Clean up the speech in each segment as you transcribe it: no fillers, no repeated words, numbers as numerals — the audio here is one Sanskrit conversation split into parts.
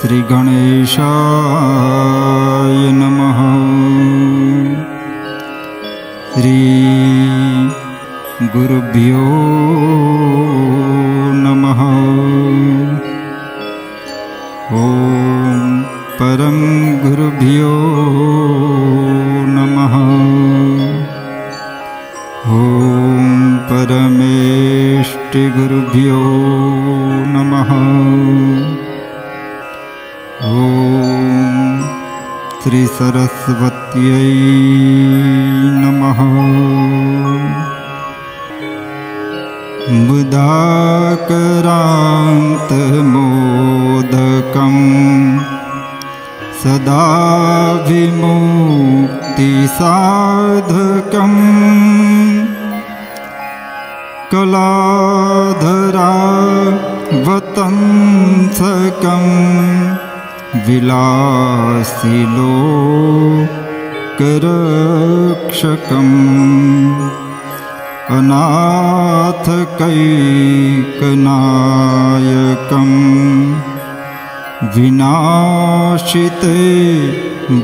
श्रीगणेशाय नमः। श्री गुरुभ्यो नमः। ओम परम गुरुभ्यो नमः। ओम परमेष्टि गुरुभ्यो नमः। ओम श्री सरस्वत्यै नमः। बुधाकरान्तमोदकं सदा विमुक्तिसाधकं कलाधरावतंसकं विलासिलोकरक्षकम् अनाथकैकनायकं विनाशिते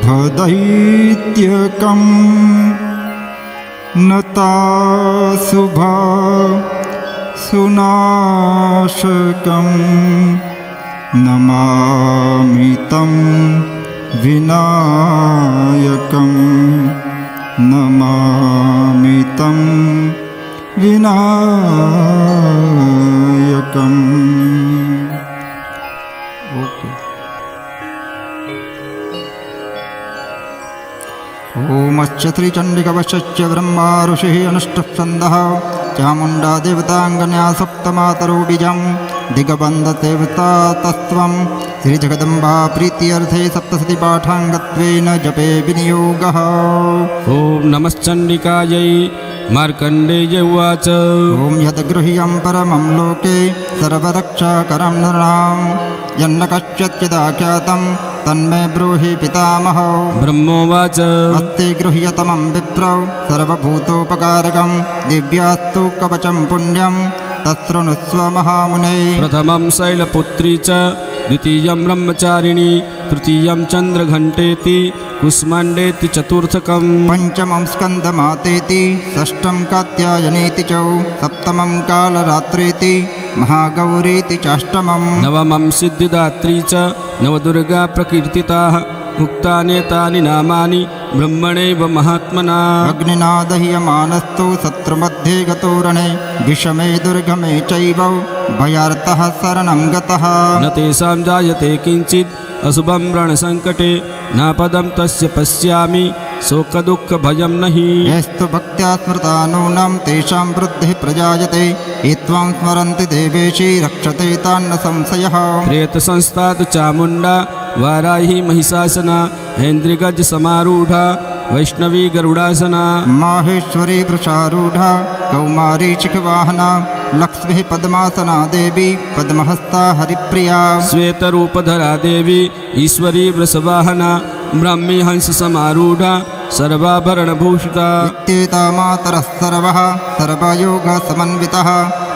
भदैत्यकं नताशुभा सुनाशकं नमामि तं विनायकं नमामि तं विनायकम्। ओके। ओमश्च श्रीचण्डिकवशश्च ब्रह्मा ऋषिः अनुष्टुप्छन्दः चामुण्डा देवताङ्गन्या सप्तमातरो बीजं दिगबन्धदेवता तस्त्वं श्रीजगदम्बा प्रीत्यर्थे सप्तशती पाठाङ्गत्वेन जपे विनियोगः। ओम नमश्चण्डिकायै मार्कण्डेय उवाच। ओम यद्गृह्यं परमं लोके सर्वरक्षाकरं नृणां यन्न कश्चिच्चिदाख्यातं तन्मे ब्रूहि पितामहो। ब्रह्मोवाच। अस्ति गृह्यतमं विप्रौ सर्वभूतोपकारकं दिव्यास्तु कवचं पुण्यं तत्शृणुस्व महामुने। प्रथमं शैलपुत्री च द्वितीयं ब्रह्मचारिणी तृतीयं चन्द्रघण्टेति कुष्माण्डेति चतुर्थकं पंचमं स्कन्दमातेति षष्ठं कात्यायनेति च सप्तमं कालरात्रेति महागौरीति चाष्टमम् नवमं सिद्धिदात्री च नवदुर्गा प्रकीर्तिताः उक्तानेतानि नामानि ब्रह्मणैव महात्मना। अग्निना दह्यमानस्तु शत्रुमध्ये गतो रणे विषमे दुर्गमे चैव भयार्तः शरणं गतः। न तेषां जायते किञ्चित् अशुभं रणसङ्कटे नापदं तस्य पश्यामि शोकदुःखभयं नहि। यस्तु भक्त्या स्मृता नूनं तेषां वृद्धिः प्रजायते ये त्वां स्मरन्ति देवेशि रक्षते तान्न संशयः। प्रेतसंस्था चामुण्डा वाराही महिषासना ऐन्द्रिगज समारूढ़ा वैष्णवी गरुडासना माहेश्वरी वृषारूढ़ा कौमारी शिखवाहना लक्ष्मी पद्मासना देवी पद्महस्ता हरिप्रिया श्वेतरूपधरा देवी ईश्वरी वृषवाहना ब्राह्मी हंस समारूढ़ा सर्वाभरणभूषिता। इत्येता मातरः सर्वः सर्वयोग समन्वितः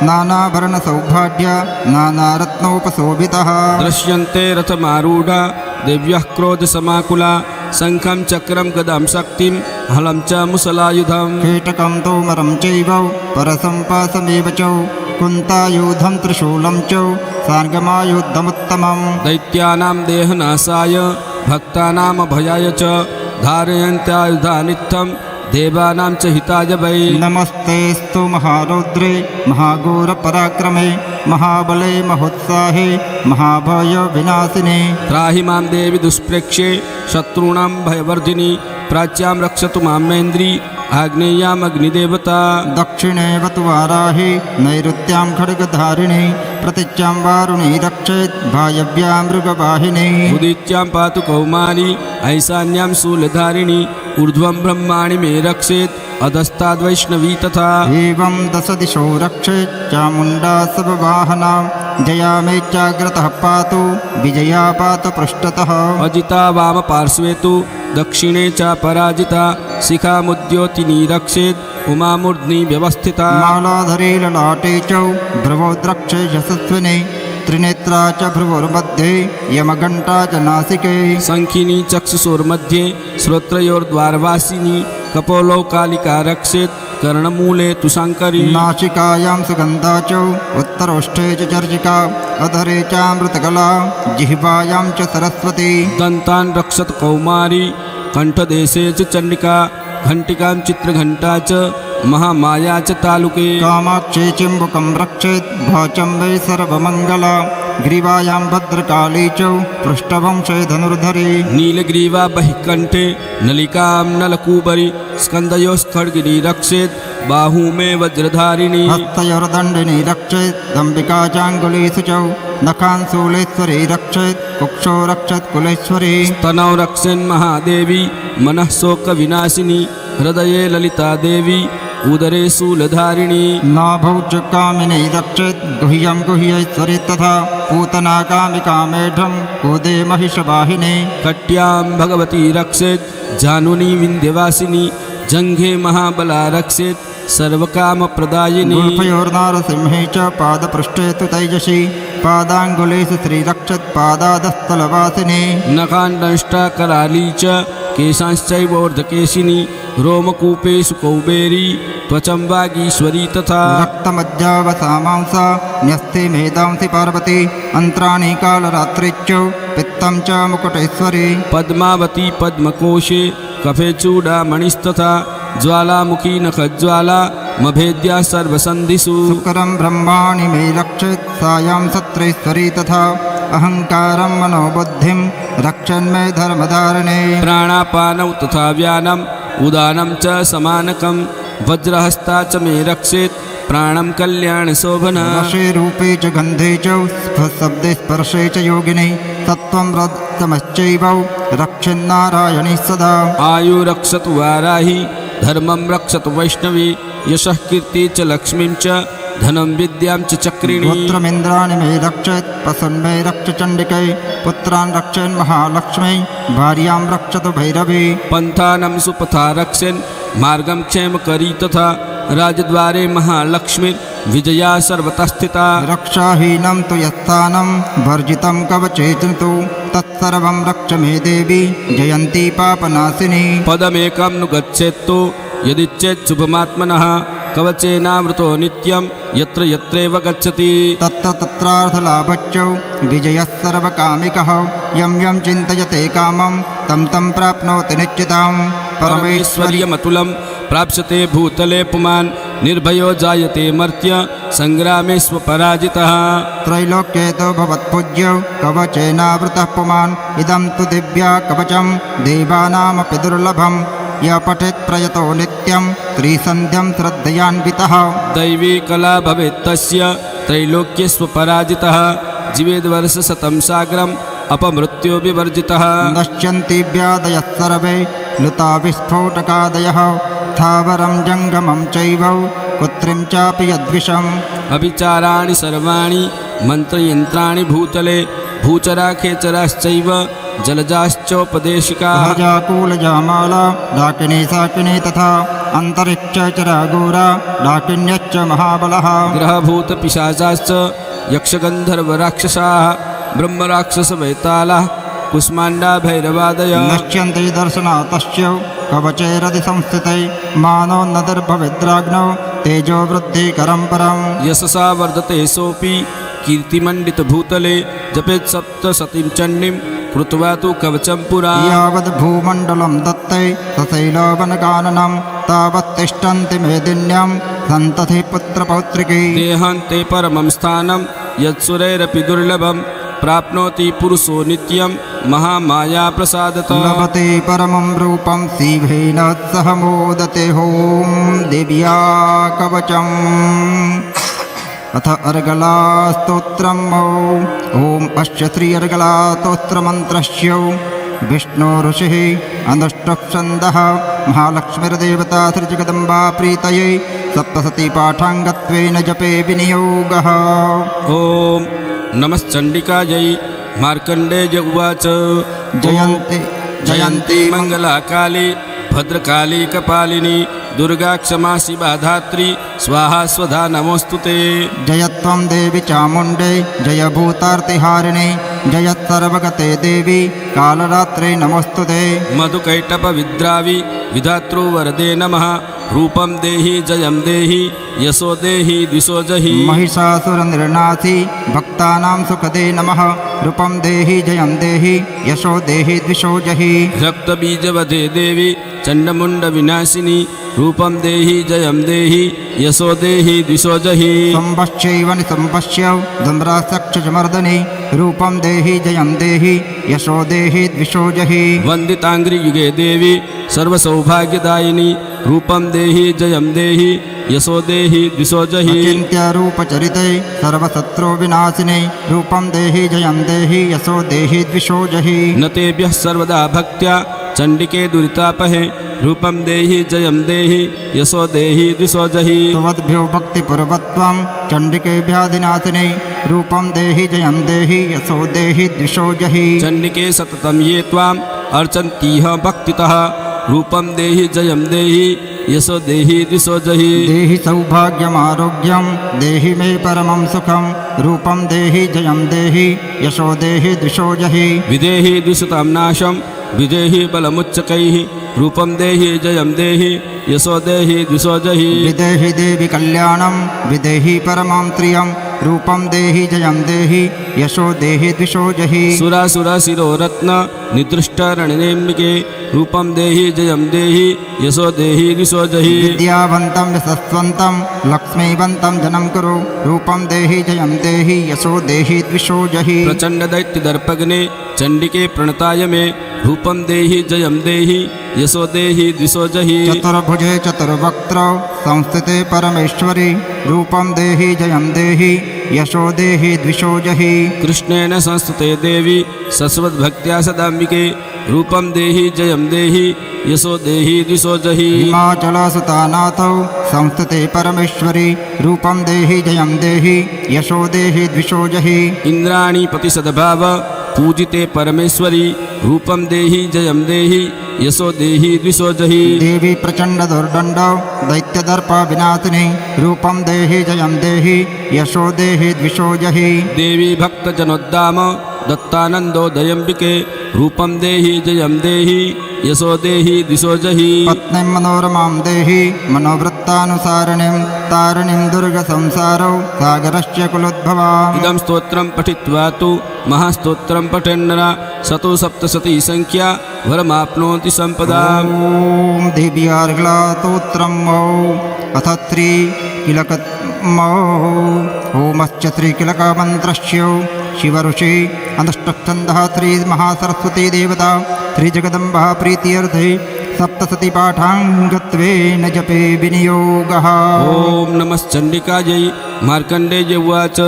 नानाभरणसौभाग्य नानारत्नोपशोभितः। दृश्यन्ते रथमारूढ़ा देव्यः क्रोधसमाकुला शङ्खं चक्रं गदां शक्तिं हलं च मुसलायुधं कीटकं तोमरं चैव परसं पाशमेव च कुन्तायुधं त्रिशूलं च सार्गमायुधमुत्तमम्। दैत्यानां देहनाशाय भक्तानां अभयाय च धारयन्त्यायुधानित्यं देवानां च हिताय वै। नमस्तेस्तु महारौद्रे महाघोरपराक्रमे महाबले महोत्साहे महाभय विनाशिने। त्राहि मां देवी दुष्प्रेक्ष्ये शत्रूणां भयवर्धिनी प्राच्यां रक्षतु मामेन्द्री आग्नेयाम् अग्निदेवता। दक्षिणे वतु वाराहि नैऋत्यां खड्गधारिणी प्रतीच्यां वारुणी रक्षेत् वायव्यां मृगवाहिनी। उदित्यां पातु कौमारी ऐशान्यां शूलधारिणी ऊर्ध्वं ब्रह्माणि मे रक्षेत् अधस्ताद्वैष्णवी तथा। एवं दश दिशो रक्षेत् चामुण्डा सबवाहना जया मे चाग्रतः पातु विजया पातु पृष्ठतः। अजिता वाम पार्श्वे तु दक्षिणे च पराजिता शिखामुद्योतिनी रक्षेत् उमामूर्ध्नि व्यवस्थिता। मालाधरे ललाटे च भ्रवो द्रक्षे यशस्विने त्रिनेत्रा च भ्रुवोर्मध्ये यमघण्टा च नासिके शङ्खिनी चक्षुषोर्मध्ये श्रोत्रयोर्द्वारवासिनी कपोलौ कालिका रक्षेत् कर्णमूले तु शाङ्करी नासिकायां सुगन्धा च उत्तरोष्ठे च चर्चिका अधरे चामृतकला जिह्वायां च सरस्वती दन्तान् रक्षत कौमारी कण्ठदेशे च चण्डिका घण्टिकां चित्रघण्टा च महामाया च तालुके कामाक्षे चिम्बुकं रक्षेत् भाचं वै सर्वमङ्गला ग्रीवायां भद्रकाली च पृष्ठवंशे धनुर्धरी नीलग्रीवा बहिकण्ठे नलिकां नलकूबरी स्कन्दयोस्खड्गिनी रक्षेत् बाहू मे वज्रधारिणी हस्तयोर्दण्डिनी रक्षेत् दम्बिका चाङ्गुलीषु च नखान् शूलेश्वरी रक्षेत् कुक्षो रक्षेत् कुलेश्वरी तनौ रक्षेन् महादेवी मनः शोकविनाशिनी हृदये ललिता देवी उदरे शूलधारिणी नाभौ च कामिनी रक्षेत् गुह्यं गुह्यैश्वरी तथा पूतना कामिका मेढं कोदे महिषवाहिनी कट्यां भगवती रक्षेत् जानुनी विन्ध्यवासिनी जङ्घे महाबला रक्षेत् सर्वकामप्रदायिनी गुल्फयोर्नारसिंहे च पादपृष्ठे तु तैजसी पादाङ्गुलेषु श्रीरक्षत् पादादस्थलवासिनी नखाण्डष्टा कराली च केशांश्चैवोर्धकेशिनी रोमकूपेषु कौबेरी त्वचं वागीश्वरी तथा रक्तमध्यावसामांसा न्यस्ते मेधांसि पार्वती अन्त्राणि कालरात्रिश्च पित्तं च मुकुटेश्वरी पद्मावती पद्मकोशे कफे चूडामणिस्तथा ज्वालामुखी नखज्वाला मभेद्या सर्वसन्धिषु शुक्रं ब्रह्माणि मे रक्षेत् सायां सत्रेश्वरी तथा अहङ्कारं मनोबुद्धिं रक्षन्मे धर्मधारिणे प्राणापानौ तथा व्यानम् उदानं च समानकं वज्रहस्ता च मे रक्षेत् प्राणं कल्याणशोभना रसे रूपे च गन्धे च शब्दे स्पर्शे च योगिनी सत्त्वं रक्तमश्चैव रक्षन्नारायणी सदा आयु रक्षतु वाराहि धर्मं रक्षतु वैष्णवी यशः कीर्ति च लक्ष्मीं च धनं विद्यां च चक्रिणी पुत्रमिन्द्राणि मे रक्षेत् पशून् मे रक्ष चण्डिकै पुत्रान् रक्षेन् महालक्ष्मी भार्यां रक्षतु भैरवी पन्थानं सुपथा रक्षेन् मार्गं क्षेमकरी तथा राजद्वारे महालक्ष्मीर्विजया सर्वतः स्थिता रक्षाहीनं तु यत्स्थानं वर्जितं कवचेतु तत्सर्वं रक्ष मे देवी जयन्ती पापनाशिनी पदमेकं नु गच्छेत्तु यदिच्छेत् शुभमात्मनः कवचेनावृतो नित्यं यत्र यत्रैव गच्छति तत्र तत्रार्थलाभश्च विजयः सर्वकामिकः यं यं चिन्तयते कामं तं तं प्राप्नोति निश्चिताम् परमेश्वर्यमतुलं प्राप्स्यते भूतले पुमान् निर्भयो जायते मर्त्य सङ्ग्रामे स्वपराजितः त्रैलोक्ये तु भवत्पूज्य कवचेनावृतः पुमान् इदं तु दिव्या कवचं देवानामपि दुर्लभं य पठेत् प्रयतो नित्यं त्रिसन्ध्यं श्रद्धयान्वितः दैवी कला भवेत् तस्य त्रैलोक्ये स्वपराजितः जीवेद्वर्षशतं साग्रम् अपमृत्यो विवर्जितः नश्यन्ति व्याधयः सर्वे लुता विस्फोटकादयः स्थावरं जङ्गमं चैव कुत्रिं चापि यद्विषम् अभिचाराणि सर्वाणि मन्त्रयन्त्राणि भूतले भूचरा खेचराश्चैव जलजाश्चोपदेशिकाः जाकूलजामाला डाकिनी साकिनी तथा अन्तरिक्षचरागोरा डाकिन्यश्च महाबलः ग्रहभूतपिशाचाश्च यक्षगन्धर्वराक्षसाः ब्रह्मराक्षसवैतालाः कुष्माण्डा भैरवादय नश्यन्ति दर्शनातस्य कवचे रति संस्थिते मानो नदर्भविद्राग्नौ तेजो वृद्धिकरं परम् यशसा वर्धते सोऽपि कीर्तिमण्डितभूतले जपेत् सप्तशतीं चण्डीं कृत्वा तु कवचं पुरा यावद् भूमण्डलं दत्ते सशैलवनकाननं तावत् तिष्ठन्ति मेदिन्यां सन्तति पुत्रपौत्रिकी देहान्ते परमं स्थानं यत्सुरैरपि दुर्लभं प्राप्नोति पुरुषो नित्यं महामाया प्रसादतः लभते परमं रूपं शिवेन सह मोदते होम दिव्या कवचम् अथ अर्गलास्तोत्रम् ॐ अस्य श्री अर्गलास्तोत्रमन्त्रस्य विष्णु ऋषिः अनुष्टुप्छन्दः महालक्ष्मीर्देवता श्रीजगदम्बा प्रीतये सप्तशती पाठाङ्गत्वेन जपे विनियोगः ॐ नमश्चण्डिकायै मार्कण्डेय उवाच जयन्ति जयन्ती मङ्गलाकाली भद्रकाली कपालिनी दुर्गा क्षमा शिवा धात्री स्वाहा स्वधा नमोऽस्तु ते जय त्वं देवी चामुण्डे जय भूतार्तिहारिणे जय सर्वगते देवी कालरात्रे नमोऽस्तु ते मधुकैटपविद्रावि विधातृवरदे नमः रूपं देहि जयं देहि यशो देहि दिशो जहि महिषासुरनिर्नाथी भक्तानां सुखदे नमः रूपं देहि जयं देहि यशो देहि द्विषो जहि रक्तबीजवधे देवी चण्डमुण्डविनाशिनी रूपं देहि जयं देहि यशो देहि दिशो जहि संवश्यैव निसंवश्यौ धूम्रासक्षजमर्दने रूपं देहि जयं देहि यशो देहि द्विषो जहि वन्दिताङ्घ्रियुगे देवी सर्वसौभाग्यदायिनी रूपं देहि जयं देहि यशो देहि दिशो जहि अचिन्त्यरूपचरिते सर्वशत्रुविनाशिने रूपं देहि जयं देहि यशो देहि द्विषो जहि न तेभ्यः सर्वदा भक्त्या चण्डिके दुरितापहे रूपं देहि जयं देहि यशो देहि दिशो जहि त्वद्भ्यो भक्तिपूर्वत्वं चण्डिकेभ्यादिनाशिने रूपं देहि जयं देहि यशो देहि द्विषो जहि चण्डिके सततं ये त्वाम् अर्चन्तीह भक्तितः रूपं देहि जयं देहि यशो देहि दिशो जहि देहि सौभाग्यमारोग्यं देहि मे परमं सुखं रूपं देहि जयं देहि यशो देहि द्विषो जहि विदेहि द्विषतां नाशं विदेहि बलमुच्चकैः रूपं देहि जयं देहि यशो देहि दिशो जहि विदेहि देवि कल्याणं विदेहि परमं त्रियं रूपं देहि जयं देहि यशो देहि द्विषो जहि सुरासुरशिरोरत्न निदृष्टरणिनेम्बिके रूपं देहि जयं देहि यशो देहि दिशो जहि विद्यावन्तं यशस्वन्तं लक्ष्मीवन्तं जनं कुरु रूपं देहि जयं देहि यशो देहि द्विषो जहि प्रचण्डदैत्यदर्पग्ने चण्डिके प्रणताय मे रूपं देहि जयं देहि यशो देहि दिशो जहि चतुर्भुजे चतुर्वक्त्रौ संस्थिते परमेश्वरि रूपं देहि जयं देहि यशो देहि द्विषो जहि कृष्णेन संस्तुते देवी सस्वद्भक्त्या सदाम्बिके रूपं देहि जयं देहि यशो देहि दिशो जहि हिमाचलसुतानाथौ संस्थिते परमेश्वरि रूपं देहि जयं देहि यशो देहि द्विषो जहि इन्द्राणीपति सद्भाव पूजिते परमेश्वरी रूपं देहि जयं देहि यशो देहि द्विषो जहि देवी प्रचण्डदुर्दण्डौ दैत्यदर्पविनाशिनी रूपं देहि जयं देहि यशो देहि द्विषो जहि देवी भक्तजनोद्दाम दत्तानन्दोदयम्बिके रूपं देहि जयं देहि यशो देहि दिशो जहि पत्नीं मनोरमां देहि मनोवृत्तानुसारिणीं तारिणीं दुर्गसंसारौ सागरस्य कुलोद्भवा इदं स्तोत्रं पठित्वा तु महास्तोत्रं पठन्नरा सतो सप्तशती संख्या वरमाप्नोति सम्पदाम् ॐ देव्यार्घ्लास्तोत्रम् अथ श्रीकिलकमौ होमश्च श्रीकिलकमन्त्रस्य शिवऋषि अनुष्टुप्छन्दः श्रीमहासरस्वती देवता श्रीजगदम्बा प्रीत्यर्थे सप्तशतीपाठाङ्गत्वेन जपे विनियोगः ॐ नमश्चण्डिकायै मार्कण्डेय उवाच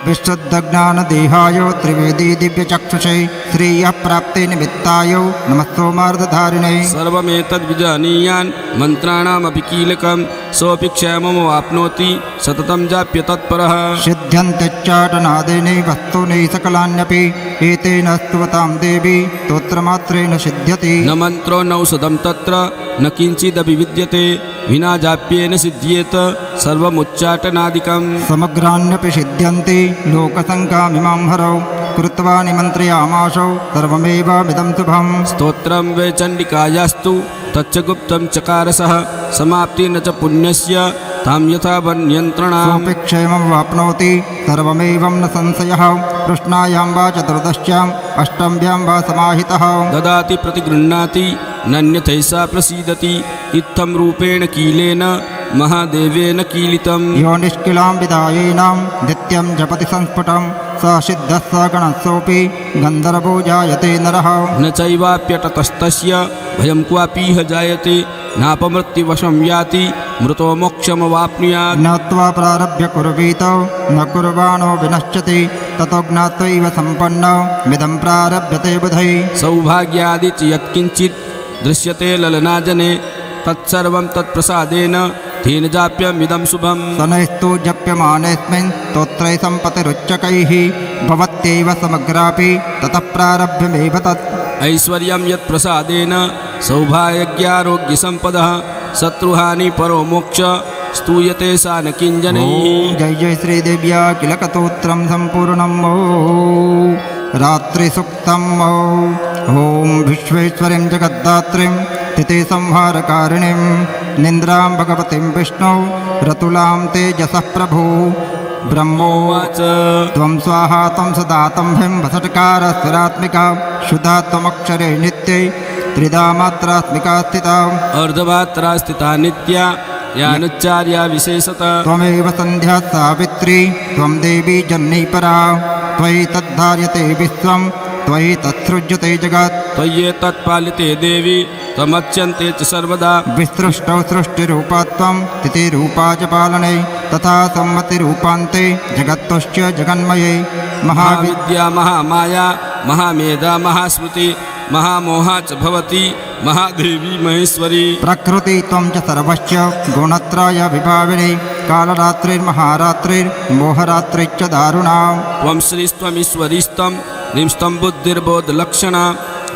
विशुद्धज्ञानदेहाय त्रिवेदी दिव्यचक्षुषे श्रेयः प्राप्ते निमित्ताय नमः सोमार्धधारिणे सर्वमेतद्विजानीयान् मन्त्राणामपि कीलकं सोऽपि क्षेममवाप्नोति सततं जाप्य तत्परः सिद्ध्यन्त्यच्चाटनादेने वस्तूनि सकलान्यपि एतेन स्तुवतां देवी स्तोत्रमात्रेण सिद्ध्यति न मन्त्रो नौषधं तत्र न किञ्चिदपि विद्यते विना जाप्येन सिद्ध्येत सर्वमुच्चाटनादिकम् समग्राण्यपि सिद्ध्यन्ति लोकसङ्कामिमां हरौ कृत्वा निमन्त्रयामाशौ सर्वमेवामिदं शुभम् स्तोत्रं वै चण्डिकायास्तु तच्च गुप्तं चकारसः समाप्ति न च पुण्यस्य तां यथा वन्यन्त्रणाम् सोऽपि क्षेमं वाप्नोति सर्वमेवं न संशयः कृष्णायां वा चतुर्दश्याम् अष्टम्यां वा समाहितः ददाति प्रतिगृह्णाति नन्यथैषा प्रसीदति इत्थं रूपेण कीलेन महादेवेन कीलितम् यो निष्किलां विधायेनां नित्यं जपति संस्फुटं स सिद्धः स गणस्योऽपि गन्धर्वो जायते नरः न चैवाप्यततस्तस्य भयं क्वापीह जायते नापमृत्युवशं याति मृतो मोक्षमवाप्नुयात् ज्ञात्वा प्रारभ्य कुर्वीत न कुर्वाणो विनश्यति ततो ज्ञात्वैव सम्पन्नो मिदं प्रारभ्यते बुधै सौभाग्यादि च यत्किञ्चित् दृश्यते ललनाजने तत्सर्वं तत्प्रसादेन तेन जाप्यमिदं शुभम् शनैस्तु जप्यमानेऽस्मिन् स्तोत्रै सम्पतिरुच्चकैः भवत्यैव समग्रापि ततः प्रारभ्यमेव तत् ऐश्वर्यं यत्प्रसादेन सौभाग्यारोग्यसम्पदः शत्रुहानि परो मोक्ष स्तूयते सा न किञ्जनैः ॐ जय जय श्रीदेव्या किलकतोत्रं सम्पूर्णम् ॐ रात्रिसुक्तम् ॐ विश्वेश्वरीं जगद्धात्रीं तिथि संहारकारिणीं निन्द्रां भगवतीं विष्णौ रतुलां तेजसः प्रभु ब्रह्मोवाच त्वं स्वाहा त्वं सदा तं ह्रीं वसटकारस्वरात्मिका शुद्धा त्वमक्षरे नित्ये त्रिधा मात्रात्मिका स्थिता अर्धमात्रा स्थिता नित्या यानुच्चार्या विशेषतः त्वमेव सन्ध्या सावित्री त्वं देवी जन्नी परा त्वयि तद्धार्यते विश्वं त्वयि तत्सृज्यते जगत् त्वय्येतत्पाल्यते देवी त्वमच्यन्ते च सर्वदा विसृष्टौ सृष्टिरूपा त्वं तिथिरूपा च पालने तथा सम्मतिरूपान्ते जगत्तुश्च जगन्मये महाविद्या महामाया महामेधा महास्मृति महामोहा च भवति महादेवी महेश्वरी प्रकृति त्वं च सर्वश्च गुणत्रय विभाविनी कालरात्रिर्महारात्रिर्मोहरात्रिश्च दारुणा त्वं श्रीस्त्वमीश्वरीस्तं ह्रींस्तं बुद्धिर्बोधलक्षणा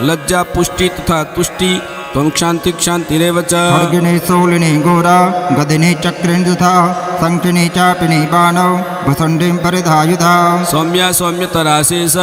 लज्जा पुष्टि तथा तुष्टि त्वं क्षान्ति क्षान्तिरेव च खड्गिनी शूलिनी घोरा गदिनी चक्रिणी तथा शङ्खिनी चापिनी बाणौ भुसुण्डीं परिधायुधा सौम्या सौम्यतराशेष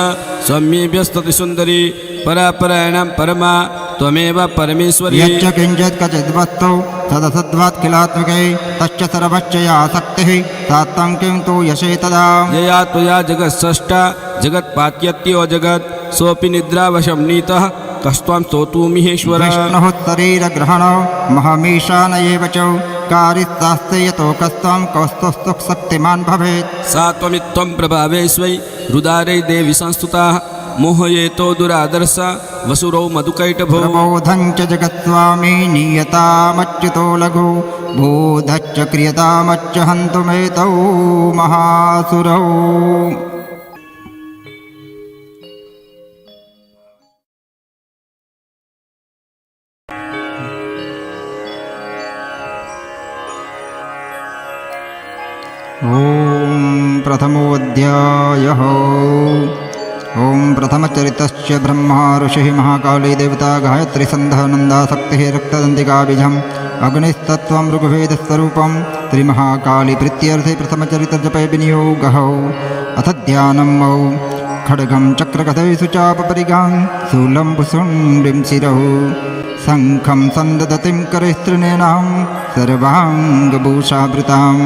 सौम्येभ्यस्तति सुन्दरी परापरायणां परमा त्वमेव परमेश्वरी यच्च किञ्चित् क्वचिद्वस्तु सदसद्वात् किलात्मके तच्च सर्वश्च या शक्तिः सा त्वं किं तु यशे तदा यया त्वया जगत्सृष्टा जगत्पात्यत्यो जगत् सोऽपि निद्रावशं नीतः कस्त्वं स्तोतुमिहेश्वर विष्णुः शरीरग्रहणो महमीशान एव च कारिस्तास्ते यतो कस्त्वं कौस्तुस्तुक्शक्तिमान् भवेत् सा त्वमित्त्वं प्रभावेश्वै रुदारै देवी संस्तुताः मोहयेतो दुरादर्श वसुरौ मधुकैटभो प्रबोधं च जगत्स्वामी नीयतामच्युतो लघु बोधश्च क्रियतामच्च हन्तुमेतौ महासुरौ ॐ प्रथमोऽध्यायः ॐ प्रथमचरितश्च ब्रह्मा ऋषिः महाकाली देवता गायत्री सन्धानन्दा शक्तिः रक्तदन्तिका बीजम् अग्निस्तत्त्वं ऋग्वेदस्वरूपं श्रीमहाकाली प्रीत्यर्थे प्रथमचरितजपे विनियोगः अथ ध्यानम् खड्गं चक्रगदैषु चापपरिगां शूलं भुसुण्डिं शिरौ शङ्खं सन्ददतिं करस्त्रिणीनां सर्वाङ्गभूषावृतां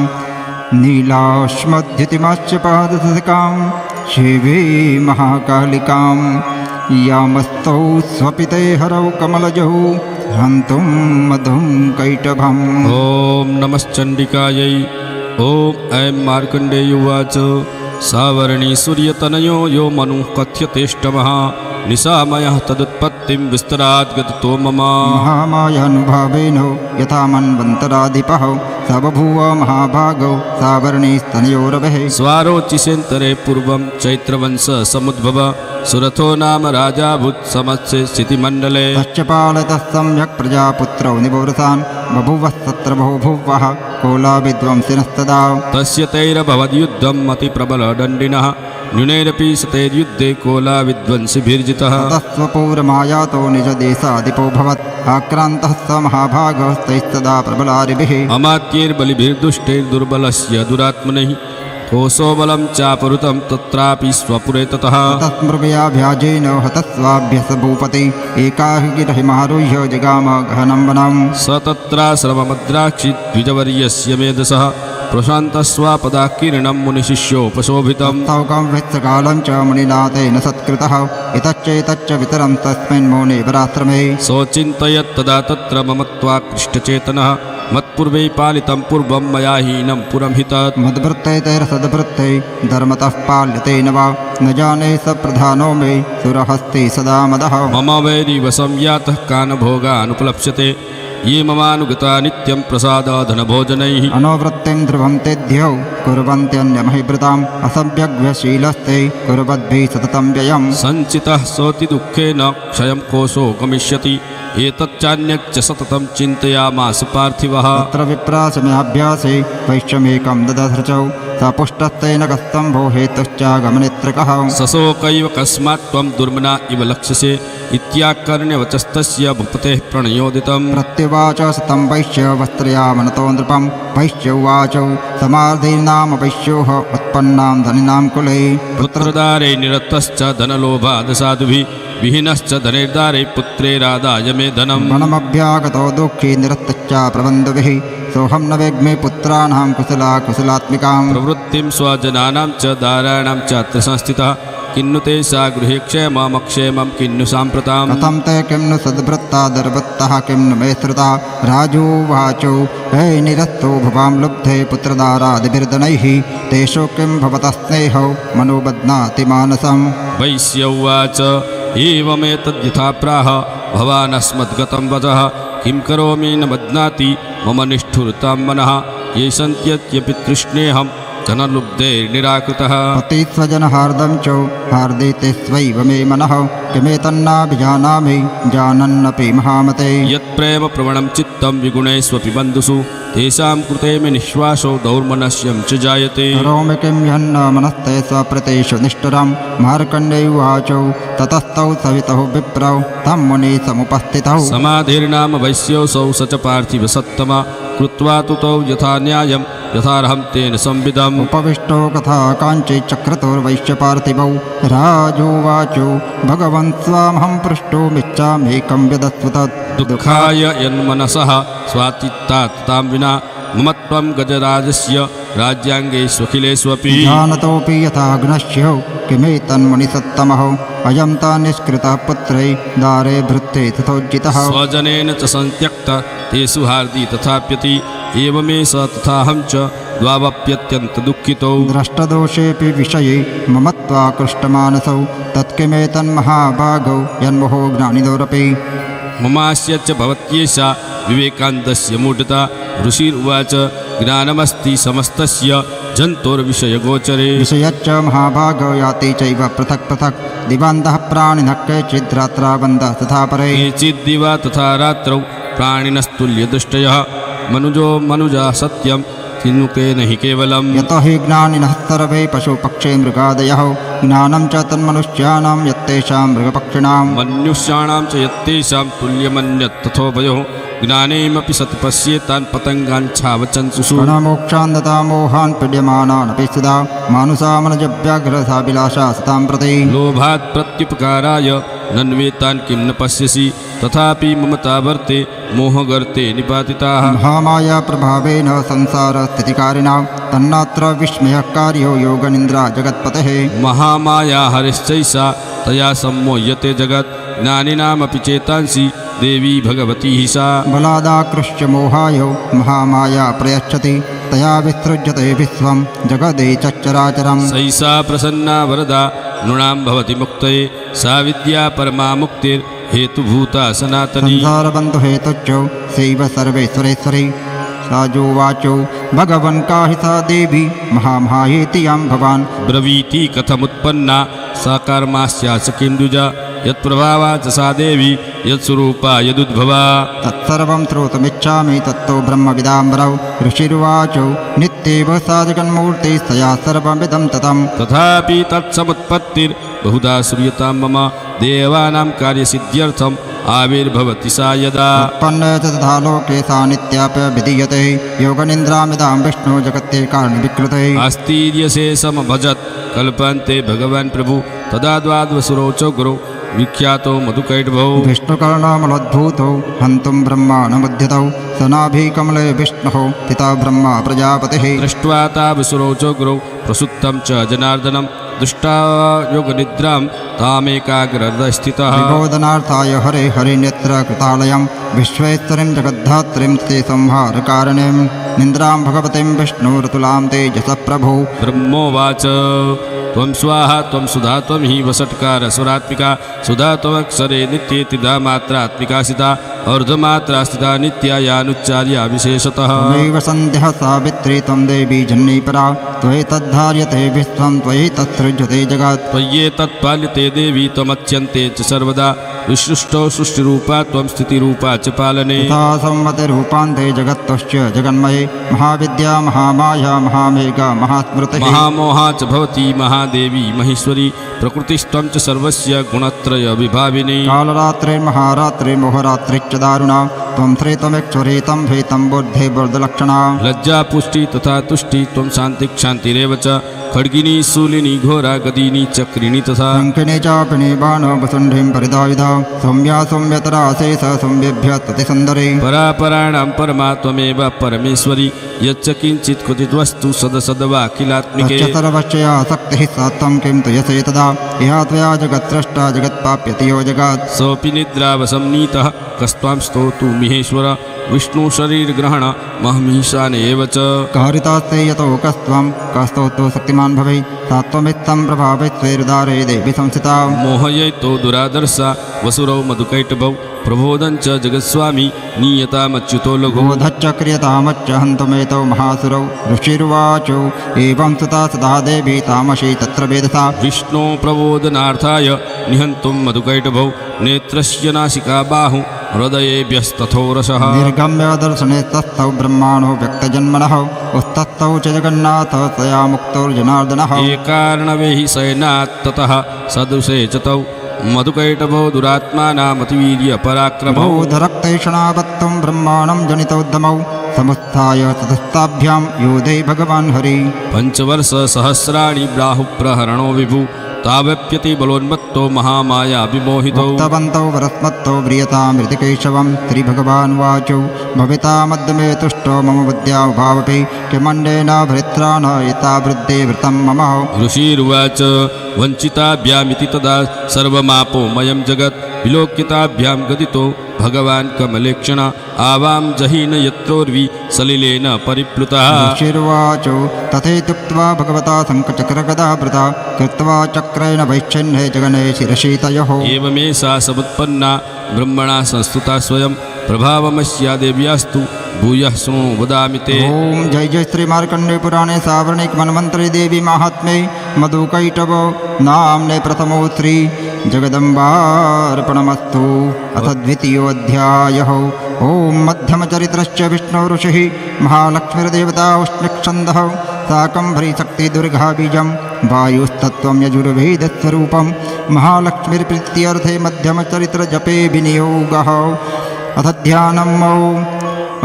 नीलाश्मद्युतिमाश्च पादससिकां शिवे महाकालिकां यामस्तौ स्वपिते हरौ कमलजौ हन्तुं मधुं कैटभम् ॐ नमश्चण्डिकायै ॐ ऐं मार्कण्डेयुवाच सावर्णी सूर्यतनयो यो मनुः कथ्यतेष्टमः निशामयः तदुत्पत्तिं विस्तराद्गतो मम महामायानुभावेन यथा मन्वन्तराधिपः स बभूव महाभागौ सावर्णीस्तनयोरवः स्वारोचिषेन्तरे पूर्वं चैत्रवंशसमुद्भव सुरथो नाम राजाभूत् समत्से स्थितिमण्डले तश्च पालतः सम्यक् प्रजापुत्रौ निवृतान् बभूवः तत्र बहुभुवः कोलाविद्वंसिनस्तदा तस्य तैरभवद्युद्धम् अतिप्रबलदण्डिनः न्यूनैरपि सतैर्युद्धे कोलाविद्वंसिभिर्जितः ततस्वपूर्वमायातो निजदेशाधिपोऽभवत् आक्रान्तः स महाभागस्तैस्तदा प्रबलारिभिः अमात्यैर्बलिभिर्दुष्टैर्दुर्बलस्य दुरात्मनैः कोशो बलं चापहृतं तत्रापि स्वपुरे ततः तस्मृगयाभ्याजेन हतस्वाभ्यस भूपति एकाकिरहिमारुह्य जगाम गहनं वनम् स तत्राश्रममद्राक्षिद्विजवर्यस्य मेधसः प्रशान्तस्वापदाकीर्णं मुनिशिष्योपशोभितम् तौकं वृत्सकालं च मुनिना तेन सत्कृतः इतच्चैतच्च वितरं तस्मिन् मौने वराश्रमे सोचिन्तयत्तदा तत्र ममत्वाकृष्टचेतनः मत्पूर्वै पालितं पूर्वं मया हीनं पुरं हितत् मद्वृत्तैतैरसद्वृत्तै धर्मतः पाल्यतेन वा न जाने स प्रधानो मे सुरहस्ते सदा मदः मम वैरिवशं यातः कानभोगानुपलप्स्यते ये ममानुगता नित्यं प्रसादाधनभोजनैः अनोवृत्तिं ध्रुवं तेद्यौ कुर्वन्त्यन्यमहिवृताम् असभ्यग्व्यशीलस्ते कुर्वद्भिः सततं व्ययम् सञ्चितः सोऽति दुःखेन क्षयं कोशो गमिष्यति एतच्चान्यच्च सततं चिन्तयामास पार्थिवः तत्र विप्रासम्याभ्यासे वैश्यमेकं ददधृचौ स पुष्टस्तेन कस्तम्भो हेतुश्चागमने सहस्रकः सशोकैव कस्मात् त्वं दुर्मना इव लक्ष्यसे इत्याकर्ण्यवचस्तस्य भूपतेः प्रणयोदितं प्रत्युवाच सतं वैश्य वस्त्रयामनतो नृपं वैश्य उवाच समाधीनाम वैश्योः उत्पन्नां धनिनां कुले पुत्रदारे निरतश्च धनलोभादसाधुभिः विहीनश्च धनेर्दारे पुत्रेरादाय मे धनम् वनमभ्यागतो दुःखी निरस्तश्च प्रबन्धुभिः सोऽहं न वेग्मे पुत्राणां कुशलात्मिकां प्रवृत्तिं स्वजनानां च दाराणां च अत्र संस्थितः किन्नु ते सा गृहे क्षेममक्षेमं किन्नु साम्प्रताम् कथं ते किं नु सद्वृत्ता दर्वत्तः किं नु मे श्रुता राजोवाचो हे निरस्तो भवां लुब्धे पुत्रदारादिभिर्दनैः तेषु किं भवतः स्नेहो मनोबध्नाति मानसम् वैश्य उवाच एवमेतद्यथा प्राह भवानस्मद्गतं वचः किं करोमि न बध्नाति मम निष्ठुरतां मनः ये सन्त्यत्यपि तृष्णेऽहं जनलुब्धैर्निराकृतः पतिस्वजनहार्दं च हार्दिते स्वैव मे मनः किमेतन्नाभिजानामि जानन्नपि महामते यत्प्रेम प्रवणं चित्तं विगुणैस्वपि बन्धुषु तेषां कृते मे निःश्वासो दौर्मनस्यं च जायते करोमि किं यन्न मनस्ते स्वप्रतेषु निष्ठुरं मार्कण्डेयुवाचौ ततस्तौ सवितौ विप्रौ तं मुनि समुपस्थितौ समाधिर्नाम वैश्योऽसौ स च पार्थिवसत्तमा कृत्वा तु तौ यथा न्यायं यथार्हं तेन संविदम् उपविष्टो कथा काञ्चि चक्रतुर्वैश्यपार्थिवौ राजोवाचो भगवन् स्वामहं पृष्टोमिच्छामेकं यदस्व तत् दुःखाय यन्मनसः स्वातित्तात् तां विना मम त्वं गजराजस्य राज्याङ्गेष्वखिलेष्वपि जानतोऽपि यथाग्नश्यो किमेतन्मुनिसत्तमः अयं ता निष्कृतः पुत्रै दारे भृत्ते तथोज्जितः स्वजनेन च सन्त्यक्त तेषु हार्दि तथाप्यति एवमे स तथाहं च द्वावप्यत्यन्तदुःखितौ द्रष्टदोषेऽपि विषये मम त्वाकृष्टमानसौ तत्किमेतन्महाभागौ यन्मोहो ज्ञानिदोरपि ममास्य च भवत्येषा विवेकान्तस्य मूढता ऋषिरुवाच ज्ञानमस्ति समस्तस्य जन्तोर्विषयगोचरे विषयच्च महाभागो याति चैव पृथक् पृथक् दिवान्तः प्राणिनः केचिद्रात्राबन्धः तथा परे केचिद्दिवा तथा रात्रौ प्राणिनस्तुल्यदृष्टयः मनुजो मनुजा सत्यं किन्नुते न हि केवलम् यतो हि ज्ञानिनः सर्वे पशुपक्षे मृगादयः ज्ञानं च तन्मनुष्याणां यत्तेषां मृगपक्षिणां मनुष्याणां च यत्तेषां तुल्यमन्यत् तथोभयोः ज्ञानेमपि सत् पश्येतान् पतङ्गान् छावचंसुषु गणमोक्षान्धता मोहान् पीड्यमानानपि सदा मानुषामनजव्याघ्रसाभिलाषा सतां प्रति लोभात् प्रत्युपकाराय नन्वेतान् किं न पश्यसि तथापि ममतावर्ते मोहगर्ते निपातिताः महामाया प्रभावेन संसारस्थितिकारिणां तन्नात्र विस्मयकार्यो योगनिन्द्रा जगत्पतेः महामाया हरिश्चैषा तया सम्मोह्यते जगत् ज्ञानिनामपि चेतांसि देवी भगवती हि सा बलादाकृष्य मोहाय महामाया प्रयच्छति तया विसृज्यते विश्वं जगदे चराचरम् सैषा प्रसन्ना वरदा नृणां भवति मुक्तये सा विद्या परमा मुक्तिर्हेतुभूता सनातनी संसारबन्धुहेतुश्च सैव सर्वेश्वरेश्वरी राजोवाचो भगवन् का हि सा देवी महामायेति यां भवान् ब्रवीति कथमुत्पन्ना सा कर्मास्याच किं द्विजा यत्प्रभावा च सा देवी यत्स्वरूपा यदुद्भवा तत्सर्वं श्रोतुमिच्छामि तत्तो ब्रह्मविदाम्बरौ ऋषिरुवाचो नित्येव सा जगन्मूर्तिः तया सर्वमिदं ततं तथापि तत्समुत्पत्तिर्बहुधा श्रूयतां मम देवानां कार्यसिद्ध्यर्थम् आविर्भवति सा यदा उत्पन्ने च तथा लोके सा नित्याप्य विधीयते योगनिन्द्रामिदां विष्णु जगत्ते कारणविकृते आस्तीर्यशेषमभजत् कल्पन्ते भगवान् प्रभु तदा द्वाद्वसुरौ च गुरौ विख्यातो मधुकैटभौ विष्णुकर्णमलोद्भूतौ हन्तुं ब्रह्माणमुद्यतौ सनाभिकमले विष्णुः पिता ब्रह्मा प्रजापतिः दृष्ट्वा तावसुरौ च गुरौ प्रसुप्तं च जनार्दनं दृष्टा योगनिद्रां तामेकाग्रदस्थितः विबोधनार्थाय हरे हरिनेत्र कृतालयं विश्वेश्वरीं जगद्धात्रीं ते संहारकारणीं निन्द्रां भगवतीं विष्णुरतुलां तेजसः प्रभो ब्रह्मोवाच त्वं स्वाहा त्वं सुधा त्वं हि वषट्कारस्वरात्मिका सुधा त्वमक्षरे नित्येतिदा मात्रात्मिकासिता अर्धमात्रा स्थिता नित्यायानुच्चार्या विशेषतः त्वमेव सन्ध्यः सावित्री त्वं देवी जह्नीपरा त्वयैतद्धार्यते विश्वं त्वयैतत्सृज्यते जगत् त्वय्येतत्पाल्यते देवी त्वमच्यन्ते च सर्वदा विसृष्टौ सृष्टिरूपा त्वं स्थितिरूपा च पालने तथा संवतिरूपान्ते जगत्तश्च जगन्मये महाविद्या महामाया महामेघा महास्मृतिः महामोहा च भवति महादेवी महेश्वरी प्रकृतिस्त्वं च सर्वस्य गुणत्रय विभाविनी कालरात्रिर्महारात्रिर्मोहरात्रिश्च दारुणा त्वं श्रेतमेक्षरे तं भेतं बुद्धे बुद्धलक्षणा लज्जा पुष्टि तथा तुष्टि त्वं शान्तिक्षान्तिरेव च खड्गिनी शूलिनी घोरा गदिनी चक्रिणी तथा शङ्खिनी चापिनी बाणो वसुण्डीं परिधाविधा सौम्या सौम्यतरा शेष सौम्येभ्य तुतिसुन्दरी परापराणां परमा त्वमेव परमेश्वरी यच्च किञ्चित् क्वचिद्वस्तु सदसद्वाखिलात्मिके तच्च सर्वस्य या शक्तिः सा त्वं किं तु यसे तदा इहा त्वया जगत्स्रष्टा जगत्पाप्यति यो जगात् सोऽपि निद्रावसंनीतः कस्त्वां स्तोतुमिहेश्वर विष्णुशरीरग्रहण महमीशाने एव च कहरितास्ते यतो कस्त्वं कस्तोतो शक्तिमान् भवेत् सा त्वमित्थं प्रभावित्वेरुदारे देवि संस्थिता मोहयैतो दुरादर्शा वसुरौ मधुकैटभौ प्रबोधञ्च जगत्स्वामी नीयतामच्युतो लघु बोधच्च क्रियतामच्च हन्तुमेतौ महासुरौ ऋषिरुवाचो एवं सुता सदा देवी तामसी तत्र वेदसा विष्णो प्रबोधनार्थाय निहन्तुं मधुकैटभौ नेत्रस्य नासिका बाहु हृदयेभ्यस्तथो रसः निर्गम्य दर्शने तस्थौ ब्रह्माणो व्यक्तजन्मनः उस्तस्थौ च जगन्नाथः तया मुक्तोर्जनार्दनः एकार्णवेहि शयनात् ततः सदृशे च तौ मधुकैटभौ दुरात्मानामतिवीर्यपराक्रमौ बौधरक्तैषणावत्तं ब्रह्माणं जनितोद्यमौ समुत्थाय ततस्ताभ्यां योधे भगवान् हरि पञ्चवर्षसहस्राणि बाहुप्रहरणो विभु तावप्यति बलोन्मत्तो महामाया विमोहितौ उक्तवन्तौ वरस्मत्तौ व्रियतामृतिकेशवं श्रीभगवानुवाचौ भवितामद्य मे तुष्टो मम बुद्ध्याभावपि किमण्डेन भृत्राण एतावृद्धे वृतं मम ऋषिरुवाच वञ्चिताभ्यामिति तदा सर्वमापोमयं जगत् विलोकिताभ्यां गदितो भगवान् कमलेक्षण आवां जहीन यत्रोर्वि सलिलेन परिप्लुतः ऋषिर्वाचो तथेत्युक्त्वा भगवता शङ्खचक्रगदावृता कृत्वा चक्रेण वैच्छिन्ने जगने शिरशीतयोः एवमेषा समुत्पन्ना ब्रह्मणा संस्तुता स्वयं प्रभावमस्या देव्यास्तु भूयः शृणु वदामि ते ॐ जय जय श्री मार्कण्डे पुराणे सावर्णिक मन्वन्तरे देवी माहात्म्ये मधुकैटभो नाम्ने प्रथमो श्री जगदम्बार्पणमस्तु अथ द्वितीयोऽध्यायः ॐ मध्यमचरित्रस्य विष्णु ऋषिः महालक्ष्मीर्देवता उष्णिक्षन्दः शाकम्भरीशक्तिदुर्गाबीजं वायुस्तत्त्वं यजुर्वेदस्वरूपं महालक्ष्मीर्प्रीत्यर्थे मध्यमचरित्रजपे विनियोगः अथ ध्यानम्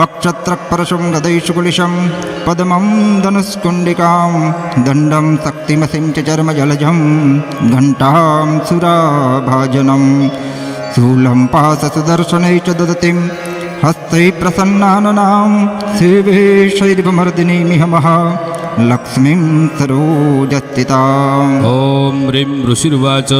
अक्षत्रपरशुं गदैशुकुलिशं पद्मं धनुष्कुण्डिकां दण्डं शक्तिमसिं च चर्मजलजं घण्टां सुराभाजनं शूलं पाशसुदर्शने च ददतिं हस्ते प्रसन्नाननां सेवे शैर्वमर्दिनीमिहमः लक्ष्मीं सरोजस्थिताम् ॐ ह्रीं ऋषिर्वाच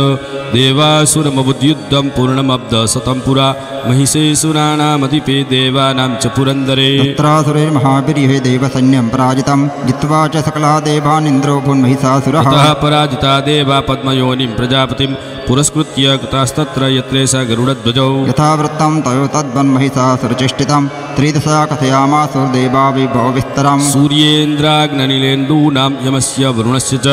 देवासुरमबुद्युद्धं पूर्णमब्धशतं पुरा महिषेसुराणामधिपे देवानां च पुरन्दरे तत्रासुरैर्महावीर्ये देवसैन्यं पराजितं जित्वा च सकला देवानिन्द्रो भून्महिषासुरः ततः पराजिता देवा पद्मयोनिं प्रजापतिं पुरस्कृत्य कृतास्तत्र यत्रेष गरुडध्वजौ यथा वृत्तं तयो तद्वन्महिषासुरचेष्टितं त्रिदशा कथयामासुर्देवा विभवविस्तरम् सूर्येन्द्राग्ननिलेन्दूनां यमस्य वरुणस्य च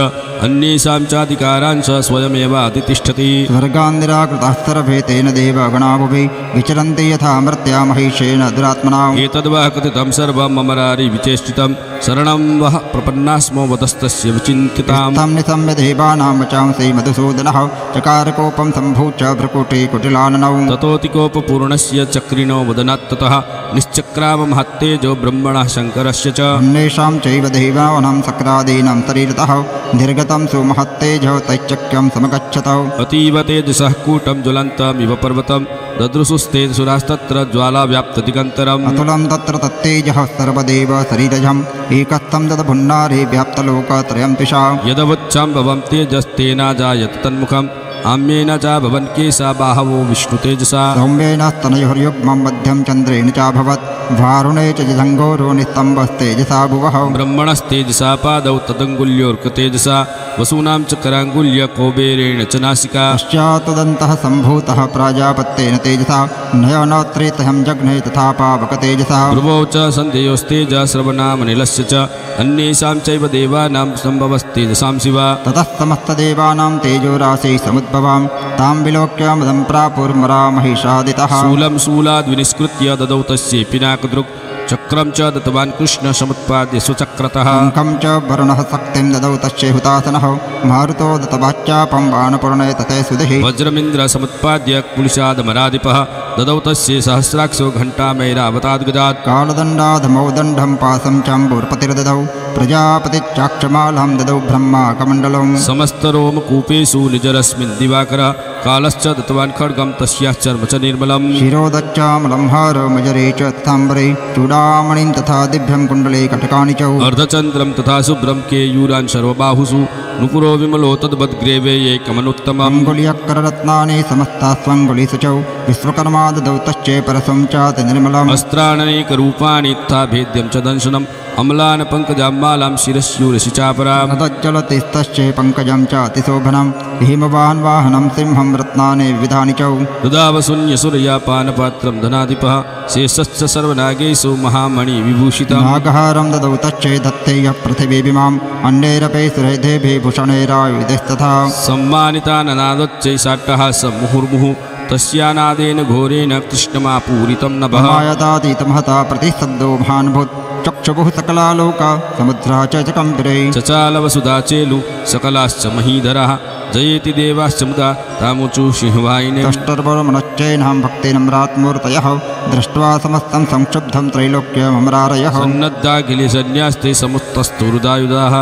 अन्येषां चाधिकारांश स्वयमेवातितिष्ठति स्वर्गान् निराकृताः सर्वे तेन देवगणावुभि विचरन्ति यथा मर्त्या महिषेण दुरात्मना एतद्वः कथितं सर्वं ममरारि विचेष्टितं शरणं वः प्रपन्नास्मो वतस्तस्य विचिन्तिताम् तं निशम्य देवानां वचांसि मधुसूदनः चकारकोपं सम्भूच्य भ्रुकुटे कुटिलाननौ ततोऽतिकोपपूर्णस्य चक्रिणो वदनात्ततः निश्चक्राममहत्तेजो ब्रह्मणः शङ्करस्य च अन्येषां चैव देवानां सक्रादीनां शरीरतः निर्गतं सुमहत्तेजो तैश्चक्यं समगच्छतौ अतीव तेजसः कूटं ज्वलन्तमिव पर्वतं ददृशुस्ते सुरास्तत्र ज्वालाव्याप्तदिगन्तरम् अतुलं तत्र तत्तेजः सर्वदेव शरीरजम् एकस्थं ददभुन्नारे व्याप्तलोकत्रयं त्रिषा यदवच्छाम्भवं तेजस्तेनाजायत तन्मुखम् आम्येन च भवन् केशा बाहवो विष्णुतेजसा सौम्येन स्तनयोर्युग्मं मध्यं चन्द्रेण चाभवत् वारुणे च जङ्घोरो निस्तम्भस्तेजसा भुवः ब्रह्मणस्तेजसा पादौ तदङ्गुल्योऽर्कतेजसा वसूनां च कराङ्गुल्य कौबेरेण च नासिका पश्चात्तदन्तः सम्भूतः प्राजापत्येन तेजसा नयनोत्रेतहं जघ्ने तथा पावकतेजसा भ्रुवौ च सन्ध्ययोस्तेज श्रवणामनिलस्य च अन्येषां चैव देवानां सम्भवस्तेजसां शिवा ततः समस्तदेवानां तेजोराशि समुद्भवां तां विलोक्य मदं प्रापुर्मरामहिषादितः शूलं शूलाद्विनिष्कृत्य ददौ तस्यै पिनाकदृक् चक्रं च दत्तवान् कृष्ण समुत्पाद्य स्वचक्रतः शङ्खं च वरुणः शक्तिं ददौ तस्य हुतासनः मारुतो दत्तवाच्चापं बाणपूर्णे तते सुधिः वज्रमिन्द्र समुत्पाद्य कुलिशादमराधिपः ददौ तस्यै सहस्राक्षो घण्टामैरावताद्गदात् कालदण्डाधमौदण्डं पासं चाम्बूर्पतिर्ददौ प्रजापतिच्चाक्षमालं ददौ ब्रह्माकमण्डलं समस्तरोमकूपेषु निजरस्मिन् दिवाकर कालश्च दत्तवान् खड्गं तस्याश्चर्म च निर्मलम् शिरोदच्चामलं हारमजरे च तथाम्बरे चूडामणिं तथा दिव्यं कुण्डले कटकानि च अर्धचन्द्रं तथा शुभ्रं केयूरान् सर्वबाहुषु नुपुरो विमलो तद्वद्ग्रेवे एकमनुत्तमम् अङ्गुल्यकररत्नानि समस्तास्वङ्गुलीषु च विश्वकर्मा ददौ तश्चे परसं चाति निर्मलम् अस्त्राणनेकरूपाणि तथा भेद्यं च दंशनम् अम्लान् पङ्कजाम्मालां शिरस्यूरसि चापराम् तज्जलतिस्तश्चे पङ्कजं चातिशोभनं हिमवान् वाहनं सिंहं रत्नानि विविधानि च ददावशून्यसुरयापानपात्रं धनाधिपः शेषश्च सर्वनागेषु महामणिविभूषितम् नागहारं ददौ तश्चे दत्ते यः पृथिवीमिमाम् अन्यैरपि सुरैर्देभिभूषणैरायुधैस्तथा सम्मानिताननादच्चैषाट्टहासं मुहुर्मुहुः तस्यानादेन घोरेण कृष्णमापूरितं नभः मायतातीतमहता प्रतिशब्दो महान्भूत् चक्षुः सकलालोका समुद्रा च कंपिरे चचालवसुधा चेलु सकलाश्च महीधरः जयेति देवाश्च मुदा तामुचु सिंहवाहिने कष्टर्वमनश्चैनां भक्तिनम्रात्मूर्तयः दृष्ट्वा समस्तं संक्षुब्धं त्रैलोक्यमरारयः सन्नद्धाखिलसन्न्यास्ते समुत्तस्तुरुदायुधाः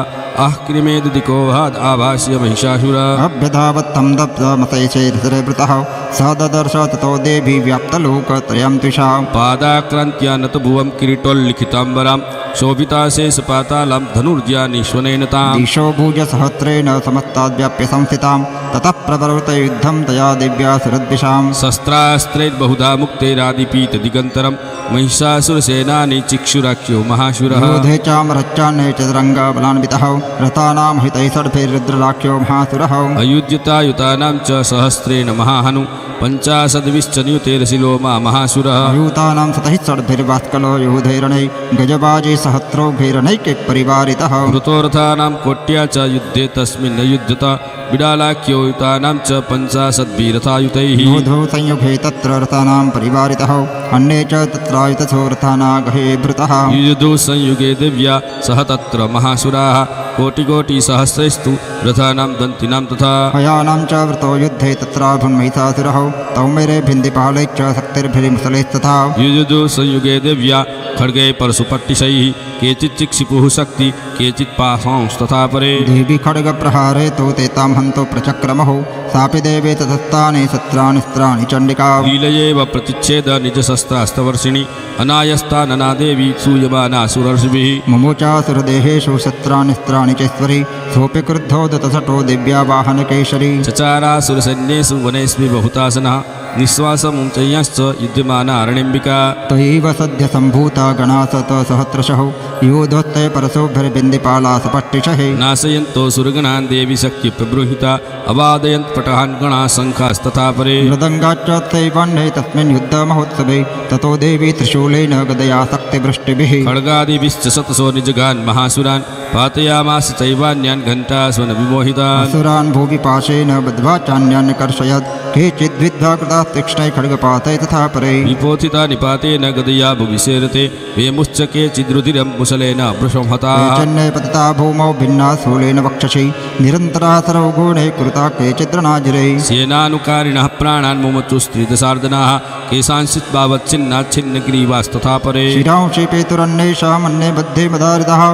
आह्क्रिमेदिकोहाद् आभाष्य महिषासुरा अभ्यधावत्तं दब्धमशैशैर्हृतः स ददर्श ततो देवी व्याप्तलोकत्रयं त्विषा पादाक्रान्त्या नतभुवं किरीटोल्लिखिताम्बरां शोभिताशेषपातालां धनुर्ज्यानीश्वनेन ताम् दिशो भुजसहस्रेण समस्ताद्व्याप्य संस्थितां ततः प्रवर्त युद्धं तया दिव्या सुरद्विषां शस्त्रास्त्रैर्बहुधा मुक्तैरादिपीतदिगन्तरं महिषासुरसेनानि चिक्षुराख्यो महासुरः योधे चामरच्चान्ये चतुरङ्गबलान्वितः रतानां हितैषड्भिर्रुद्रराख्यो महासुरः अयुध्यतायुतानां च सहस्रेण महाहनु पञ्चाशद्विश्चन्युतेरशिलोमा महासुरः यूतानां सतैषड्भिर्वात्कलो युधैरणे गजबाजे सहस्रोभिरनैके परिवारितः मृतोरथानां कोट्या च युद्धे तस्मिन् युध्यत बिडालाख्योयुतानां च पञ्चाशद्भिरथायुतैः योधौ संयुगे तत्र रथानां परिवारितः अन्ये च तत्रायुतथो रथानागहे भृतः युयुधौ संयुगे दिव्या सह तत्र महासुराः कोटिकोटिसहस्रैस्तु रथानां दन्तिनां तथा हयानां च वृतो युद्धे तत्राभुन्महिषासुरः तौमेरे भिन्दिपालैश्च शक्तिर्भिर्मुसलैस्तथा युयुधौ संयुगे दिव्या खड्गे परशुपट्टिशैः केचित् चिक्षिपुः शक्ति केचित् पाशंस्तथा परे देवी खड्गप्रहारे तु तेतां हन्तो प्रचक्रमहो सापि देवे ततस्तानि शस्त्राणि चण्डिका लीलयेव प्रतिच्छेद निजशस्त्रास्तवर्षिणि अनायस्तानना देवी सूयमानासुरर्षिभिः मुमुचासुरदेहेषु शस्त्राणि चैश्वरी सोऽपि क्रुद्धो दतसटो दिव्या वाहनकेशरी चचारासुरसैन्येषु वनेष्वि बहुतासनः निःश्वासमुञ्चय्यश्च युध्यमाना अरणिम्बिका तैव सद्य सम्भूता गणासत सहस्रशः योधोत्तय परशोभिर्बिन्दिपाला सपट्टिशः नाशयन्तो सुरगणान् देवी शक्ति प्रबृहिता अवादयन्त पटहान् गणाः शङ्खास्तथा परे मृदङ्गाच्च तैवन्ये तस्मिन् युद्धमहोत्सवे ततो देवी त्रिशूलेन गदया शक्तिवृष्टिभिः खड्गादिभिश्च शतशो निजगान् महासुरान् पातयामास चैवान्यान् घण्टास्वन विमोहितान् असुरान् भुवि पाशेन बद्ध्वा चान्यान् कर्षयत् केचिद्विद्धा कृताः तीक्ष्णैः खड्गपातैः तथा परे विपोथिता निपातेन गदया भुविसेरते वेमुश्च केचिद्रुधिरं मुसलेन वृषंहताः केचन्ये पतिता भूमौ भिन्ना शूलेन वक्षसि निरन्तराः सर्वगुणैः कृता केचिद्रणाजिरैः सेनानुकारिणः प्राणान् मुमुचुस्त्रिदशार्दनाः केशांश्चित् बावच्छिन्नाच्छिन्नग्रीवास्तथा परे शिरांशि पेतुरन्येषामन्ये बद्धे मदारितः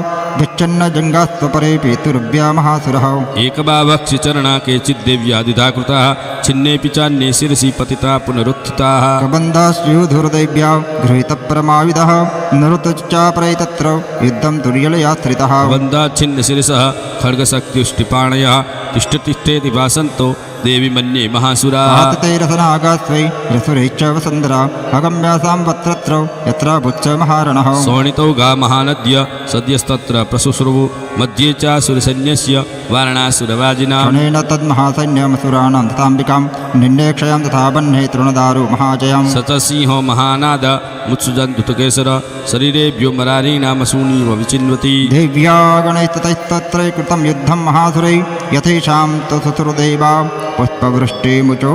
गच्छन्न जङ्गास्त्वपरे पेतुर्व्या महासुरः एकभावक्षिचरणा केचिद्देव्यादिधा कृताः छिन्नेऽपि चान्ये शिरसि पतिता पुनरुत्थिताः कबन्धास्यूधुर्दैव्या गृहीतपरमाविदः नरुतश्चापरे तत्र युद्धं तुर्यलयाश्रितः बन्धाच्छिन्नशिरसः खड्गशक्त्युष्टिपाणयः तिष्ठतिष्ठेति भासन्तो देवी मन्ये महासुरा आततैरसनागास्वै रसुरैश्च वसुन्धरा अगम्यासां वत्रत्रौ यत्र बुच्च महारणः सोणितौ गा महानद्य सद्यस्तत्र प्रशुश्रुवु मध्ये च सुरसैन्यस्य वारणासुरवाजिनां क्षणेन तद्महासैन्यमसुराणां तथाम्बिकां निन्नेक्षयं तथा बह्ने तृणदारु महाजयं स च सिंहो महानाद मुत्सुजन्तुकेसर शरीरेभ्यो मरारीणामसूनीव विचिन्वति देव्या गणैस्ततैस्तत्रै कृतं युद्धं महासुरै यथेषां तु सुसुरदेवा पुष्पवृष्टिमुचो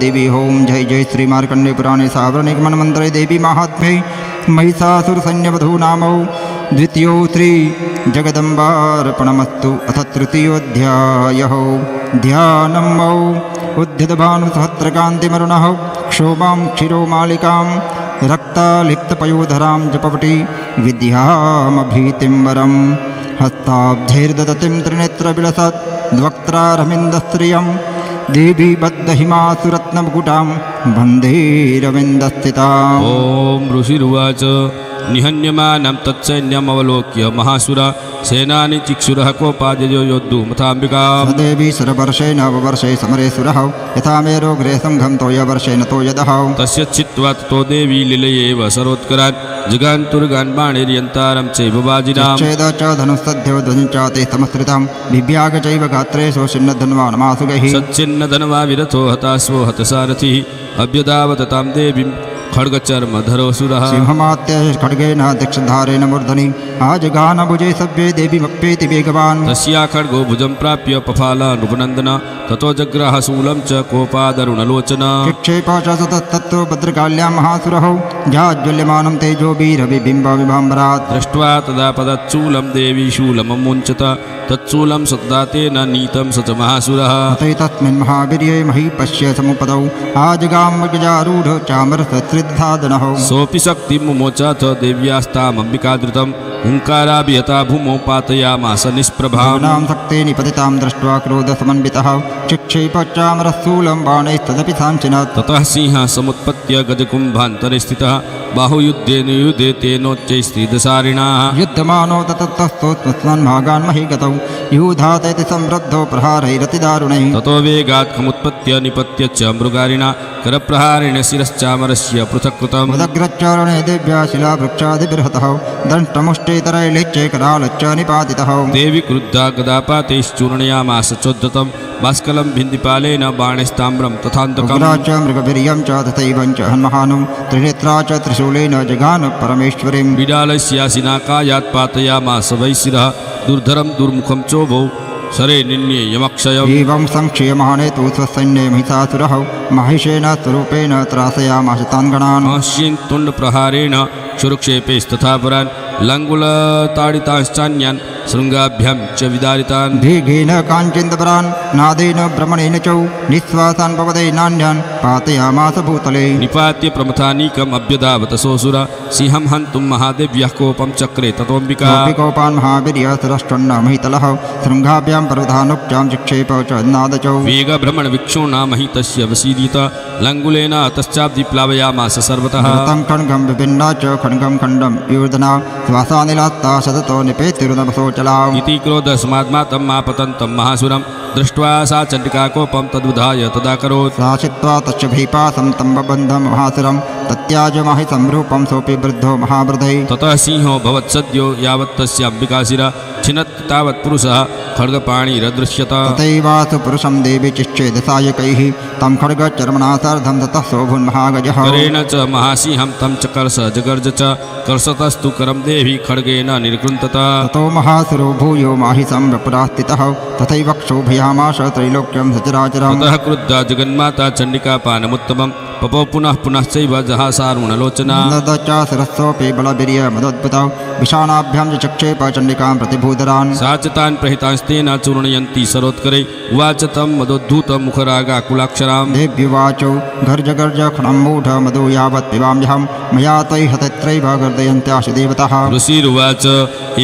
देवी हों जय जय श्रीमार्कण्डेयपुराणे सावरणिगमनमन्त्रे देवी माहात्म्ये महिषासुरसैन्यवधू नामौ द्वितीयो श्रीजगदम्बार्पणमस्तु अथ तृतीयोऽध्यायः ध्यानमौ उद्यतभानुसहस्रकान्तिमरुणः क्षोभां क्षीरोमालिकां रक्तालिप्तपयोधरां जपवटी विद्यामभीतिं वरं हस्ताब्धैर्ददतिं त्रिनेत्रविलसत् द्वक्त्रारविन्दस्त्रियं देवी बद्धहिमासुरत्नमुकुटां वन्दे रविन्दस्थिताम् ॐ ऋषिरुवाच निहन्यमानं तत्सैन्यमवलोक्य महासुर सेनानि चिक्षुरः कोपाजयो योद्धुमथाम्बिकाम् देवी शरवर्षेण ववर्षे समरे सुरः यथा मेरोग्रे संघं तोयवर्षेण तोयदः तस्य चित्वा ततो देवी लीलयेव सरोत्करान् जगान्तुर्गान् बाणैर्यन्तारं चैव वाजिनाम् चेद च धनुस्तद्यो ध्वनिञ्चाते समस्कृतं बिभ्याग चैव गात्रेषु छिन्नधन्वानमासुगैः सच्चिन्नधन्वा विरथो हताश्वो हतसारथिः अभ्यदावत तां देवीं खड्गचर्मधरोऽसुरः सिंहमात्य खड्गेन दक्षधारेण मूर्धनि आजगानभुजे सव्ये देवीमप्येति वेगवान् तस्या खड्गो भुजं प्राप्य पफालानुपनन्दन ततो जग्राह शूलं च कोपादरुणलोचन चिक्षेप च तत्तत्तो भद्रकाल्यां महासुरः जाज्वल्यमानं तेजोभिरविबिम्बविभाम्बरात् दृष्ट्वा तदा पदच्चूलं देवी शूलममुञ्चत तत्शूलं सतदा तेन नीतं स च महासुरः तस्मिन् महावीर्ये महीपश्य समुपतौ आजगामगजारूढ चामरसत्रिधादनः सोऽपि शक्तिमुमोचाथ देव्यास्तामम्बिकाधृतम् हुङ्काराभिहता भूमौ पातयामास निष्प्रभाम् भावनां शक्ते निपतितां दृष्ट्वा क्रोधसमन्वितः चिक्षेपच्चामरस्थूलं बाणैस्तदपि साञ्चिनत् ततः सिंहः समुत्पत्य गजकुम्भान्तरे स्थितः बाहुयुद्धेन युधे तेनोच्चैस्त्रिदशारिणाः युद्धमानो ततस्तोस्मस्मान् भागान् महीगतौ यूधातैति समृद्धो प्रहारैरतिदारुणैः ततो वेगात् खमुत्पत्य निपत्य च मृगारिणा करप्रहारेण शिरश्चामरस्य पृथक् कृतम् उदग्रच्चारणे देव्या शिलावृक्षादिबृहतः दंष्टमुष्टेतरैलिच्चे करालच्च निपातितः देवी क्रुद्धा गदापातैश्चूर्णयामास चोद्धतं बाष्कलं भिन्दिपालेन बाणैस्ताम्रं तथान्तकम् उग्रा च मृगवीर्यं च तथैवं च हन्महानं त्रिनेत्रा च त्रिशूलेन जगान परमेश्वरीं विडालस्यासिनाकायात् पातयामास वै शिरः दुर्धरं दुर्मुखं चोभौ शरे निन्ये यमक्षयम् एवं संक्षीयमाणे तु स्वसैन्ये महिषासुरः महिषेण स्वरूपेण त्रासयामास तान् गणान् महर्षीन् तुण्डप्रहारेण क्षुरक्षेपेस्तथा परान् लङ्गुलताडिताश्चान्यान् शृङ्गाभ्यां च विदारितान् भेगेन काञ्चिन्दपरान् नादेन भ्रमणेन च निःश्वासान् पवदे नान्यान् पातयामास भूतले निपात्य प्रमथानीकम् अभ्यधावत सोऽसुर सिंहं हन्तुं महादेव्याः कोपं चक्रे ततोऽम्बिका गोपीकोपान् महावीर्यसुरश्चण्ड महितलः शृङ्गाभ्यां पर्वतानुक्त्यां चिक्षेप च नादचौ वेगभ्रमणविक्षुणा महितस्य वसीदित लङ्गुलेन तश्चाब्दि प्लावयामास सर्वतः तं खड्गं विभिन्ना च खड्गं खण्डं योजना श्वासानिलात्ता सततो निपेतिरुदवसोचला इति क्रोधस्माद्मातं मापतन्तं महासुरं दृष्ट्वा सा चण्डिका कोपं तदुधाय तदाकरोत् सा चित्वा तस्य भीपासं तं बबन्धं महासुरं तत्याजमाहि संरूपं सोऽपि वृद्धो महावृधै ततः सिंहो भवत्सद्यो यावत् तस्य अम्बिकाशिर छिनत् तावत् पुरुषः खड्गपाणिरदृश्यत तथैवासु पुरुषं देवी चिच्छेदसायकैः तं खड्गचर्मणा सार्धं ततः शोभुन्महागजः करेण च महासिंहं तं च कर्ष जगर्ज च कर्षतस्तु करं देवी खड्गेन निर्कृन्तत ततो महासुरो भूयो माहिसं वपुरास्थितः तथैव क्षोभयामाश त्रैलोक्यं सचराचरम् ततः क्रुद्धा जगन्माता चण्डिकापानमुत्तमं पपौ पुनः पुनश्चैव जहासारुणलोचना नदचाशिरस्सोऽपि बलवीर्यमदद्भुतौ विषाणाभ्यां च चक्षेप चण्डिकां प्रतिभूधरान् सा च तान् प्रहितास्तेन चूर्णयन्ती सरोत्करे उवाच तं मदोद्धूतमुखरागाकुलाक्षरां देव्युवाचौ गर्ज गर्ज खणं मूढ मधु यावत् पिबाम्यहं मया तैः तत्रैव गर्दयन्त्याशु देवतः ऋषिरुवाच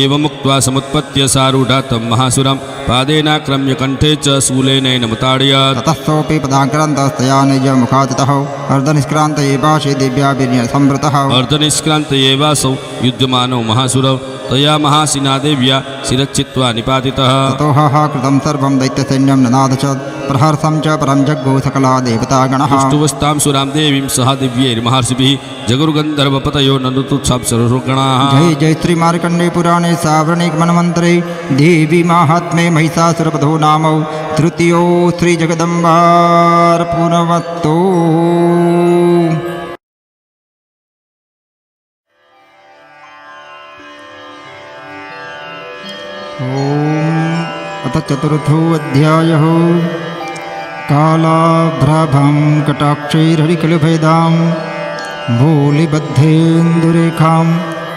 एवमुक्त्वा समुत्पत्य सारूढा तं महासुरं पादेनाक्रम्य कण्ठे च शूलेनैनमुताडयत् ततः सोऽपि पदाक्रान्तस्तया निजमुखातितः अर्धनिष्क्रान्त एवाशे दिव्याभिर्यसंवृतः अर्धनिष्क्रान्त एवासौ युध्यमानो महासुरः महासुरौ तया महासिना देव्या शिरच्छित्वा निपातितः ततो कृतं सर्वं दैत्यसैन्यं ननाद च प्रहर्षं च परं जग्गो सकला देवतागणः तुष्टुवस्तां सुरां देवीं सह दिव्यैर्महर्षिभिः जगुर्गन्धर्वपतयो नन्दुतुत्साप्सरुगणाः। जय जय श्री मार्कण्डे पुराणे सावर्णिकमन्वन्तरे देवी माहात्म्ये महिषासुरवधो नामौ तृतीयो श्रीजगदम्बार्पणमस्तु। अथ चतुर्थोऽध्यायः कालाभ्राभं कटाक्षैररिकलभेदां भूलिबद्धेन्दुरेखां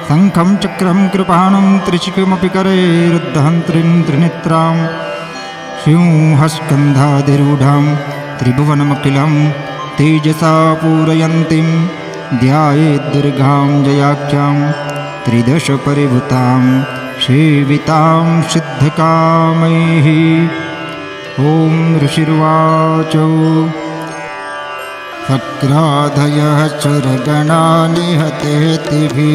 शङ्खं चक्रं कृपाणं त्रिशिखमपि करे रुद्धहन्त्रीं त्रिनेत्रां सिंहस्कन्धाधिरूढां त्रिभुवनमखिलं तेजसा पूरयन्तीं ध्यायेद्दुर्गां जयाख्यां त्रिदशपरिभूतां सेवितां सिद्धकामैः। ॐ ऋषिर्वाच शक्राधयः सुरगणा निहतेतिभिः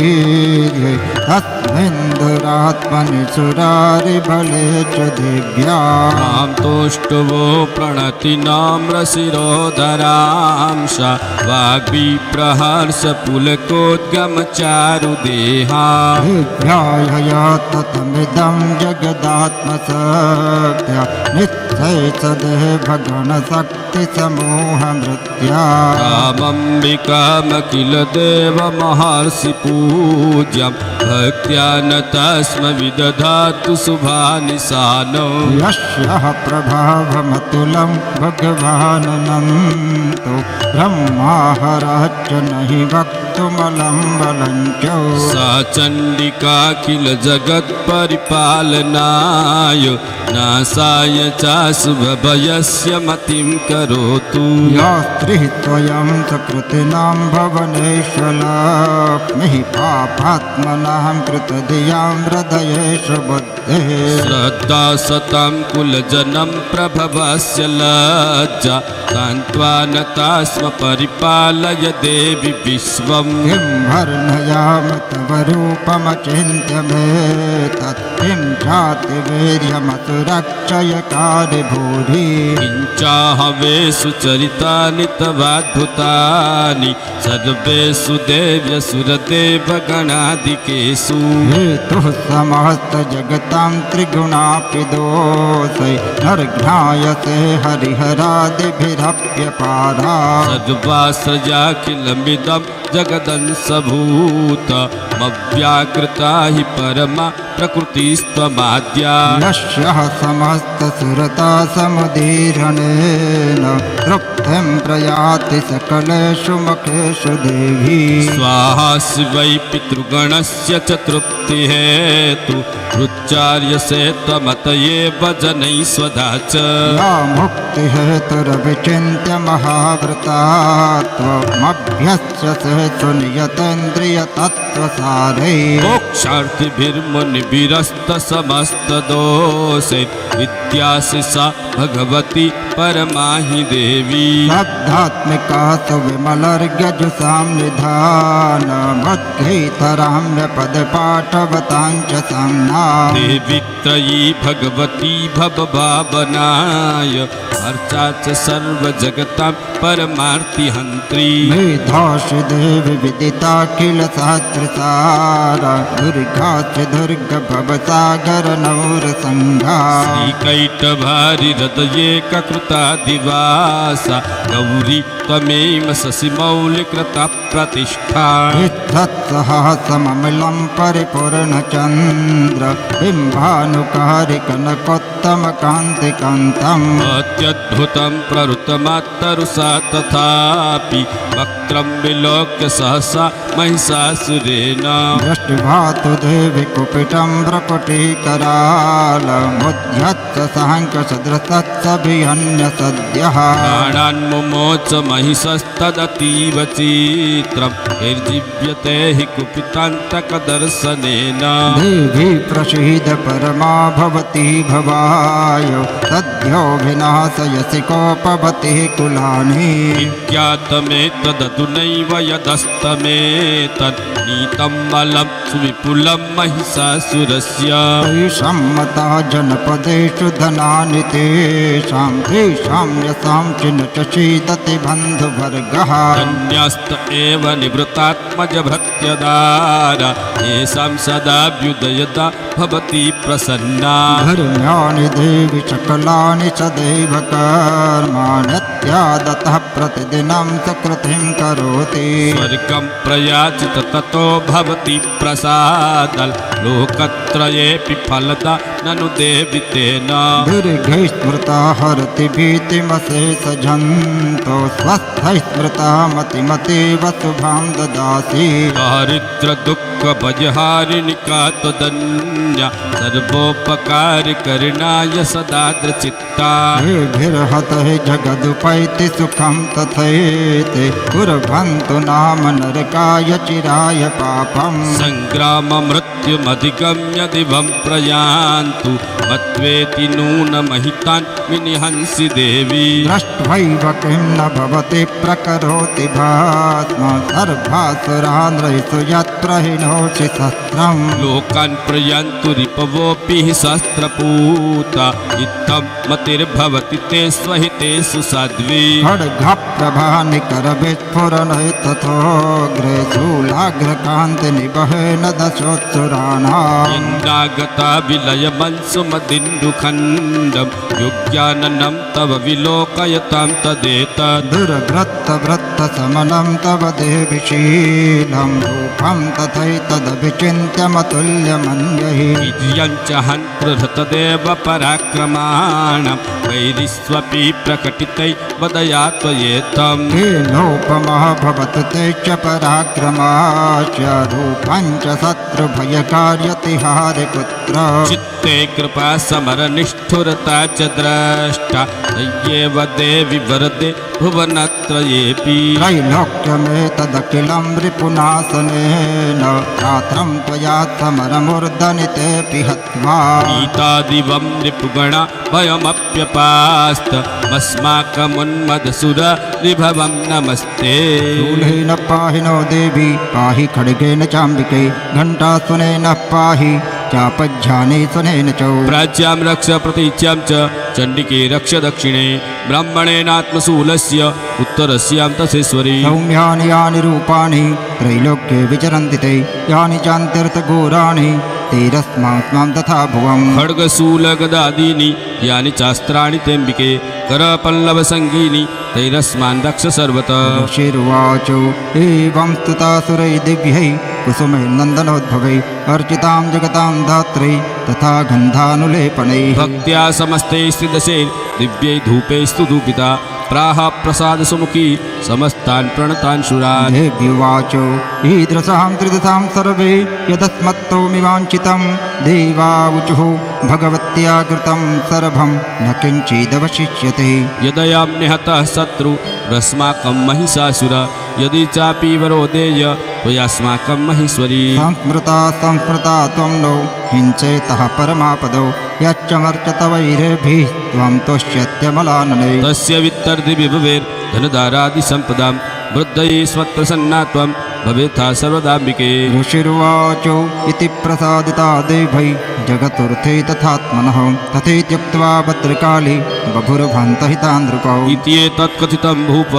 तस्मिन् दुरात्मनि सुरारिबले च देव्या मां तोष्टुवो प्रणतिनाम्रशिरोधरां स वाग्विप्रहर्षपुलकोद्गमचारुदेहा देव्याहया ततमिदं जगदात्मशक्त्या निश्चय सदेह भगवनशक्तिसमूहमृत्या कामम्बिकामखिल देवमहर्षि पूज्यं भक्त्या न तस्म विदधातु शुभानिशानौ यस्यः प्रभावमतुलं भगवाननन्तो ब्रह्माहरश्च न हि वक्तुमलं बलं च सा चण्डिका किल जगत्परिपालनाय नासाय च शुभभयस्य मतिं करोतु या स्त्रीः त्वयं सकृतिनां भवनेश्वलक्ष्मीः पापात्मनां कृतधियां हृदयेश बुद्धेः श्रद्धा सतां कुलजनं प्रभवस्य लज्जा कान्त्वा न तास्म परिपालय देवि विश्वम् किं वर्णयाम तव रूपमचिन्त्य मे तत्किं चातिवीर्यमसुरक्षयकारि भूरि किञ्चाहवेषु चरितानि तवाद्भुतानि सर्वेषु देव्यसुरदेवगणादिकेषु हेतुः समस्तजगतां त्रिगुणापि दोषै नर्घ्नायसे हरिहरादिभिरप्यपारा सर्वाश्रयाखिलमिदं जगदंशभूतमव्याकृता हि परमा प्रकृतिस्त्वमाद्या यस्यः समस्तसुरता समुदीरणेन तृप्तिं प्रयाति सकलेषु मुखेषु देवी स्वाहा शिवै पितृगणस्य च तृप्तिहेतु रुच्चार्यसे त्वमतयेव जनैः स्वधा च या मुक्तिहेतुरविचिन्त्य महाव्रता त्वमभ्यस्यसे सुनियतेन्द्रियतत्त्वसारै मोक्षार्थिभिर्मुनिभिरस्तसमस्तदोषै विद्यासि सा भगवती परमा हि देवी शब्दात्मिका सुविमलर्गजुषां निधानमद्गीतराम्यपदपाठवतां च साम्ना देवी त्रयी भगवती भवभावनाय अर्चा च सर्वजगतां परमार्तिहन्त्री मेधासि देवी विदिता किल सहस्रसारा दुर्गा च दुर्ग भवसागरनौरसङ्घा श्रीकैटभारिहृदये ककृता दिवासा गौरी त्वमेव शशिमौलिकृता प्रतिष्ठा विद्धत्सहस्रममिलं परिपूर्णचन्द्र बिम्बानुकारिकनकोत्तमकान्तिकान्तम् अत्यद्भुतं प्रवृतमात्तरुषा तथापि वक्त्रं विलोक्य सहसा महिषासुरेण दृष्ट्वा तु देवि कुपितं भ्रकुटीकरालमुद्यत्स साङ्कसदृशत्सभिहन्य सद्यः प्राणान्मुमोच महिषस्तदतीव चित्रं निर्जीव्यते हि कुपितान्तकदर्शनेन देवी प्रसीद परमा भवती भवाय सद्यो विनाशयसि कोपवती कुलानि विज्ञातमेतदधुनैव यदस्तमेतत् नीतं बलं सुविपुलं महिषासुरस्य सम्मता जनपदेषु धनानि तेषां तेषां यसां चिन च शीदति बन्धुवर्गः धन्यस्त एव निवृत्तात्मजभृत्यदार येषां सदाभ्युदयता भवति प्रसन्ना धर्म्याणि देवि सकलानि सदैव कर्माण्यत्यादतः प्रतिदिनं सुकृतिं करोति स्वर्गं प्रयाचित ततो भवति प्रसादं लोकत्रयेऽपि फलदा ननु देवि तेन दीर्घै स्मृता हरति भीतिमशेषजन्तो स्वस्थै स्मृता मतिमतीव शुभां ददासि दारिद्र्यदुःखभयहारिणिका त्वदन्या सर्वोपकारकरणाय सदाद्रचित्ता येभिर्हतः जगदुपैति सुखं तथैते कुर्वन्तु नाम नरकाय चिराय पापम् सङ्ग्राममृत्युमधिगम्य दिवं प्रयान्तु मत्वेति नूनमहितान् विनिहंसि देवी दृष्ट्वैव किं न भवति प्रकरोति भास्म सर्वासुरान्रयिषु यत्प्रहिणोषि शस्त्रम् लोकान् प्रयान्तु रिपवोऽपि हि सहस्रपूता इत्थं मतिर्भवति ते स्वहितेषु साध्वी खड्गप्रभानिकरविस्फुरणै तथोऽग्रे शूलाग्रकान्ति निबहेन दशोत्सुराणाम् इन्द्रागता विलयमंसुमदिन्दुखण्डं योग्याननं तव विलोकयतां तदेतत् दुर्वृत्तवृत्तसमनं तव देवि शीलं रूपं तथैतदभिचिन्त्यमतुल्यमन्यैः विजयं च हन्तृहृतदेव पराक्रमाणं वैरिष्वपि प्रकटितै वदया त्वयेतं केनोपमः भवतु ते च पराक्रमाश्च रूपं च शत्रुभयकार्यतिहारिपुत्र चित्ते कृपा समरनिष्ठुरता च द्रष्टा तय्येव देवि वरदे भुवनत्रयेऽपि त्रैलोक्यमेतदखिलं रिपुनाशनेन रात्रं त्वया समरमूर्धनितेऽपि हत्वा गीतादिवं रिपुगणा भयमप्यपास्त अस्माकमुन्मदसुर विभवं नमस्ते शूलेन पाहि नो देवी पाहि खड्गेन चाम्बिके घण्टासुनेन पाहि चापज्झाने सुनेन च प्राच्यां रक्ष प्रतीच्यां च चण्डिके रक्ष दक्षिणे ब्राह्मणेनात्मशूलस्य उत्तरस्यां तथेश्वरी सौम्यानि यानि रूपाणि त्रैलोक्ये विचरन्ति ते यानि चान्त्यर्थघोराणि तैरस्मां तथा भुवम् खड्गशूलगदादीनि यानि चास्त्राणि तेऽम्बिके करपल्लवसङ्गीनि तैरस्मान् रक्ष सर्वतः ऋषिर्वाच एवं स्तुतासुरै दिव्यै कुसुमै नन्दनोद्भवै अर्चितां जगतां धात्रै तथा गन्धानुलेपनैः भक्त्या समस्तैस्त्रिदशे दिव्यै धूपैस्तु धूपिता प्राह प्रसादसुमुखी समस्तान् प्रणतान् शुरान् देव्युवाच ईदृशां त्रिदशां सर्वे यदस्मत्तोमिवाञ्छितं देवावुचुः भगवत्या कृतं सर्वं न किञ्चिदवशिष्यते यदयां निहतः शत्रु रस्माकं महिषासुर यदि चापि वरोदेय त्वयास्माकं महेश्वरी संस्मृता त्वं नो हिंसेतः परमापदौ यच्च मर्चत वैरेभिः त्वं तुष्यत्यमलाननै तस्य वित्तर्दि विभवेर्धनधारादिसम्पदां वृद्धये स्वत्प्रसन्ना त्वं भवेथा सर्वदाम्बिके ऋषिर्वाच इति प्रसादिता देवै जगतुर्थे तथात्मनः तथेत्युक्त्वा भद्रकाली बभुर्भान्तहिता नृपौ इत्येतत्कथितं भूप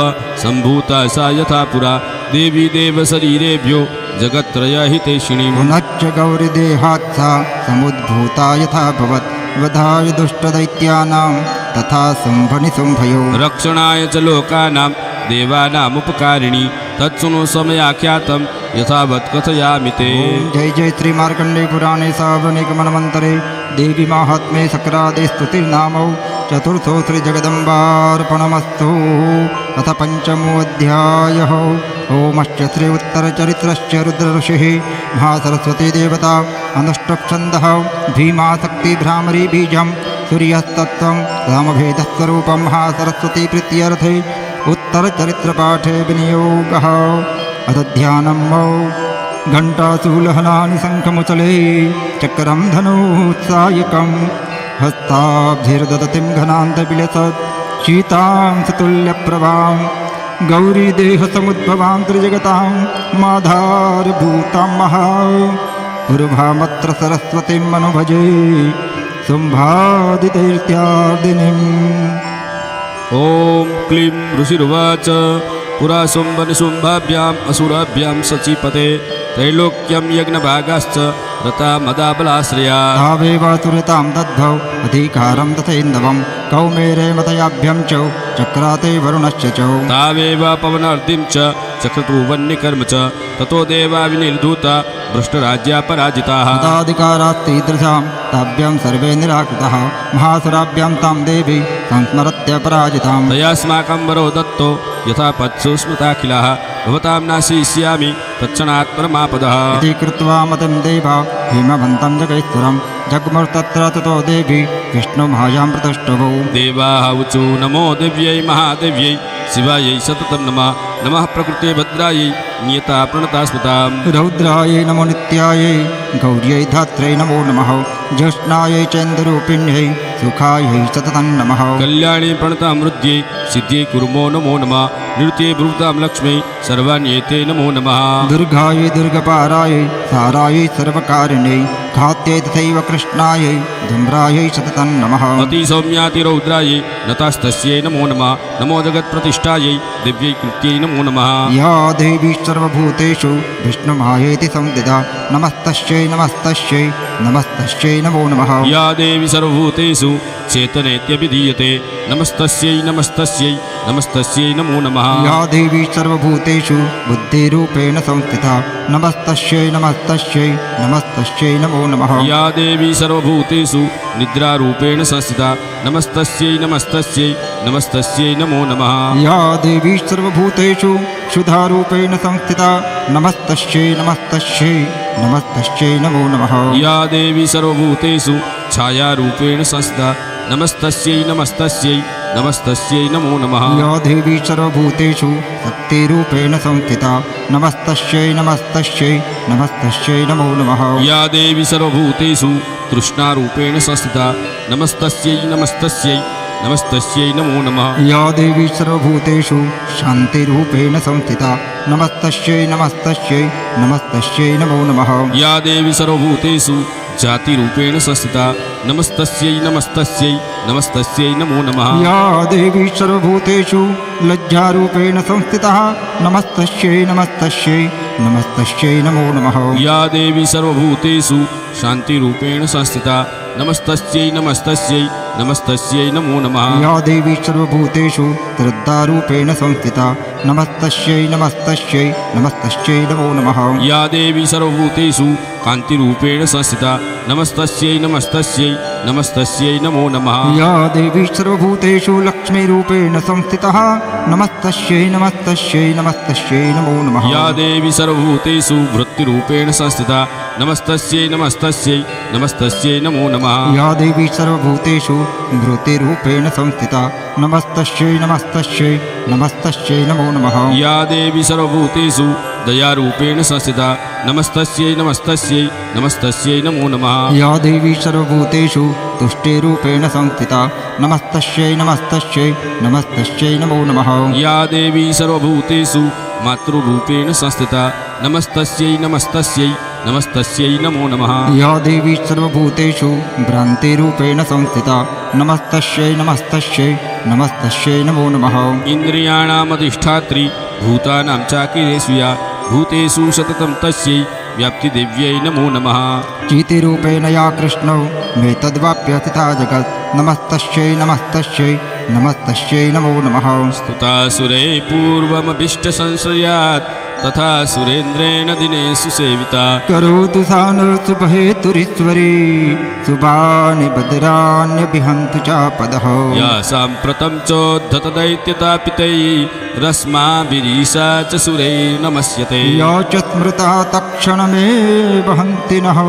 सम्भूता सा यथा पुरा देवी देवशरीरेभ्यो जगत्त्रयहितैषिणीं पुनश्च गौरीदेहात्सा समुद्भूता यथा भवत् वधाय दुष्टदैत्यानां तथा शुम्भनिशुम्भयो रक्षणाय च लोकानां देवानामुपकारिणी तत्सुनो समयाख्यातं यथावत् कथयामि ते जय जय श्री मार्कंडे पुराणे सावर्णिकमन्वन्तरे देवी माहात्म्ये सक्रादे स्तुतिर्नामौ चतुर्थो श्री जगदम्बार्पणमस्तु अथ पंचमोऽध्यायः ओमश्च श्री उत्तरचरित्रश्च रुद्रऋषिः महासरस्वती देवता अनुष्टुप्छन्दः भीमाशक्ति भ्रामरी बीजं सूर्यस्तत्त्वं रामभेदस्वरूपं महासरस्वती प्रीत्यर्थे उत्तरचरित्रपाठे विनियोगः अथ ध्यानं मौ घण्टाशूलहलानि शङ्खमुचले चक्रं धनुत्सायकं हस्ताब्धिर्दधतिं घनान्तविलसत् शीतां सतुल्यप्रभां गौरीदेहसमुद्भवां त्रिजगतां माधारभूतां महा पूर्वामत्र सरस्वतीं मनुभजे शुम्भादिदैत्यादिनीम्। ॐ क्लीं ऋषिरुवाच पुरा शुम्भनिशुम्भाभ्याम् असुराभ्यां सचीपते त्रैलोक्यं यज्ञभागाश्च रता मदाबलाश्रया तावेवासुरतां दद्भौ अधिकारं तथैन्दवं कौमेरे मतयाभ्यं च चक्राते वरुणस्य च तावेव पवनार्दिं च चक्रतु वन्यकर्म च ततो देवा विनिर्धूता भ्रष्टराज्या पराजिताः ताधिकारास्तीदृशां ताभ्यां सर्वे निराकृतः महासुराभ्यां तां देवी संस्मरत्य पराजितां तयास्माकं वरो दत्तो यथा पत्सु स्मृताखिलाः भवतां नाशयिष्यामि तत्क्षणात् परमापदः इति कृत्वा मतिं देवा हिमवन्तं जगैश्वरं जग्मुर्तत्र ततो देवी विष्णुमायां प्रतष्टुभौ देवाः ऊचु नमो दिव्यै महादेव्यै शिवायै सततं नमः नमः प्रकृते भद्रायै नियता प्रणता स्मृताम् रौद्रायै नमो नित्यायै गौर्यै धात्र्यै नमो नमः ज्येष्ठायै चैन्द्ररूपिण्यै सुखायै सततं नमः कल्याणी प्रणता मृद्यै सिद्ध्यै कुर्मो नमो नमः नृत्ये ब्रूतां लक्ष्मै सर्वाण्येते नमो नमः दुर्गायै दुर्गपारायै सारायै सर्वकारिण्यै खात्यै तथैव कृष्णायै धूम्रायै सततं नमः अतिसौम्यातिरौद्रायै नतास्तस्यै नमो नमः नमो जगत्प्रतिष्ठायै दिव्यै कृत्यै नमो नमः या देवी सर्वभूतेषु विष्णुमायेति संविदा नमस्तस्यै नमस्तस्यै नमस्तस्यै नमो नमः या देवी सर्वभूतेषु चेतनेत्यभिधीयते नमस्तस्यै नमस्तस्यै नमस्तस्यै नमो नमः या देवी सर्वभूतेषु बुद्धिरूपेण संस्थिता नमस्तस्यै नमस्तस्यै नमस्तस्यै नमो नमः या देवी सर्वभूतेषु निद्रारूपेण संस्थिता नमस्तस्यै नमस्तस्यै नमस्तस्यै नमो नमः या देवी सर्वभूतेषु क्षुधारूपेण संस्थिता नमस्तस्यै नमस्तस्यै नमस्तस्यै नमो नमः या देवी सर्वभूतेषु छायारूपेण संस्थिता नमस्तस्यै नमस्तस्यै नमस्तस्यै नमो नमः या देवी सर्वभूतेषु शक्तिरूपेण संस्थिता नमस्तस्यै नमस्तस्यै नमस्तस्यै नमो नमः या देवी सर्वभूतेषु तृष्णारूपेण संस्थिता नमस्तस्यै नमस्तस्यै नमस्तस्यै नमो नमः या देवी सर्वभूतेषु शान्तिरूपेण संस्थिता नमस्तस्यै नमस्तस्यै नमस्तस्यै नमो नमः या देवी सर्वभूतेषु जातिरूपेण संस्थिता नमस्तस्यै नमस्तस्यै नमस्तस्यै नमो नमः या देवी सर्वभूतेषु लज्जारूपेण संस्थिता नमस्तस्यै नमस्तस्यै नमस्तस्यै नमो नमः या देवी सर्वभूतेषु शान्तिरूपेण संस्थिता नमस्तस्यै नमस्तस्यै नमस्तस्यै नमो नमः या देवी सर्वभूतेषु श्रद्धारूपेण संस्थिता नमस्तस्यै नमस्तस्यै नमस्तस्यै नमो नमः या देवी सर्वभूतेषु कान्तिरूपेण संस्थिता नमस्तस्यै नमस्तस्यै नमस्तस्यै नमो नमः या देवी सर्वभूतेषु लक्ष्मीरूपेण संस्थिता नमस्तस्यै नमस्तस्यै नमस्तस्यै नमो नमः या देवी सर्वभूतेषु वृत्तिरूपेण संस्थिता नमस्तस्यै नमस्तस्यै नमस्तस्यै नमो नमः या देवी सर्वभूतेषु घृतिरूपेण संस्थिता नमस्तस्यै नमस्तस्यै नमस्तस्यै नमो नमः या देवी सर्वभूतेषु दयारूपेण संस्थिता नमस्तस्यै नमस्तस्यै नमस्तस्यै नमो नमः या देवी सर्वभूतेषु तुष्टिरूपेण संस्थिता नमस्तस्यै नमस्तस्यै नमस्तस्यै नमो नमः या देवी सर्वभूतेषु मातृरूपेण संस्थिता नमस्तस्यै नमस्तस्यै नमस्तस्यै नमो नमः या देवी सर्वभूतेषु भ्रान्तिरूपेण संस्थिता नमस्तस्यै नमस्तस्यै नमस्तस्यै नमो नमः इन्द्रियाणामधिष्ठात्री भूतानां चाकिरेषु या भूतेषु सततं तस्यै व्याप्तिदेव्यै नमो नमः चीतिरूपेण या कृष्णौ मे तद्वाप्यथिता जगत् नमस्तस्यै नमस्तस्यै नमस्तस्यै नमो नमः स्तुतासुरे पूर्वमभीष्टसंश्रयात् तथा सुरेन्द्रेण दिनेषु सेविता करोतु सानुसुभहेतुरीश्वरी शुभानि भद्राण्यभिहन्तु चापदः या साम्प्रतं चोद्धतदैत्यतापितै रश्माभिरीशा च सुरै नमस्यते या च स्मृता तत्क्षणमेव हन्ति नः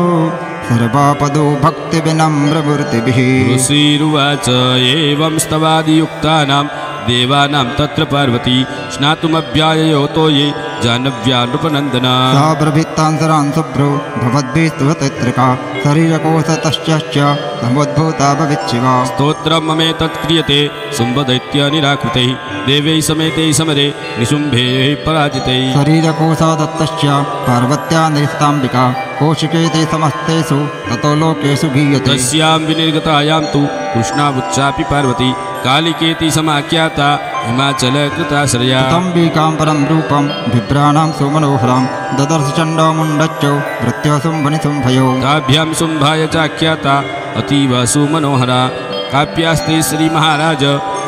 सर्वापदो भक्तिविनम्रमूर्तिभिः ऋषिरुवाच एवं स्तवादियुक्तानां देवानां तत्र पार्वती स्नातुमभ्याययोतो ये जानव्या नृपनन्दना सा ब्रवीत्तान्सरान् शुभ्रो भवद्भिस्तुवतैत्रिका शरीरकोशतश्च समुद्भूता भविष्यवा स्तोत्रं ममेतत् क्रियते शुम्भदैत्यनिराकृतैः देवैः समेतैः समरे निशुम्भैः पराजितैः शरीरकोशादत्तश्च पार्वत्या निस्ताम्बिका कोशिके ते समस्तेषु ततो लोकेषु गीयते तस्यां विनिर्गतायां तु कृष्णावुच्चापि पार्वती कालिकेति समाख्याता हिमाचलकृताश्रया तम्बिकां परं रूपं बिभ्राणां सुमनोहरां ददर्श चण्डमुण्डश्च भृत्यशुम्भनिशुम्भयो ताभ्यां शुम्भाय चाख्याता अतीव सुमनोहरा काप्यास्ते श्रीमहाराज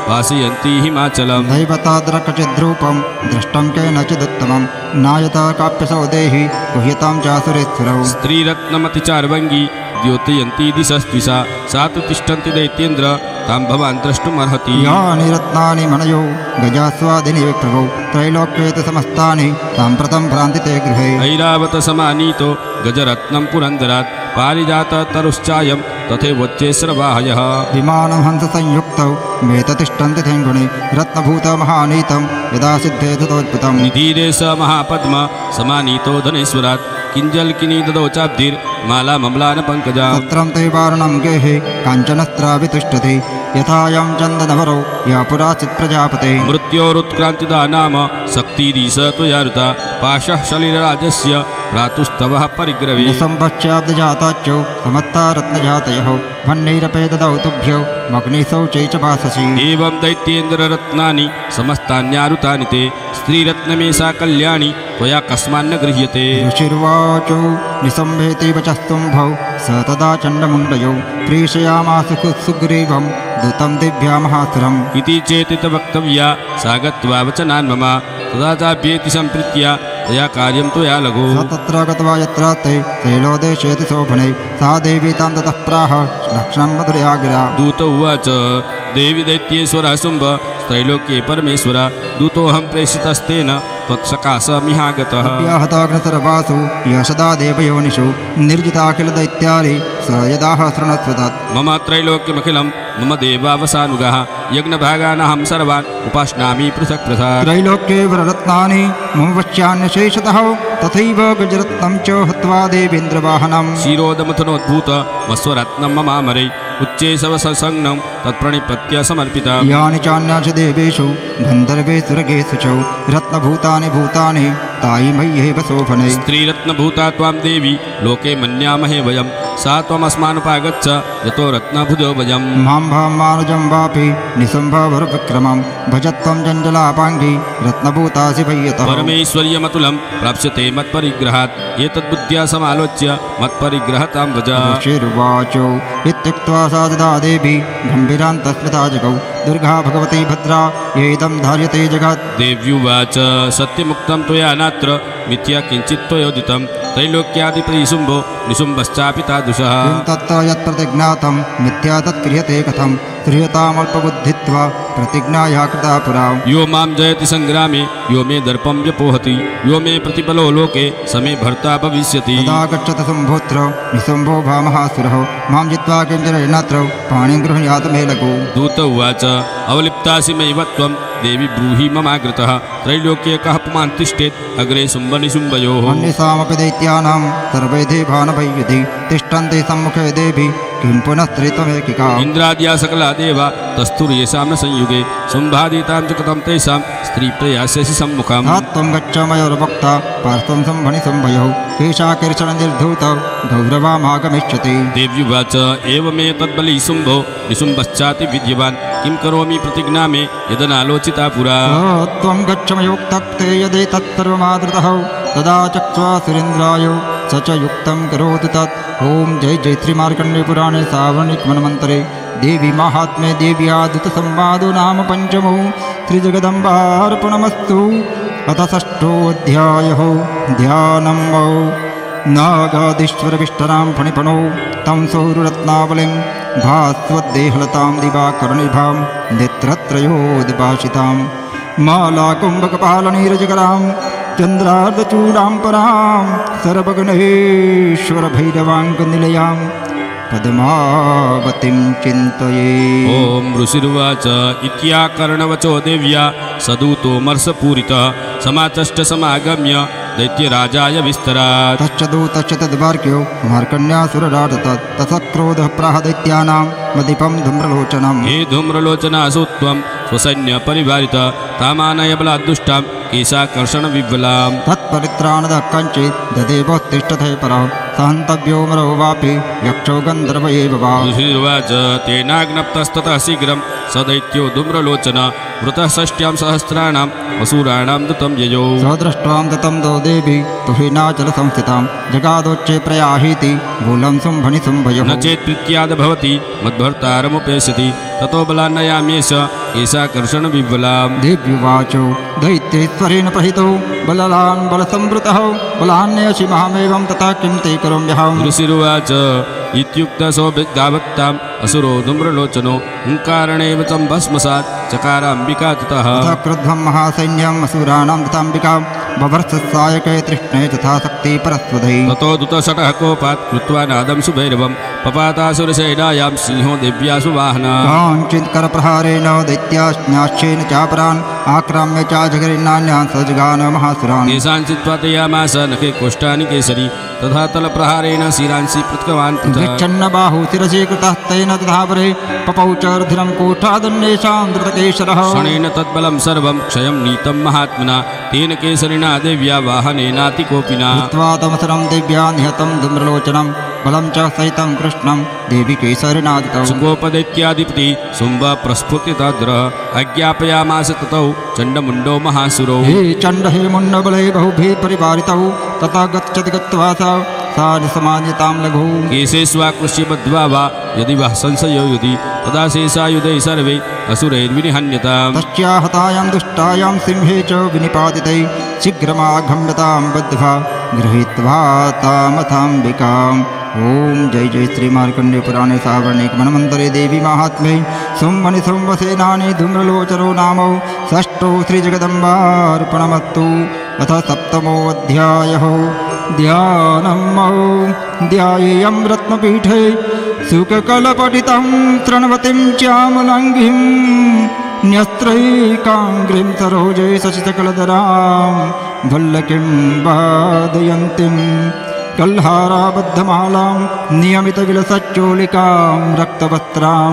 वासयन्ती हिमाचलम् दैवताद्रकचिद्रूपं दृष्टं केनचिदुत्तमं नायता काप्यसौ देहि गुह्यतां चासुरेश्वरौ स्त्रीरत्नमतिचार्वङ्गी द्योतयन्ती दिशस्त्विषा सा तु तिष्ठन्ति दैत्येन्द्र तां भवान् द्रष्टुमर्हति यानि रत्नानि मनयो गजास्वादिनि विप्रभौ त्रैलोक्येति समस्तानि साम्प्रतं भ्रान्तिते गृहे ऐरावत समानीतो गजरत्नं पुरन्दरात् पारिजाततरुश्चायं तथैवोच्चैश्रवाहयः विमानं हंससंयुक्तौ मेततिष्ठन्ति थेङ्गुणे रत्नभूतमहानीतं यदा सिद्धे ततोद्भुतं निधीरे स महापद्म समानीतो धनेश्वरात् किञ्जल्किनी ददौ चाब्धिर्माला मम्लानपङ्कजा तत्रं ते वारुणं गेहे काञ्चनस्त्राभितिष्ठति यथायं चन्दनवरौ या पुराचित् प्रजापते मृत्योरुत्क्रान्तिदा नाम शक्तिरीश त्वयारुता पाशः शलीलराजस्य भ्रातुस्तवः परिग्रवे निसम्भश्चाब्दजाताच्चौ समत्ता रत्नजातयः भन्नैरपे ददौ तुभ्यौ मग्निशौ च भाससि एवं दैत्येन्द्ररत्नानि समस्तान्यारुतानि ते स्त्रीरत्नमेषा कल्याणि त्वया कस्मान्न गृह्यते ऋषिर्वाचो निसम्भेति वचस्तुम्भौ स तदा चण्डमुण्डयौ प्रेषयामास सुग्रीवं दूतं दिव्या महासुरम् इति चेतित वक्तव्या सा गत्वा वचनान् मम तदा चाभ्येति सम्प्रीत्या तया कार्यं त्वया लघु स तत्र गत्वा यत्र ते शैलोदेशेति शोभने सा देवी तां ततः प्राह लक्ष्मणं मधुरया गिरा दूत उवाच देवी दैत्येश्वरः शुम्भ त्रैलोक्ये परमेश्वर दूतोऽहं प्रेषितस्तेन त्वत्सकाशमिहागतः व्याहताग्निसर्वासु यशदा देवयोनिषु निर्जिताखिलदैत्यानि स यदाह शृणस्व तत् मम त्रैलोक्यमखिलं मम देवावसानुगः यज्ञभागानहं सर्वान् उपाश्नामि पृथक् पृथक् त्रैलोक्ये वररत्नानि मम वच्यान्यशेषतः तथैव गजरत्नं च हत्वा देवेन्द्रवाहनं क्षीरोदमथनोद्भूत मस्वरत्नं ममामरै उच्चे सवसंज्ञं तत्प्रणिपत्य समर्पिता यानि चान्यासु देवेषु गन्धर्वेषु च रत्नभूतानि भूतानि तायि मह्येव शोभने स्त्रीरत्नभूता त्वां देवी लोके मन्यामहे वयं सा त्वमस्मानुपागच्छ यतो रत्नभुजो वयं मां भामानुजं वापि निसम्भवरविक्रमं भजत्वं जञ्जलापाङ्गी रत्नभूतासि भय्यतः परमेश्वर्यमतुलं प्राप्स्यते मत्परिग्रहात् एतद्बुद्ध्या समालोच्य मत्परिग्रहतां व्रज ऋषिर्वाचो इत्युक्त्वा सा तदा देवी गम्भीरान्तस्मृता जगौ दुर्गा भगवती भद्रा येदं धार्यते जगत् देव्युवाच सत्यमुक्तं त्वया नात्र मिथ्या किञ्चित् त्वयोदितं त्रैलोक्याधिपति शुम्भो निशुम्भश्चापि तादृशः किं तत्र यत्प्रतिज्ञातं मिथ्या तत्क्रियते कथं श्रूयतामल्पबुद्धित्वा प्रतिज्ञाया कृता पुरा यो मां जयति संग्रामे यो मे दर्पं व्यपोहति यो मे प्रतिफलो लोके समे भर्ता भविष्यति तदा गच्छत शम्भोऽत्र निशम्भो भामहासुरः मां जित्वा किञ्जरेणात्र पाणिं गृह्णात मे लघु दूत उवाच अवलिप्तासि मयि त्वं देवी ब्रूहि ममाग्रतः त्रैलोक्ये कः पुमान् तिष्ठेत् अग्रे शुम्भनिशुम्भयोः अन्येषामपि दैत्यानां सर्वे देवानभय्युधि तिष्ठन्ति सम्मुखे देवी किं पुनः स्त्रीत्वमेकिका इन्द्राद्या सकला देवा तस्थुर्येषां न संयुगे शुम्भादितां च कथं तेषां स्त्रीप्रयास्यसि सम्मुखम् सा त्वं गच्छ मयोर्वक्ता पार्श्वं सम्भनिशुम्भयोः केशाकीर्षणनिर्धूतौ गौरवामागमिष्यति देव्युवाच एवमेतद्बली शुम्भो निशुम्भश्चाति विद्यवान् किं करोमि प्रतिज्ञा मे यदनालोचिता पुरा त्वं गच्छ मयोक्तक्ते यदेतत्सर्वमादृतः तदा चक्ष्वा सुरेन्द्राय स च युक्तं करोतु तत् ॐ जय जय श्रीमार्कण्डेयपुराणे सावर्णिकमन्वन्तरे देवी माहात्म्ये देव्यादुतसंवादो नाम पञ्चमो श्रीजगदम्बार्पणमस्तु अथ षष्ठोऽध्यायः ध्यानं नागाधीश्वरविष्टरां फणिपणौ तं सौररत्नावलिं भास्वद्देहलतां दिवाकरनिभां नेत्रत्रयोद्भाषितां मालाकुम्भकपालनीरजकरां चन्द्रार्धचूडां परां सर्वगणेश्वरभैरवाङ्गनिलयां पद्मावतीं चिन्तये। ॐ ऋषिर्वाच इत्याकर्णवचो देव्या सदूतोमर्षपूरितः समाचष्ट समागम्य दैत्यराजाय विस्तरात्। तच्च दूतश्च तद्वार्क्यो मार्कण्डासुरराटतत् ततः क्रोधः प्राह दैत्यानां मदीपं धूम्रलोचनम्। हे धूम्रलोचनासु त्वं स्वसैन्यपरिवारित तामानय बलाद्दुष्टां केशाकर्षणविह्वलाम्। तत्परित्राणदः कञ्चित् ददेवोत्तिष्ठते परः सहन्तव्यो मरो वापि यक्षो गन्धर्व एव वा। ऋषिर्वाच तेनाग्नप्तस्ततः शीघ्रं स दैत्यो धूम्रलोचन मृतः षष्ट्यां सहस्राणाम् असुराणां दूतं ययौ। स दृष्ट्वां दत्तं दो देवी तुहिनाचलसंस्थितां जगादोच्चे प्रयाहीति मूलं शुम्भनि शुम्भयोः। न चेत् प्रीत्याद भवति मद्भर्तारमुपेष्यति ततो बलान्नयाम्येष केशाकर्षणविह्वलाम्। देव्युवाचो दैत्येश्वरेण प्रहितो बलवान् बलसंवृतः बलान्यसि महामेवं तथा किं ते करोम्यहम्। ऋषिरुवाच इत्युक्तसोऽभिगावत्ताम् असुरो धूम्रलोचनो हुङ्कारणेव तं भस्मसात् चकाराम्बिका ततः। तथा क्रुद्धं महासैन्यम् असुराणां तथाम्बिकां बभर्षसायके तृष्णे तथा शक्ति परस्वधै। ततो दुतशटः कोपात् कृत्वा नादं सुभैरवं पपातासुरसेनायां सिंहो देव्यासु वाहनः। काञ्चित् करप्रहारेण दैत्याश्चाश्चेन चापरान् आक्राम्य च जगरिन्नान्यान् सजगान महासुरान्। केशांचित् पातयामास नखे कोष्ठानि केसरी तथा तलप्रहारेण शिरांसि पृथ्वान् पृथक्। गच्छन्न बाहु शिरसि कृतः तेन तथा परे पपौ च रुधिरं कोठादन्येषां धृतकेशरः। क्षणेन तद्बलं सर्वं क्षयं नीतं महात्मना तेन केसरिणा देव्या वाहनेनातिकोपिना। कृत्वा तमसरं देव्या निहतं धूम्रलोचनं बलं च सहितं कृष्णं देवी केसरिणा दितौ। सुगोपदैत्याधिपति शुम्भ प्रस्फुत्य तद्रः अज्ञापयामास ततौ चण्डमुण्डो महासुरो। हे चण्ड हे मुण्डबले बहुभिः परिवारितौ तथा गच्छति गत्वा सा समान्यतां लघु। केशेष्वाकृष्य बद्ध्वा वा यदि वः संशयो युधि तदा शेषायुधैः सर्वे असुरैर्विनिहन्यताम्। तस्या हतायां दुष्टायां सिंहे च विनिपातितै शीघ्रमागम्यतां बद्ध्वा गृहीत्वा तामथाम्बिकाम्। ओम जय जय श्री मार्कण्डेय पुराणे सावर्णिक मनमंतरे देवी महात्म्ये सोमवनि सोमवसेनानि धूम्रलोचनो नामो षष्ठो श्रीजगदम्बार्पणमस्तु। अथ सप्तमोऽध्यायः ध्यानम् ध्यायेयं रत्नपीठे सुखकलपठितं तृणवतीं च्यामलाङ्गीं न्यस्त्रैकाङ्घ्रिं सरोजे शशितकलधरां भल्लकीं वादयन्तीं कल्हाराबद्धमालां नियमितविलसच्चोलिकां रक्तवस्त्रां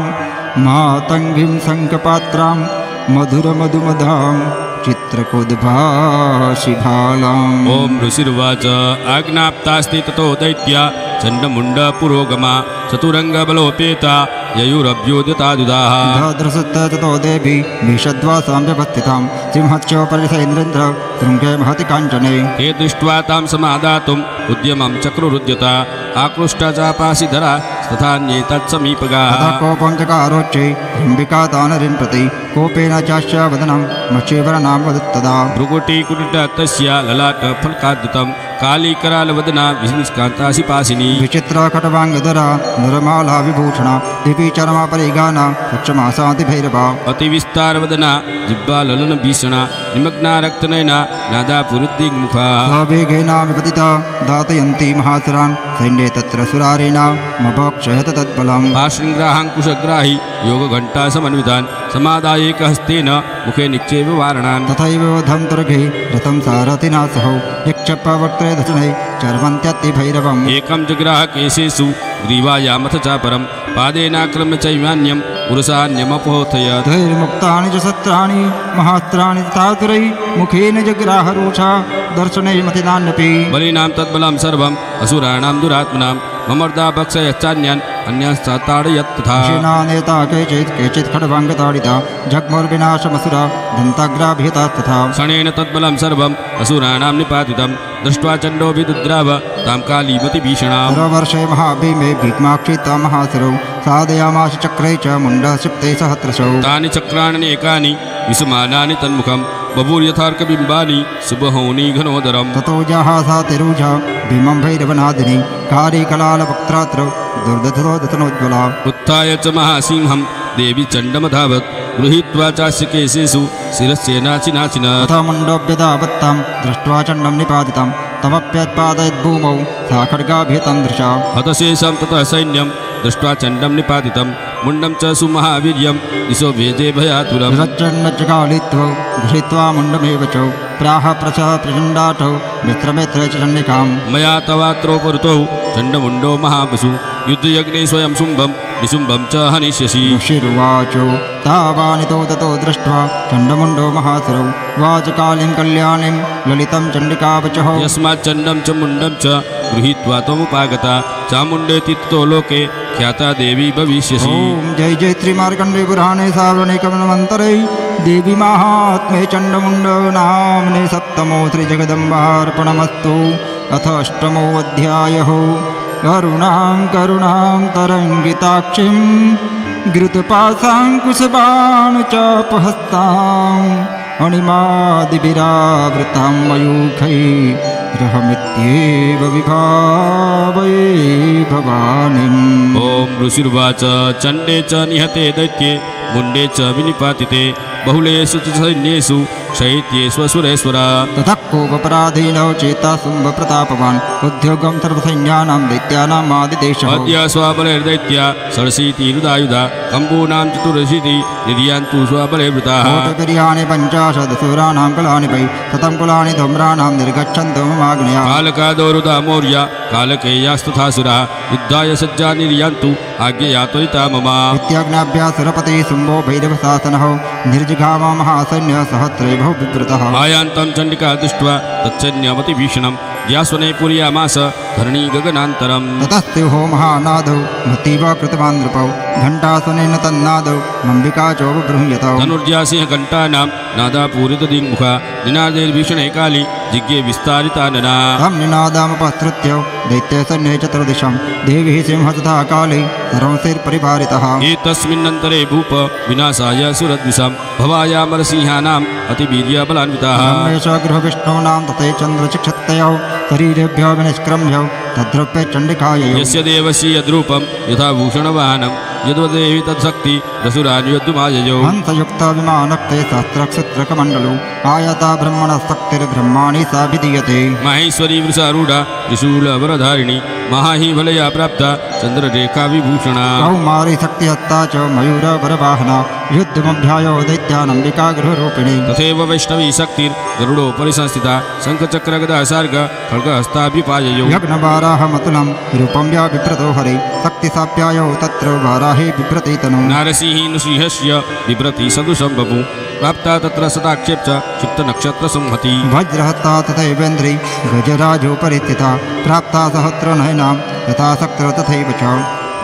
मातङ्गीं शङ्खपात्रां मधुरमधुमधां चित्रकोद्भाषिभालाम्। ॐ ऋषिर्वाच आज्ञाप्तास्ति ततो दैत्या चण्डमुण्डपुरोगमा चतुरङ्गबलोपेता ययुरभ्योदितादुदाः। धृसुत्ते ततो देवी भीषद्वासां व्यवस्थितां सिंहस्योपरिसेन्द्रेन्द्र शृङ्गे महति काञ्चने। ते दृष्ट्वा तां समादातुम् उद्यमं चक्रुरुद्यता आकृष्टा चापासिधरा तथान्ये तत्समीपगाः। तथा कोपं चकारोच्चे हिम्बिका दानरीं प्रति कोपेन चास्य वदनं मत्स्यवर्णां वदत्तदा। भ्रुकुटीकुटिता तस्या ललाटफलकाद्युतं कालीकरालवदना विनिष्कान्तासिपासिनी। विचित्रकटवाङ्गधरा नरमाला विभूषणा दिवि चरमा परिगाना स्वच्छमासादिभैरवा। अतिविस्तारवदना जिह्वाललनभीषणा निमग्ना रक्तनयना नादापुरुद्दिग्मुखा। सवेगेना विपतिता दातयन्ती महासुरान् सैन्ये तत्र सुरारेण मभक्षयत तत्बलम्। पाशृङ्ग्राहाङ्कुशग्राहि योगघण्टासमन्वितान् समादायेकहस्तेन मुखे निक्षेप वारणान्। तथैव धन्तुर्घे रथं सारथिना सह यक्षपवक्त्रे दशनै चर्वन्त्यतिभैरवम्। एकं जग्राह केशेषु ग्रीवायामथ चापरं पादेनाक्रम्य चैवान्यम् उरसान्यमपोथयत्। धैर्मुक्तानि च शस्त्राणि महास्त्राणि तथातुरै मुखेन जग्राहरूषा दर्शने मतिनान्यपि। बलिनां तद्बलं सर्वम् असुराणां दुरात्मनां ममर्दा भक्षयश्चान्यान् अन्यास्ताडयत् तथा। नेता केचित् खड्वाङ्गताडिता जग्मुर्विनाशमसुरा दन्ताग्राभिहता तथा। क्षणेन तद्बलं सर्वम् असुराणां निपातितं दृष्ट्वा चण्डोऽभिदुद्राव तां कालीमतिभीषणाम्। सर्ववर्षे महाभीमे भीक्माक्षिता महासुरौ साधयामाश चक्रे च मुण्डः क्षिप्ते सहस्रशौ। तानि चक्राण्यनेकानि विसमानानि तन्मुखं बभूर्यथार्कबिम्बानि सुबहूनि घनोदरम्। ततो जहासा तिरुजा भीमं भैरवनादिनी कारीकलालवक्त्रात्र दुर्दधतो दतनोज्ज्वला। उत्थाय च महासिंहं देवी चण्डमधावत् गृहीत्वा चास्य केशेषु शिरस्येनाचिनाचिना। तथा मुण्डोऽभ्यदावत्तां दृष्ट्वा चण्डं निपातितं तमप्यत्पादयद्भूमौ सा खड्गाभिहतं दृशा। हतशेषं ततः सैन्यं दृष्ट्वा चण्डं निपातितं मुण्डं च सुमहावीर्यं दिशो भेजे भयातुरम् रच्चण्डचकालित्वौ गृहीत्वा मुण्डमेव च प्राह प्रचः प्रचण्डाटौ मित्रमेत्र च चण्डिकां मया तवात्रोपरुतौ चण्डमुण्डो महावसु युद्धयज्ञे स्वयं शुम्भं निशुम्भं च हनिष्यसि ऋषिरुवाच तावानितो ततो दृष्ट्वा चण्डमुण्डो महासुरौ वाचकालिं कल्याणीं ललितं चण्डिकावचः यस्मात् चण्डं च मुण्डं च गृहीत्वा त्वमुपागता चामुण्डेति ततो लोके ख्याता देवी भविष्यसि ॐ जय जय श्रीमार्कण्डे पुराणे सावर्णिकमन्वन्तरे देवी माहात्म्ये चण्डमुण्ड नाम्ने सप्तमो श्रीजगदम्बार्पणमस्तु अथ अष्टमोऽध्यायः करुणां करुणां तरङ्गिताक्षीं घृतपाशाङ्कुशबाणचापहस्ताम् अणिमादिभिरावृतां मयूखैरहमित्येव विभावये भवानीम् ॐ ऋषिर्वाच चण्डे च निहते दैत्ये मुण्डे च विनिपातिते बहुलेषु च सैन्येषु शैत्येष्वसुरेश्वरा ततः कोपपराधीनो चेता शुम्भप्रतापवान् उद्योगं सर्वसैन्यानां दैत्यानाम् आदिदेशः अद्य स्वबलैर्दैत्या षडशीतिरुदायुधा कम्बूनां चतुरशीति निर्यान्तु स्वबले वृताः कोटिपर्याणि पञ्चाशदसुराणां कुलानि वै शतं कुलानि धूम्राणां निर्गच्छन्तु ममाग्नया कालकादौरुदा मौर्य कालकेयास्तथासुरा युद्धाय सज्जा निर्यान्तु आज्ञया त्वरिता मम इत्याज्ञाभ्यासुरपति शुम्भो भैरवशासनः निर्जिघाम महासैन्य सहस्रेभौ विवृतः मायान्तं चण्डिका दृष्ट्वा तच्छन्यमतिभीषणं व्यासने पुर्यामास धरणी गगनान्तरम् ततस्त्युहो महानादौ मतीव कृतवान् नृपौ घण्टासनेन तन्नादौ मम्बिका चोपबृंहयतौ धनुर्जासिंहघण्टानां नादापूरितदिङ्मुखा निनादैर्भीषणे काली जिज्ञे विस्तारितानना तं निनादामुपसृत्य दैत्यसैन्ये चतुर्दिशं देवी सिंह तथा काली सर्वशैर्परिवारितः एतस्मिन्नन्तरे भूप विनाशाय सुरद्विषं भवायामरसिंहानाम् अतिवीर्यबलान्विताः रमेश गृहविष्णूनां तथे चन्द्रचिक्षत्तयौ शरीरेभ्यो विनिष्क्रम्यौ तद्रूपे चण्डिकायै यस्य देवस्य यद्रूपं यथा भूषणवाहनं यद्वदेवी तत्शक्ति रसुरान्योद्धुमाययौ हंसयुक्तविमानक्ते सहस्रक्षत्रकमण्डलौ आयता ब्रह्मणशक्तिर्ब्रह्माणि सा विधीयते माहेश्वरी वृषारूढा त्रिशूलवरधारिणी महाहिवलया प्राप्ता चन्द्ररेखा विभूषणा कौमारी शक्तिहस्ता च मयूरवरवाहना युद्धमभ्यायो दैत्यानम्बिका गृहरूपिणी तथैव वैष्णवी शक्तिर्गरुडोपरि संस्थिता शङ्खचक्रगदा सार्ग खड्गहस्ताभ्युपाययौ यज्ञवाराहमतुलं रूपं या बिभ्रतो हरे शक्तिसाप्यायौ तत्र वाराहे बिभ्रतीतनु नारसिंहिनुसिंहस्य बिभ्रति सदृशं बभू प्राप्ता तत्र सदाक्षेप च क्षिप्तनक्षत्रसंहति वज्रहस्ता तथैवेन्द्री गजराजोपरि स्थिता प्राप्ता सहस्रनयनां यथा शक्र तथैव च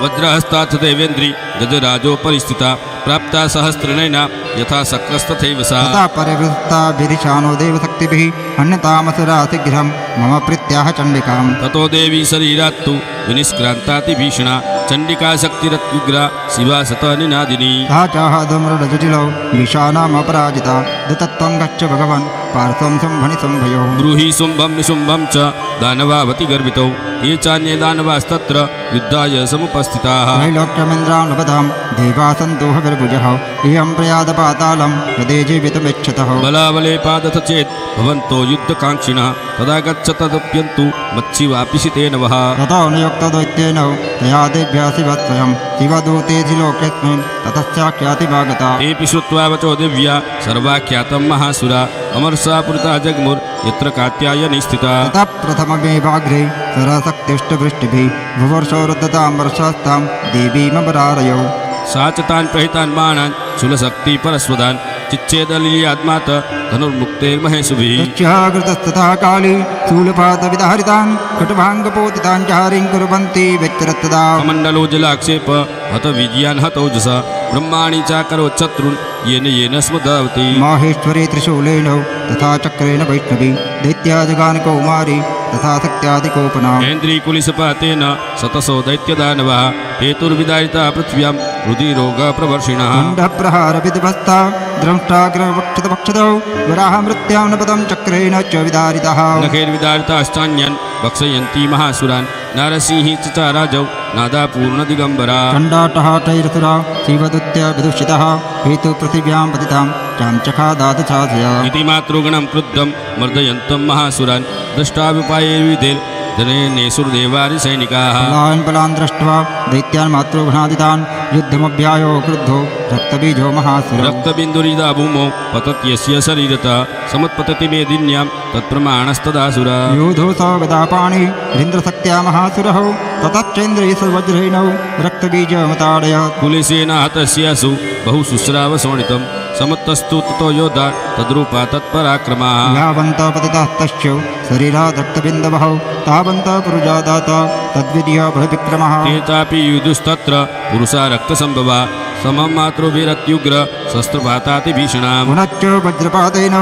वज्रहस्ता देवेन्द्री गजराजोपरिस्थिता प्राप्ता सहस्रनयना यथा शक्रस्तथैव सा तथा परिवृत्ताभिरिशानो देवशक्तिभिः अन्यतामसुरा शीघ्रं मम प्रीत्याह चण्डिकाम् ततो देवी शरीरात्तु विनिष्क्रान्तातिभीषणा चण्डिका शक्तिरत्युग्रा शिवा सतनिनादिनी सा चाह धूम्रजटिलौ विषाणामपराजिता दुतत्वं गच्छ भगवन् पार्श्वं शुम्भनि शुम्भयोः ब्रूहि शुम्भं निशुम्भं च दानवावति गर्वितौ ये चान्ये दानवास्तत्र युद्धाय समुपस्थिताः त्रैलोक्यमिन्द्रां लभतां देवासन्तोह विर्भुजः इयं प्रयादपातालं यदे जीवितुमिच्छतः बलाबले पादथ चेत् भवन्तो युद्धकाङ्क्षिणः तदा गच्छ तदप्यन्तु मत्शिवापिशितेन वः ततो नियुक्तदैत्येन तया देव्या शिवस्वयं शिवदूतेऽधि लोकेऽस्मिन् ततस्याख्यातिभागता तेऽपि श्रुत्वा वचो दिव्या सर्वाख्यातं महासुरा अमरसा पुरता जग्मुर् यत्र कात्यायनी स्थिता ततः प्रथममेवाग्रे सरशक्तिष्टवृष्टिभिः भुवर्षोरुद्धतां वर्षास्तां देवीमबरारयौ सा च तान् प्रहितान् बाणान् शूलशक्तिपरस्वदान् चिच्छेदलीयात्मात धनुर्मुक्तेर्महेशुभिः तस्याकृतस्तथा काली शूलपातविदाहरितान् कटुभाङ्गपोतितान् चारीं कुर्वन्ति व्यतिरत्तदा कमण्डलो जलाक्षेप हत वीर्यान् हतौजस ब्रह्माणि चाकरोच्छत्रुन् येन येन स्मदावति माहेश्वरी त्रिशूलेन तथा चक्रेण वैष्णवी दैत्याजगान कौमारी तथा शक्त्यादिकोपना ऐन्द्रीकुलिसपातेन शतसो दैत्यदानवः हेतुर्विदारिता पृथिव्यां रुधिरोगप्रवर्षिणः खण्डप्रहारविध्वस्ता द्रष्टाग्रवक्षतपक्षतौ वराहमृत्यां नपदं चक्रेण च विदारितः नखैर्विदारिताश्चान्यान् भक्षयन्ति महासुरान् नारसिंही च राजौ नादापूर्णदिगम्बरा चण्डाटहाटैरसुरा शिवदूत्या विदुषितः हेतुपृथिव्यां पतितां चाञ्चखादादचाधया इति मातृगणं क्रुद्धं मर्दयन्तं महासुरान् दृष्टाविपाये विधेर् धनेनेसुरदेवादि सैनिकाः बलान् दृष्ट्वा दैत्यान् मातृघ्नादितान् युद्धमभ्यायो क्रुद्धो रक्तबीजो महासुरः रक्तबिन्दुरिदा भूमौ पतत्यस्य शरीरतः समुत्पतति मेदिन्यां तत्प्रमाणस्तदासुरा योधो स गदापाणि इन्द्रशक्त्या महासुरः ततश्चेन्द्रैर्वज्रेणौ रक्तबीजमताडयत् कुलिसेन हतस्यासु बहुशुश्राव शोणितं समुत्तस्तु ततो योद्धा तद्रूपा तत्पराक्रमाः यावन्तः पतितस्तस्य शरीरात् रक्तबिन्दवः तावन्तः पुरुषादाता तद्विद्य बलविक्रमः तेतापि युधुस्तत्र पुरुषा रक्तसम्भवा समं मातृभिरत्युग्र शस्त्रपाताति भीषणाम् पुनश्च वज्रपातेन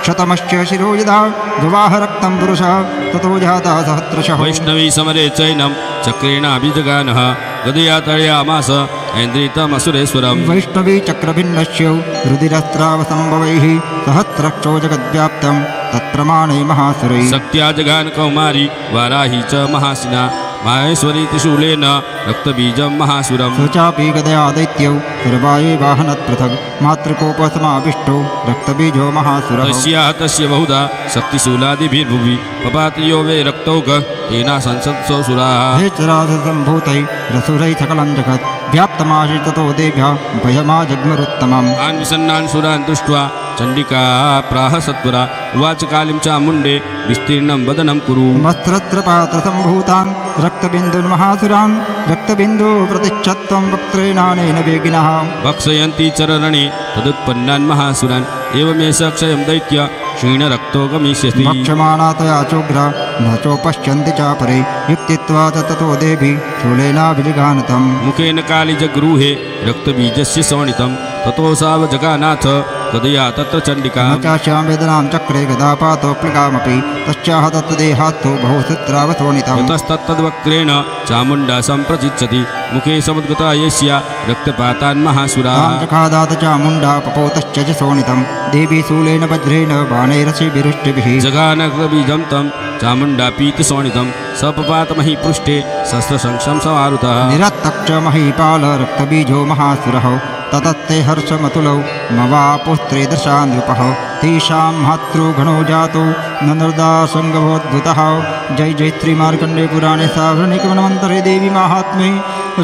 शतमश्च शिरो यदा दुवाह रक्तं पुरुषः ततो जातः सहस्रशः वैष्णवी समरे चैनं चक्रेणाभिजगानः गदया तर्यामास ऐन्द्रितमसुरेश्वरम् वैष्णवी चक्रभिन्नस्य रुधिरस्रावसम्भवैः सहस्रक्षो जगद्व्याप्तं तत्प्रमाणे महासुरैः शक्त्या जगान कौमारी वाराही च महासिना माहेश्वरी त्रिशूलेन रक्तबीजं महासुरम् स चापि गदया दैत्यौ सर्वाये वाहनत् पृथक् मातृकोपसमाविष्टो रक्तबीजो महासुरः तस्याः तस्य बहुधा शक्तिशूलादिभिर्भुवि पपातियो वे रक्तौघ तेना संसत्सो सुराः हेचरासम्भूतै रसुरैः सकलं जगत् व्याप्तमाशि ततो देभ्यः भयमाजग्मरुत्तमम् तान् विसन्नान् सुरान् दृष्ट्वा चण्डिका प्राह सत्वरा उवाच कालिं चामुण्डे विस्तीर्णं वदनं कुरु वस्त्रत्रपात्रसम्भूतान् रक्तबिन्दुर्महासुरान् रक्तबिन्दो प्रतिच्छत्वं वक्त्रेणानेन वेगिनः भक्षयन्ति चररणे तदुत्पन्नान् महासुरान् एवमेष क्षयं दैत्य क्षीणरक्तो गमिष्यति भक्षमाणा तया चोग्रा न चोपश्यन्ति चापरे युक्तित्वा च ततो देवी शूलेनाभिजगानतम् मुखेन कालिजगृहे रक्तबीजस्य शोणितं ततो सावजगानाथ तदया तत्र चण्डिका न चास्यां वेदनां चक्रे गदापातोऽप्लिकामपि तस्याः तत्तदेहात्तु बहुसूत्रावशोणितम् ततस्तत्तद्वक्त्रेण चामुण्डा सम्प्रचिच्छति मुखे समुद्गता यस्या रक्तपातान् महासुराः तां चखादात चामुण्डा पपोतश्च च शोणितं देवी शूलेन वज्रेण बाणैरसिभिरुष्टिभिः जगानरक्तबीजं तं चामुण्डा पीतशोणितं सपपातमहि पृष्ठे शस्त्रशंसं समारुतः निरत्तक्ष महीपाल रक्तबीजो महासुरः ततस्ते हर्षमतुलौ मवापुस्त्रे दशा नृपः तेषां मातृगणो जातो नन्ददासङ्गभोद्भुतः जय जय श्रीमार्कण्डे पुराणे सावरणिकवनमन्तरे देवी माहात्म्ये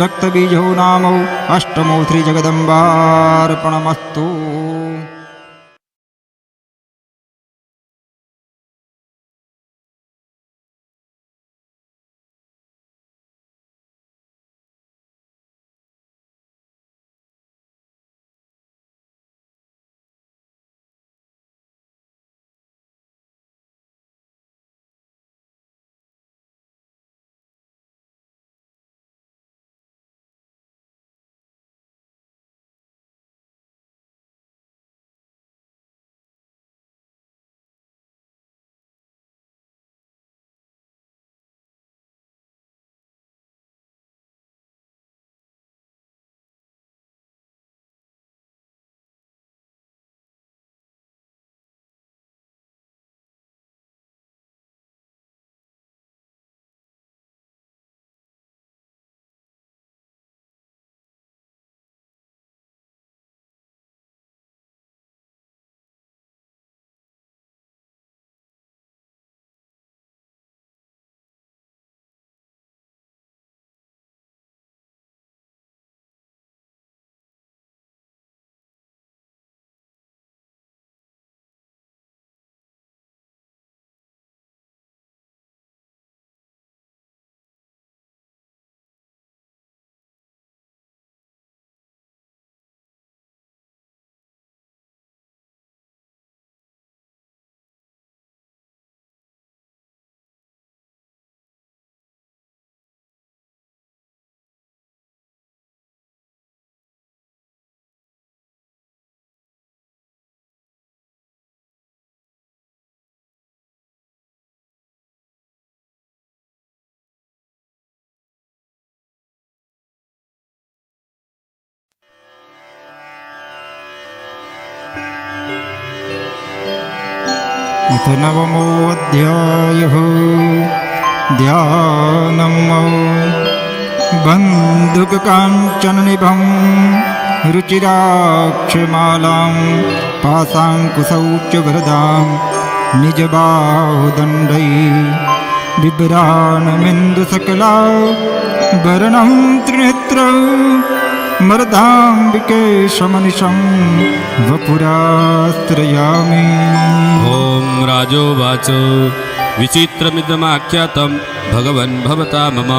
रक्तबीजो नामौ अष्टमो श्रीजगदम्बार्पणमस्तु। अथ नवमोऽध्यायः ध्यानं बन्धुककाञ्चननिभं रुचिराक्षमालां पाशाङ्कुशौ च वरदां निजबाहुदण्डैः बिभ्राणमिन्दुसकला वर्णं त्रिनेत्रौ मर्दाम्बिके शमनिशं वपुराश्रयामि। ॐ राजोवाच विचित्रमिदमाख्यातं भगवन् भवता मम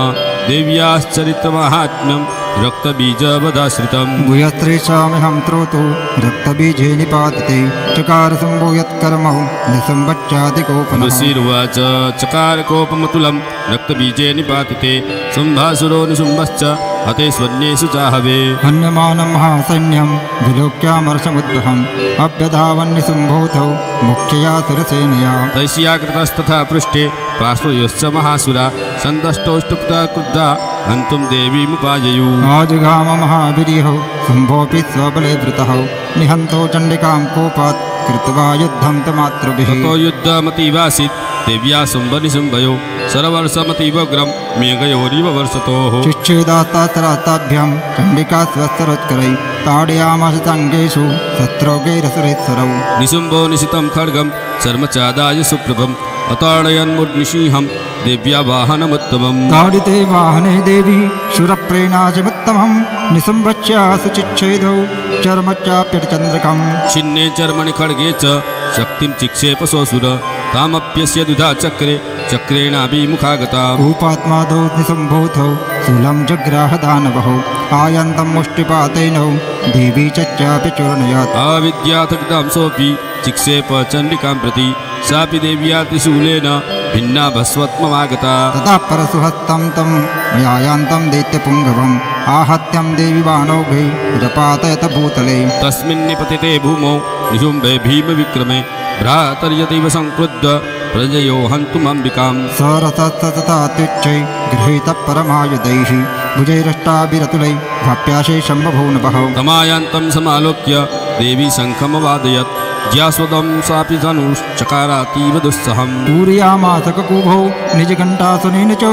देव्याश्चरित्रमाहात्म्यं रक्तबीजवदाश्रितं। भूयस्त्रेषामहं त्रोतो रक्तबीजे निपातिते चकार शम्भो यत्कर्मौ निसंवच्यादिकोपनः। ऋषिरुवाच चकारकोपमतुलं रक्तबीजे निपातिते शुम्भासुरो निशुम्भश्च हते स्वन्येषु चाहवे। हन्यमानं महासैन्यं विलोक्यामर्षमुद्वहम् अभ्यधावन्निशुम्भोऽथौ मुख्यया सुरसेनया। तैष्याकृतस्तथा पृष्ठे पार्श्वयोश्च महासुरा सन्तष्टोष्टुप्ता क्रुद्धा हन्तुं देवीमुपाययु। आजगाम महावीर्यौ शुम्भोऽपि स्वबले वृतः निहन्तो चण्डिकां कोपात् कृत्वा युद्धं तमातृभिः। ततो युद्धमतीवासीत् देव्या शुम्भनिशुम्भयो सरवर्षमतीवग्रं मेघयोरिव वर्षतोः। चिच्छेदास्तास्त्रास्ताभ्यां चण्डिका स्वस्तरोत्करैः ताडयामास साङ्गेषु शत्रुगैरसुरेश्वरौ। निशुम्भो निशितं खड्गं चर्मचादाय सुप्रभम् अताडयन्मुर्निशीहं देव्या वाहनमुत्तमम्। ताडिते वाहने देवी शूरप्रेणाशमुत्तमं निशुम्भस्यासु चिच्छेदौ चर्मचाप्यचन्द्रकम्। छिन्ने चर्मणि खड्गे च शक्तिं चिक्षेपसोऽसुर तामप्यस्य द्विधा चक्रे चक्रेणाभिमुखागता। कूपात्मादौ निशुम्भोऽथौ शूलं जग्राह दानवौ आयन्तं मुष्टिपातेनौ देवी चापि चूर्णयात्। आविद्याथग्धां सोऽपि चिक्षेप चण्डिकां प्रति सापि देव्या त्रिशूलेन भिन्ना भस्वत्ममागता। ततः परशुहस्तं तं मयायान्तं दैत्यपुङ्गवम् आहत्यं देवी बाणौघै रपातयत भूतले। तस्मिन् निपतिते भूमौ निशुम्भे भीमविक्रमे भ्रातर्यतीव संक्रुद्ध प्रजयो हन्तुमम्बिकाम्। सरसततात्युच्चै गृहीतः परमायुधैः भुजैरष्टाभिरतुलै भाप्याशे शम्भवो नभः। तमायान्तं समालोक्य देवी शङ्खमवादयत् ज्यास्वदं सापि धनुश्चकारातीव दुस्सहम्। पूरयामास ककुभौ निजघण्टासनेन च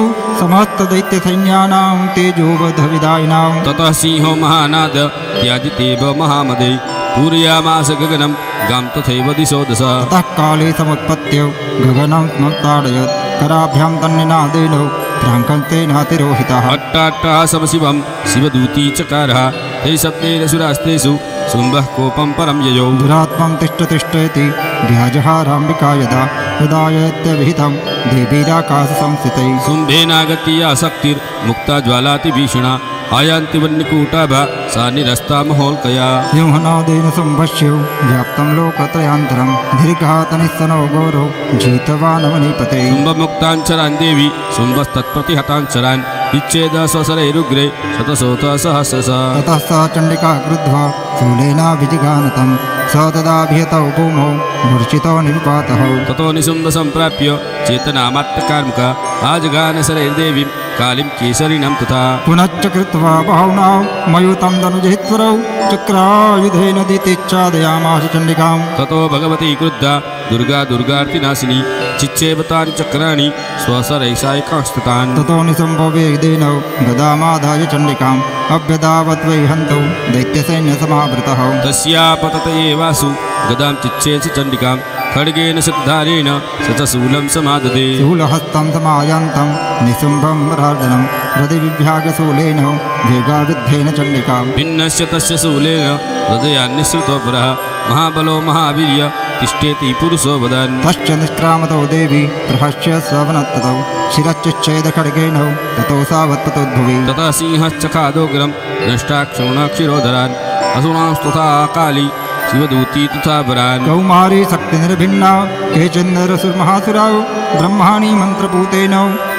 समस्तदैत्यसैन्यानां तेजोवधविदायिनां। ततः सिंहो महानाद त्याजितेव महामदे पूरयामास गगनं गां तथैव दिशो दश। ततः काले समुत्पत्य गगनं स्मत्ताडयत् कराभ्यां तन्निनादेन भ्राङ्कन्तेनातिरोहितः। अट्टाट्टासमशिवं शिवदूती चकारः तै शब्देन सुरास्तेषु शुम्भः कोपं परं ययौ। दुरात्मं तिष्ठ तिष्ठेति व्याजहाराम्बिका यदा यदायत्यभिहितं देवीराकाशसंस्थितैः। शुम्भेनागत्य आसक्तिर्मुक्ता ज्वालातिभीषणा आयान्ति वह्निकूटाभा सा निरस्ता महोल्कया। सिंहनादेन शुम्भस्य व्याप्तं लोकत्रयान्तरं दीर्घातनिस्सनो गौरौ जितवानवनीपते। शुम्भमुक्ताञ्चरान् देवी शुम्भस्तत्प्रतिहताञ्चरान् विच्छेद स्वसरैरुग्रे शतशोथ सहस्रश। ततः सा चण्डिका क्रुद्ध्वा शूलेनाभिजिगानतं स तदाभिहतौ भूमौ मूर्छितो निपातः। ततो निशुम्भ सम्प्राप्य चेतनामात्तकार्मुका आजगानशरैर्देवीं कालीं केसरिणं तथा। पुनश्च कृत्वा बाहुना मयूतं धनुजहित्वरौ चक्रायुधेन दितिच्छादयामास चण्डिकां। ततो भगवती क्रुद्धा दुर्गा दुर्गार्तिनाशिनी चिच्छेवतानि चक्राणि स्वसरैषायकांस्ततान्। ततो निशुम्भो वेगेन गदामादाय चण्डिकाम् अभ्यधावत् वै हन्तौ दैत्यसैन्यसमावृतः। तस्यापतत एवासु गदां चिच्छेसि चण्डिकां खड्गेन शतधारेण स च शूलं समाददे। शूलहस्तं समायान्तं निशुम्भं रार्दनं हृदिविभ्यागशूलेन वेगाविद्धेन चण्डिकां। भिन्नस्य तस्य शूलेन हृदयान्निःसृतोपरः महाबलो महावीर्य तिष्ठेति पुरुषो वदन्। तश्च निष्क्रामतो देवी प्रहस्य स्ववनत्ततौ शिरश्चिच्छेदखड्गेन ततो सावत्पतोद्भुवि। ततः सिंहश्चखादोग्रं नष्टाक्षोणाक्षिरोधरान् असुरांस्तथा काली शिवदूती तथा वरान्। कौमारी शक्तिनिर्भिन्ना केचिन्नरसुरमहासुराः ब्रह्माणि मन्त्रपूतेन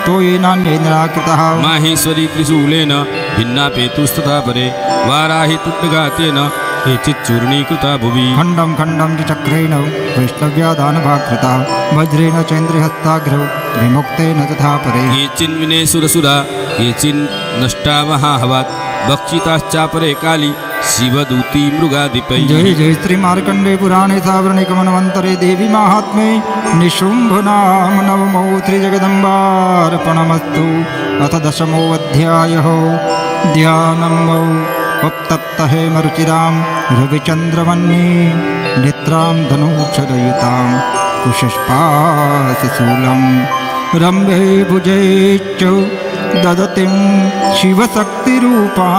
तोयेनान्ये निराकृतः। माहेश्वरी त्रिशूलेन भिन्ना पेतुस्तथा परे वाराहि तुट्टघातेन केचिच्चूर्णीकृता भुवि। खण्डं खण्डं च चक्रेण वैष्णव्यादानभाकृता वज्रेण चेन्द्रहस्ताग्रौ विमुक्तेन तथा परे। केचिन्विने सुरसुरा केचिन्नष्टा महाहवात् भक्षिताश्चापरे काली शिवदूती मृगाधिपै। जय जय श्री मार्कण्डे पुराणे सावर्णिकमन्वन्तरे देवी माहात्म्ये निशुम्भनाम नवमो श्रीजगदम्बार्पणमस्तु। अथ दशमोऽध्यायः ध्यानम् उत्तप्तहेमरुचिरां रविचन्द्रवह्नि नेत्रां धनुक्षरयुतां कुशस्पाशशूलं रम्भे भुजे च ददतिं शिवशक्तिरूपां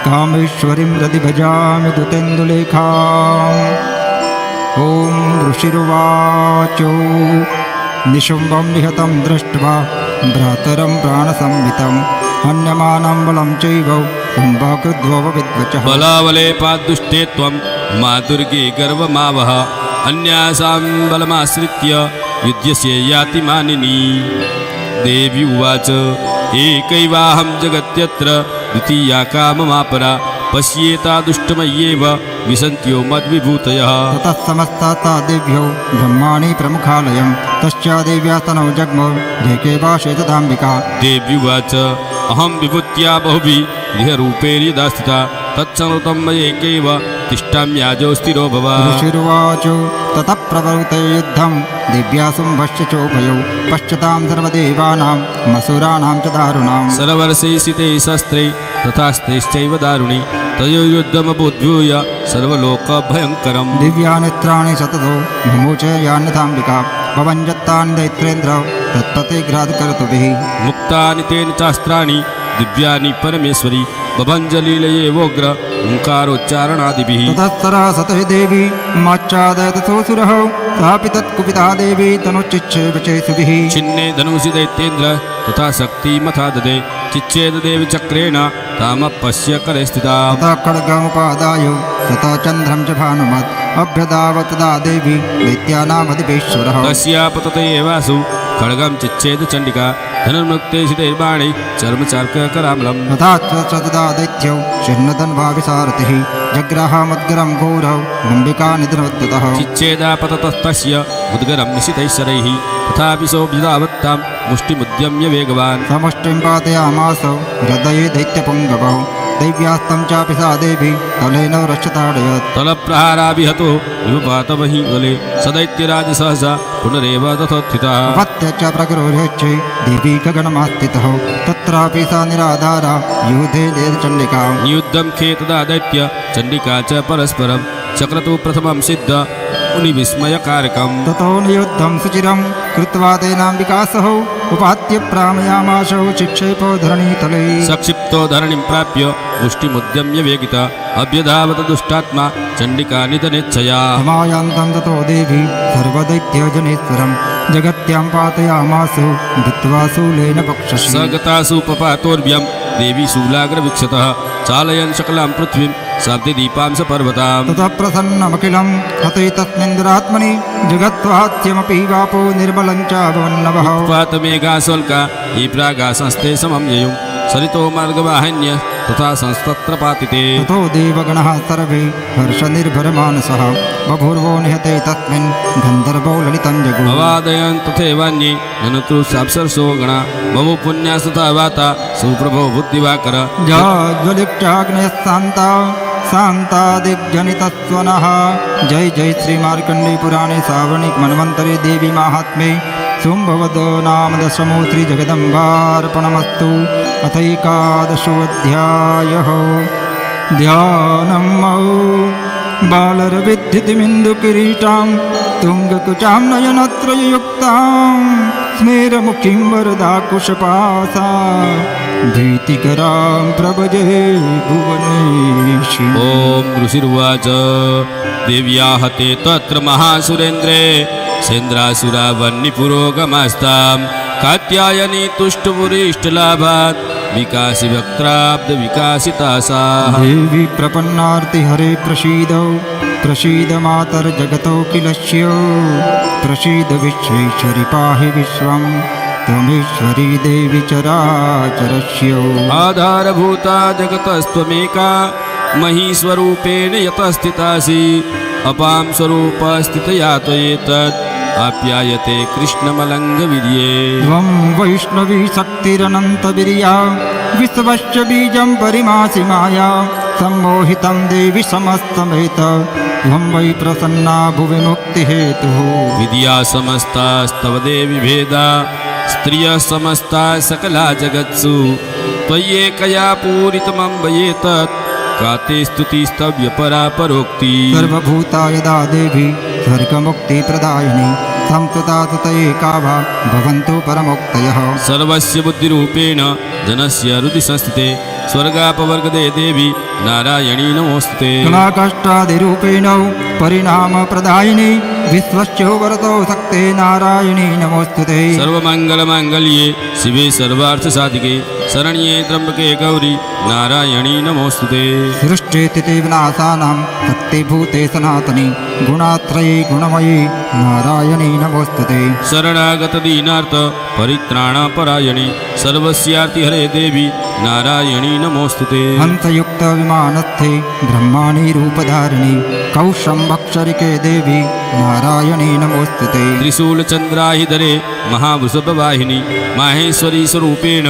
कामेश्वरीं हृदि भजामि दुतेन्दुलेखाम् ॐ ऋषिरुवाच निशुम्भं निहतं दृष्ट्वा भ्रातरं प्राणसंहितं हन्यमानं बलं चैव कुम्भकृद्वविद्वचः बलावले पादुष्टे त्वं मा दुर्गे गर्वमावह अन्यासां बलमाश्रित्य युध्यस्य याति मानिनी देवी उवाच एकैवाहं जगत्यत्र द्वितीया काममापरा पश्येता दुष्टमय्येव विसन्त्यो मद्विभूतयः ततः समस्ता देव्यो ब्रह्माणि प्रमुखालयं तस्या देव्या तनौ जग्मौ ढेकेवाशे तदाम्बिका देव्युवाच अहं विभूत्या बहुभिः देहरूपेण यदा स्थिता तत्संहृतं मयैकैव तिष्ठाम्याजौ स्थिरो भव ऋषिरुवाच ततः प्रवृते युद्धं दिव्या शुम्भश्च चोभयौ पश्यतां सर्वदेवानां मसुराणां च दारुणां सर्वर्षैसिते शस्त्रे तथास्त्रैश्चैव दारुणि तयोर्युद्धमबुद्भूय सर्वलोकभयङ्करम् दिव्यानेत्राणि सततो मुमुच यान्यथाम्बिका भवञ्जत्तानि दैत्रेन्द्र तत्पतिघ्रातकर्तुभिः मुक्तानि तेन चास्त्राणि दिव्यानि परमेश्वरि बभञ्जलीलयेवोग्र ओङ्कारोच्चारणादिभिः ततस्तरः सतः देवी माच्चादयतसोऽसुरः सापि तत्कुपिता देवी तनुच्चिच्छेव चेषुभिः छिन्ने धनुषि दैत्येन्द्र तथा शक्तिमथा ददे चिच्छेददेव चक्रेण तामपश्य करे स्थिता ततः खड्गमुपादाय ततः चन्द्रं च भानुमत् अभ्यधावत् तदा देवी दैत्यानामधिपेश्वरः तस्या पतते एवासु खड्गं चिच्छेद चण्डिका धनुर्मुक्ते शितैर्बाणै चर्मचार्ककराम्लम् तथा च तदा दैत्यौ छिन्नधन्वाभिसारथिः जग्राहमुद्गरं घोरौ गुम्बिका निधनोद्यतः चिच्छेदापततस्तस्य उद्गरं निशितैश्वरैः तथापि सोऽभ्युधावत्तां मुष्टिमुद्यम्य वेगवान् समुष्टिं पातयामासौ हृदये दैत्यपुङ्गवौ दैव्यास्तं चापि सा देवी तलेन रक्षताडयत् तलप्रहाराभिहतो विपातमहीवले सदैत्यराज सहसा पुनरेव तथोत्थितः अपत्य च प्रगरोह्यच्छे देवी गगनमास्थितः तत्रापि सा निराधारा युधे चण्डिका नियुद्धं खेतदा दैत्य चण्डिका च परस्परं चक्रतु प्रथमं सिद्ध मुनिविस्मयकारकम् ततो नियुद्धं सुचिरं कृत्वा तेनाम्बिकासौ उपात्य प्रामयामाशौ चिक्षेपो धरणीतले सक्षिप्तो धरणिं प्राप्य मुष्टिमुद्यम्य वेगित अभ्यधावत दुष्टात्मा चण्डिका निधनेच्छया समायान्तं ततो देवी सर्वदैत्यजनेश्वरं जगत्यां पातयामासु भित्त्वा शूलेन पक्षसि स गतासु पपातोर्भ्यं देवी शूलाग्रवीक्षतः चालयन् सकलां पृथ्वीं सप्तदीपांस पर्वतां ततः प्रसन्नमखिलं हते तस्मिन् दुरात्मनि जगत्वाच्यमपि वापो निर्मलं च भवन्नवः उत्पातमेघासोल्का ये प्रागासंस्ते समं ययुं सरितो मार्गवाहिन्य तथा संस्तत्र पातिते ततो देवगणः सर्वे हर्षनिर्भरमानसः बभूर्वो निहते तस्मिन् गन्धर्वो ललितं जगु अवादयन् तथैवान्ये ननु साप्सरसो गणा बहु पुण्यास्तथा वाता सुप्रभो बुद्धिवाकर जाज्वलिक्षाग्नयः शान्ता शान्तादिग्जनितस्वनः जय जय श्रीमार्कण्डे पुराणे सावर्णिक मन्वन्तरे देवी माहात्म्ये शुम्भवदो नाम दशमो श्रीजगदम्बार्पणमस्तु अथैकादशोऽध्यायः ध्यानं बालरविद्युतिमिन्दुकिरीटां तुङ्गकुचां नयनत्रययुक्तां स्मेरमुखीं वरदाकुशपासा भीतिकरां प्रभजे भुवनेशि ॐ ऋषिर्वाच देव्याः ते तत्र महासुरेन्द्रे सेन्द्रासुरा वह्निपुरोगमास्तां कात्यायनी तुष्टपुरीष्टलाभात् विकासि वक्त्राब्द विकासिता सा देवी प्रपन्नार्ति हरे प्रसीदौ प्रसीद मातर्जगतोऽखिलस्य प्रसीद विश्वेश्वरि पाहि विश्वं त्वमेश्वरी देवी चराचरस्य आधारभूता जगतस्त्वमेका महीस्वरूपेण यतस्थितासि अपां स्वरूपस्थितया त्वयेतत् आप्यायते कृष्णमलङ्घवीर्ये त्वं वैष्णवी शक्तिरनन्तवीर्या विश्वस्य बीजं परिमासि माया सम्मोहितं देवि समस्तमेत त्वं वै प्रसन्ना भुवि मुक्तिहेतुः विद्या समस्तास्तव देवि भेदा स्त्रियः समस्ता सकला जगत्सु त्वय्येकया पूरितमम्बयेतत् काते स्तुतिस्तव्यपरा परोक्ति सर्वभूता यदा देवी स्वर्गमुक्तिप्रदायिनी संस्तुता सुतये काभा भवन्तु परमोक्तयः सर्वस्य बुद्धिरूपेण जनस्य हृदि संस्थिते स्वर्गापवर्गदे देवी नारायणी नमोस्तुते कलाकष्टादिरूपेण परिणामप्रदायिनी विश्वस्य वरतो सक्ते नारायणी नमोस्तुते सर्वमङ्गलमाङ्गल्ये शिवे सर्वार्थसाधिके शरण्ये त्र्यम्बके गौरी नारायणी नमोस्तुते सृष्टिस्थिति विनाशानां शक्तिभूते सनातनी गुणात्रये गुणमयी नारायणी नमोस्तुते शरणागतदीनार्थ परित्राणपरायणे सर्वस्यार्तिहरे देवी नारायणी नमोस्तुते हंसयुक्तविमानस्थे ब्रह्माणि रूपधारिणी कौशम्भक्षरिके देवी नारायणी नमोस्तुते त्रिशूलचन्द्राहिधरे महावृषभवाहिनी माहेश्वरी स्वरूपेण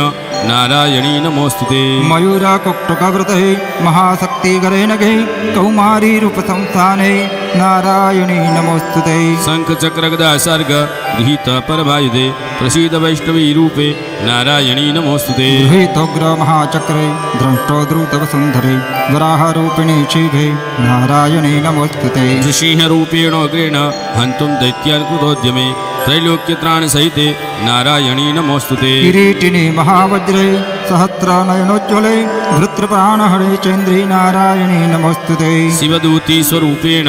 नारायणी नमोस्तुते मयूरकुक्कुटव्रते महाशक्तिगरे नगे कौमारी रूपसंस्थाने नारायणी नमोस्तुते शङ्खचक्रगदा सर्ग गृहीत परमायुधे प्रसीद वैष्णवी रूपे नारायणी नमोस्तुते गृहीतोग्र महाचक्रे द्रष्टो द्रुतवसुन्धरे वराहरूपिणी शिवे नारायणी नमोस्तुते नृसिंहरूपेणोग्रेण हन्तुं दैत्यान् कृतोद्यमे त्रैलोक्यत्राणसहिते नारायणी नमोस्तुते किरीटिनी महावज्रे सहस्रनयनोज्ज्वले वृत्रप्राणहरे चन्द्री नारायणी नमोस्तुते शिवदूती स्वरूपेण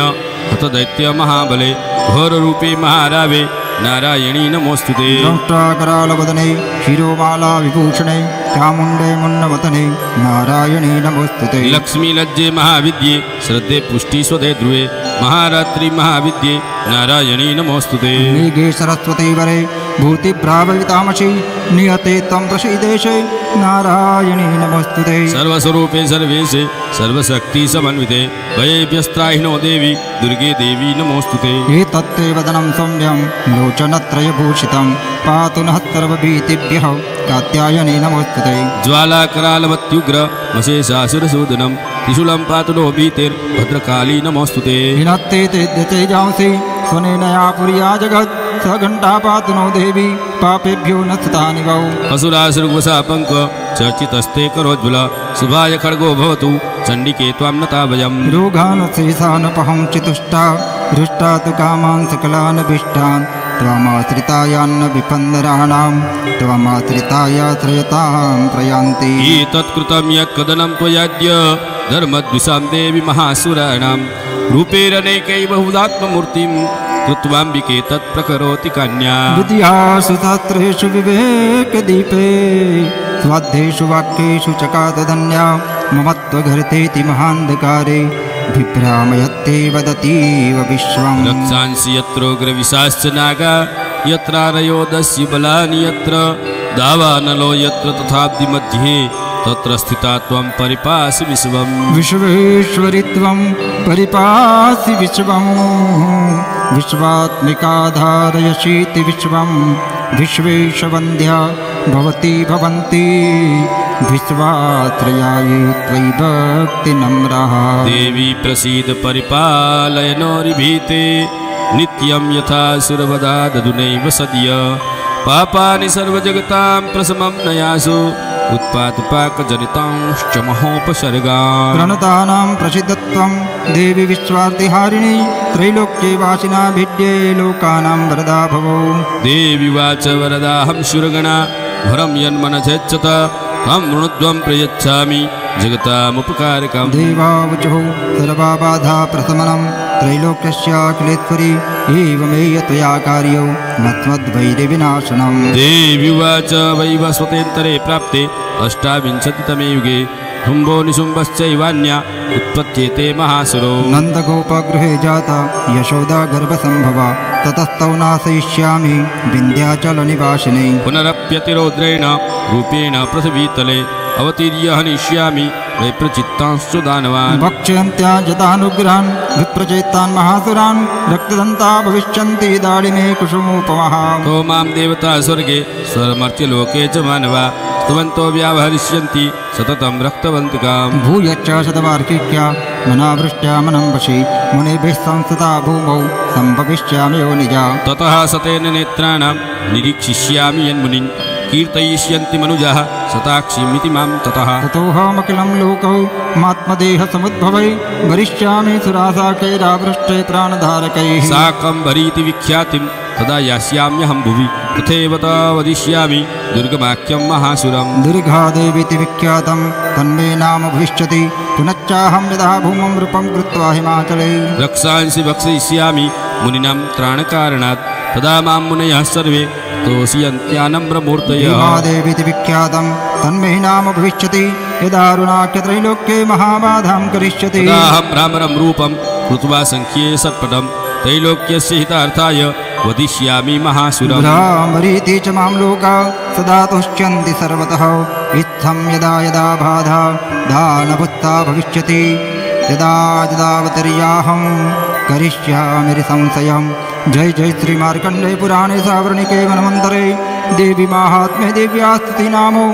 हतदैत्यमहाबले घोररूपे महारावे नारायणी नमोस्तुते दंष्टाकरालवदने शिरोमाला विभूषणे चामुण्डे मुन्नवतने नारायणी नमोस्तुते लक्ष्मीलज्जे महाविद्ये श्रद्धे पुष्टि स्वदे ध्रुवे महारात्रि महाविद्ये नारायणी नमोस्तुते मेघे सरस्वती वरे भूतिभ्राववितामसि नियते त्वं प्रसीदेशे नारायणी नमोस्तुते सर्वस्वरूपे सर्वेशे सर्वशक्ति समन्विते भयेभ्यस्त्राहिनो देवी दुर्गे देवी नमोस्तुते एतत्ते वदनं सौम्यं लोचनत्रयभूषितं पातु नः सर्वभीतिभ्यः कात्यायनी नमोस्तुते ज्वालाकरालवत्युग्र मशेषासुरसूदनं त्रिशूलं पातु नो भीतिर्भद्रकाली नमोस्तुते विनत्ते तेजसांसि स्वनेनया पुर्या जगत् स घण्टा पातु नो देवी पापेभ्यो न सुतानि वौ असुरासुरवसा पङ्क चर्चितस्ते करोज्ज्वल शुभाय खड्गो भवतु चण्डिके त्वां नता वयम् रोगानशेषानपहं चितुष्टा हृष्टा तु कामान् सकलानभीष्टान् त्वमाश्रितायान्न विपन्नराणां त्वमाश्रितायाश्रयतां प्रयान्ति एतत्कृतं यत्कदनं त्वयाद्य धर्मद्विषां देवी महासुराणां रूपेरनेकै बहुदात्ममूर्तिं कृत्वाम्बिके तत्प्रकरोति कन्या विद्यासु शास्त्रेषु विवेकदीपे स्वाध्येषु वाक्येषु चकातधन्या ममत्वघर्तेति महान्धकारे बिभ्रामयत्ते वदतीव विश्वम् रक्षांसि यत्रोग्रविशाश्च नागा यत्रारयोदस्य बलानि यत्र दावानलो यत्र तथाब्धिमध्ये तत्र स्थिता त्वं परिपासि विश्वम् विश्वेश्वरि त्वं परिपासि विश्वम् विश्वात्मिकाधारयसीति विश्वं विश्वेशवन्द्या भवती भवन्ति विश्वात्रयाये त्वयि भक्तिनम्रः देवी प्रसीद परिपालय नोरिभीते नित्यं यथा सुरवदा ददुनैव सद्य पापानि सर्वजगतां प्रशमं नयासु उत्पातपाकजनितांश्च महोपसर्गान् प्रणतानां प्रसिद्धत्वं देवी विश्वार्तिहारिणी त्रैलोक्ये वासिना भिद्ये लोकानां वरदा भवो देवी वाच वरदाहं शुरगणा भरं यन्मनसेच्छत तं मृणुध्वं प्रयच्छामि जगतामुपकारकम् देवावचो सर्वबाधा प्रशमनं त्रैलोक्यस्याखिलेश्वरी एवमेय त्वया कार्यो मत्मद्वैरिविनाशनम् देवी वाच वैवस्वतेन्तरे प्राप्ते अष्टाविंशतितमे युगे शुम्भो निशुम्भश्चैवान्या उत्पद्येते महासुरो नन्दगोपगृहे जाता यशोदा गर्भसम्भवा ततस्तौ नाशयिष्यामि विन्ध्याचलनिवासिने पुनरप्यतिरौद्रेण रूपेण पृथिवीतले अवतीर्य हनिष्यामि वैप्रचित्तांश्च दानवान् भक्ष्यन्त्या जतानुग्रहान् विप्रचेत्तान् महासुरान् रक्तदन्ता भविष्यन्ति दाडिमे कुसुमोपमः तो मां देवता स्वर्गे स्वरमर्त्यलोके च मानवा स्तवन्तो व्यावहरिष्यन्ति सततं रक्तवन्तिकाम् भूयश्च शतवार्षिक्या मनावृष्ट्या मनं वशी मुनिभिः संस्थिता भूमौ सम्भविष्यामि योनिजा ततः सतेन नेत्राणां निरीक्षिष्यामि यन्मुनिं कीर्तयिष्यन्ति मनुजाः शताक्षीमिति मां ततः ततोऽहमखिलं लोकौ मात्मदेहसमुद्भवै वरिष्यामि सुरासाकैरावृष्टे प्राणधारकैः साकम्भरीति विख्यातिं तदा यास्याम्यहं भुवि तथैव तव वदिष्यामि दुर्गमाख्यं महासुरम् दुर्गादेवीति विख्यातं तन्मे नाम भविष्यति पुनश्चाहं यदा भूमं रूपं कृत्वा हिमाचले रक्षांसि भक्षयिष्यामि मुनिनां त्राणकारणात् तदा मां मुनयः सर्वे तोषयन्त्यानम्रमूर्तयः भीमादेवीति विख्यातं तन्मे नाम भविष्यति यदा अरुणाख्यत्रैलोक्ये महाबाधां करिष्यति तदाहं रामरं रूपं कृत्वा सङ्ख्ये सत्पदं त्रैलोक्यस्य हितार्थाय वदिष्यामि महासुरम् भ्रामरीति च मां लोका सदा तुष्यन्ति सर्वतः इत्थं यदा यदा बाधा दानभुत्ता भविष्यति यदा यदावतर्याहं करिष्यामि संशयम् जय जय श्री मार्कण्डेय पुराणे सावर्णिके वनमन्तरे देवी माहात्म्ये देव्या स्तुति नामो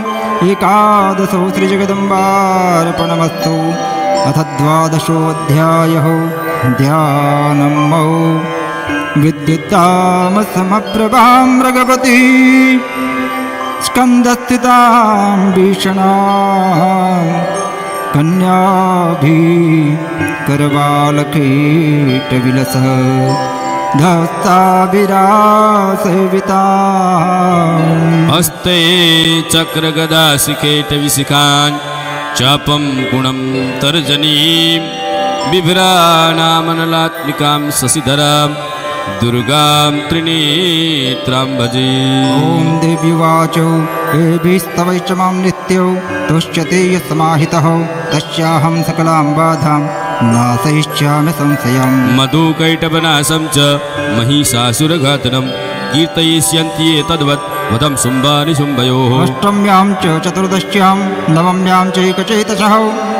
एकादशो श्रीजगदम्बार्पणमस्तु अथ द्वादशोऽध्यायः ध्यानमौ विद्युत्तामसमप्रभां मृगपति स्कन्दस्थितां भीषणां कन्याभिकरवालकीटविलसः धस्ताभिरासेविताम् हस्ते चक्रगदासिकेटविशिखान् चापं गुणं तर्जनीं बिभ्राणामनलात्मिकां शशिधरां दुर्गां त्रिनेत्रां भजे ॐ देव्युवाच एभिस्तवै च मां नित्यौ तुष्यते यः समाहितः तस्याहं सकलां बाधां नाशयिष्यामि संशयम् मधुकैटवनाशं च महिषासुरघातनं कीर्तयिष्यन्ति ये तद्वत् वदं शुम्भानि शुम्भयोः अष्टम्यां च चतुर्दश्यां नवम्यां चैकचेतसः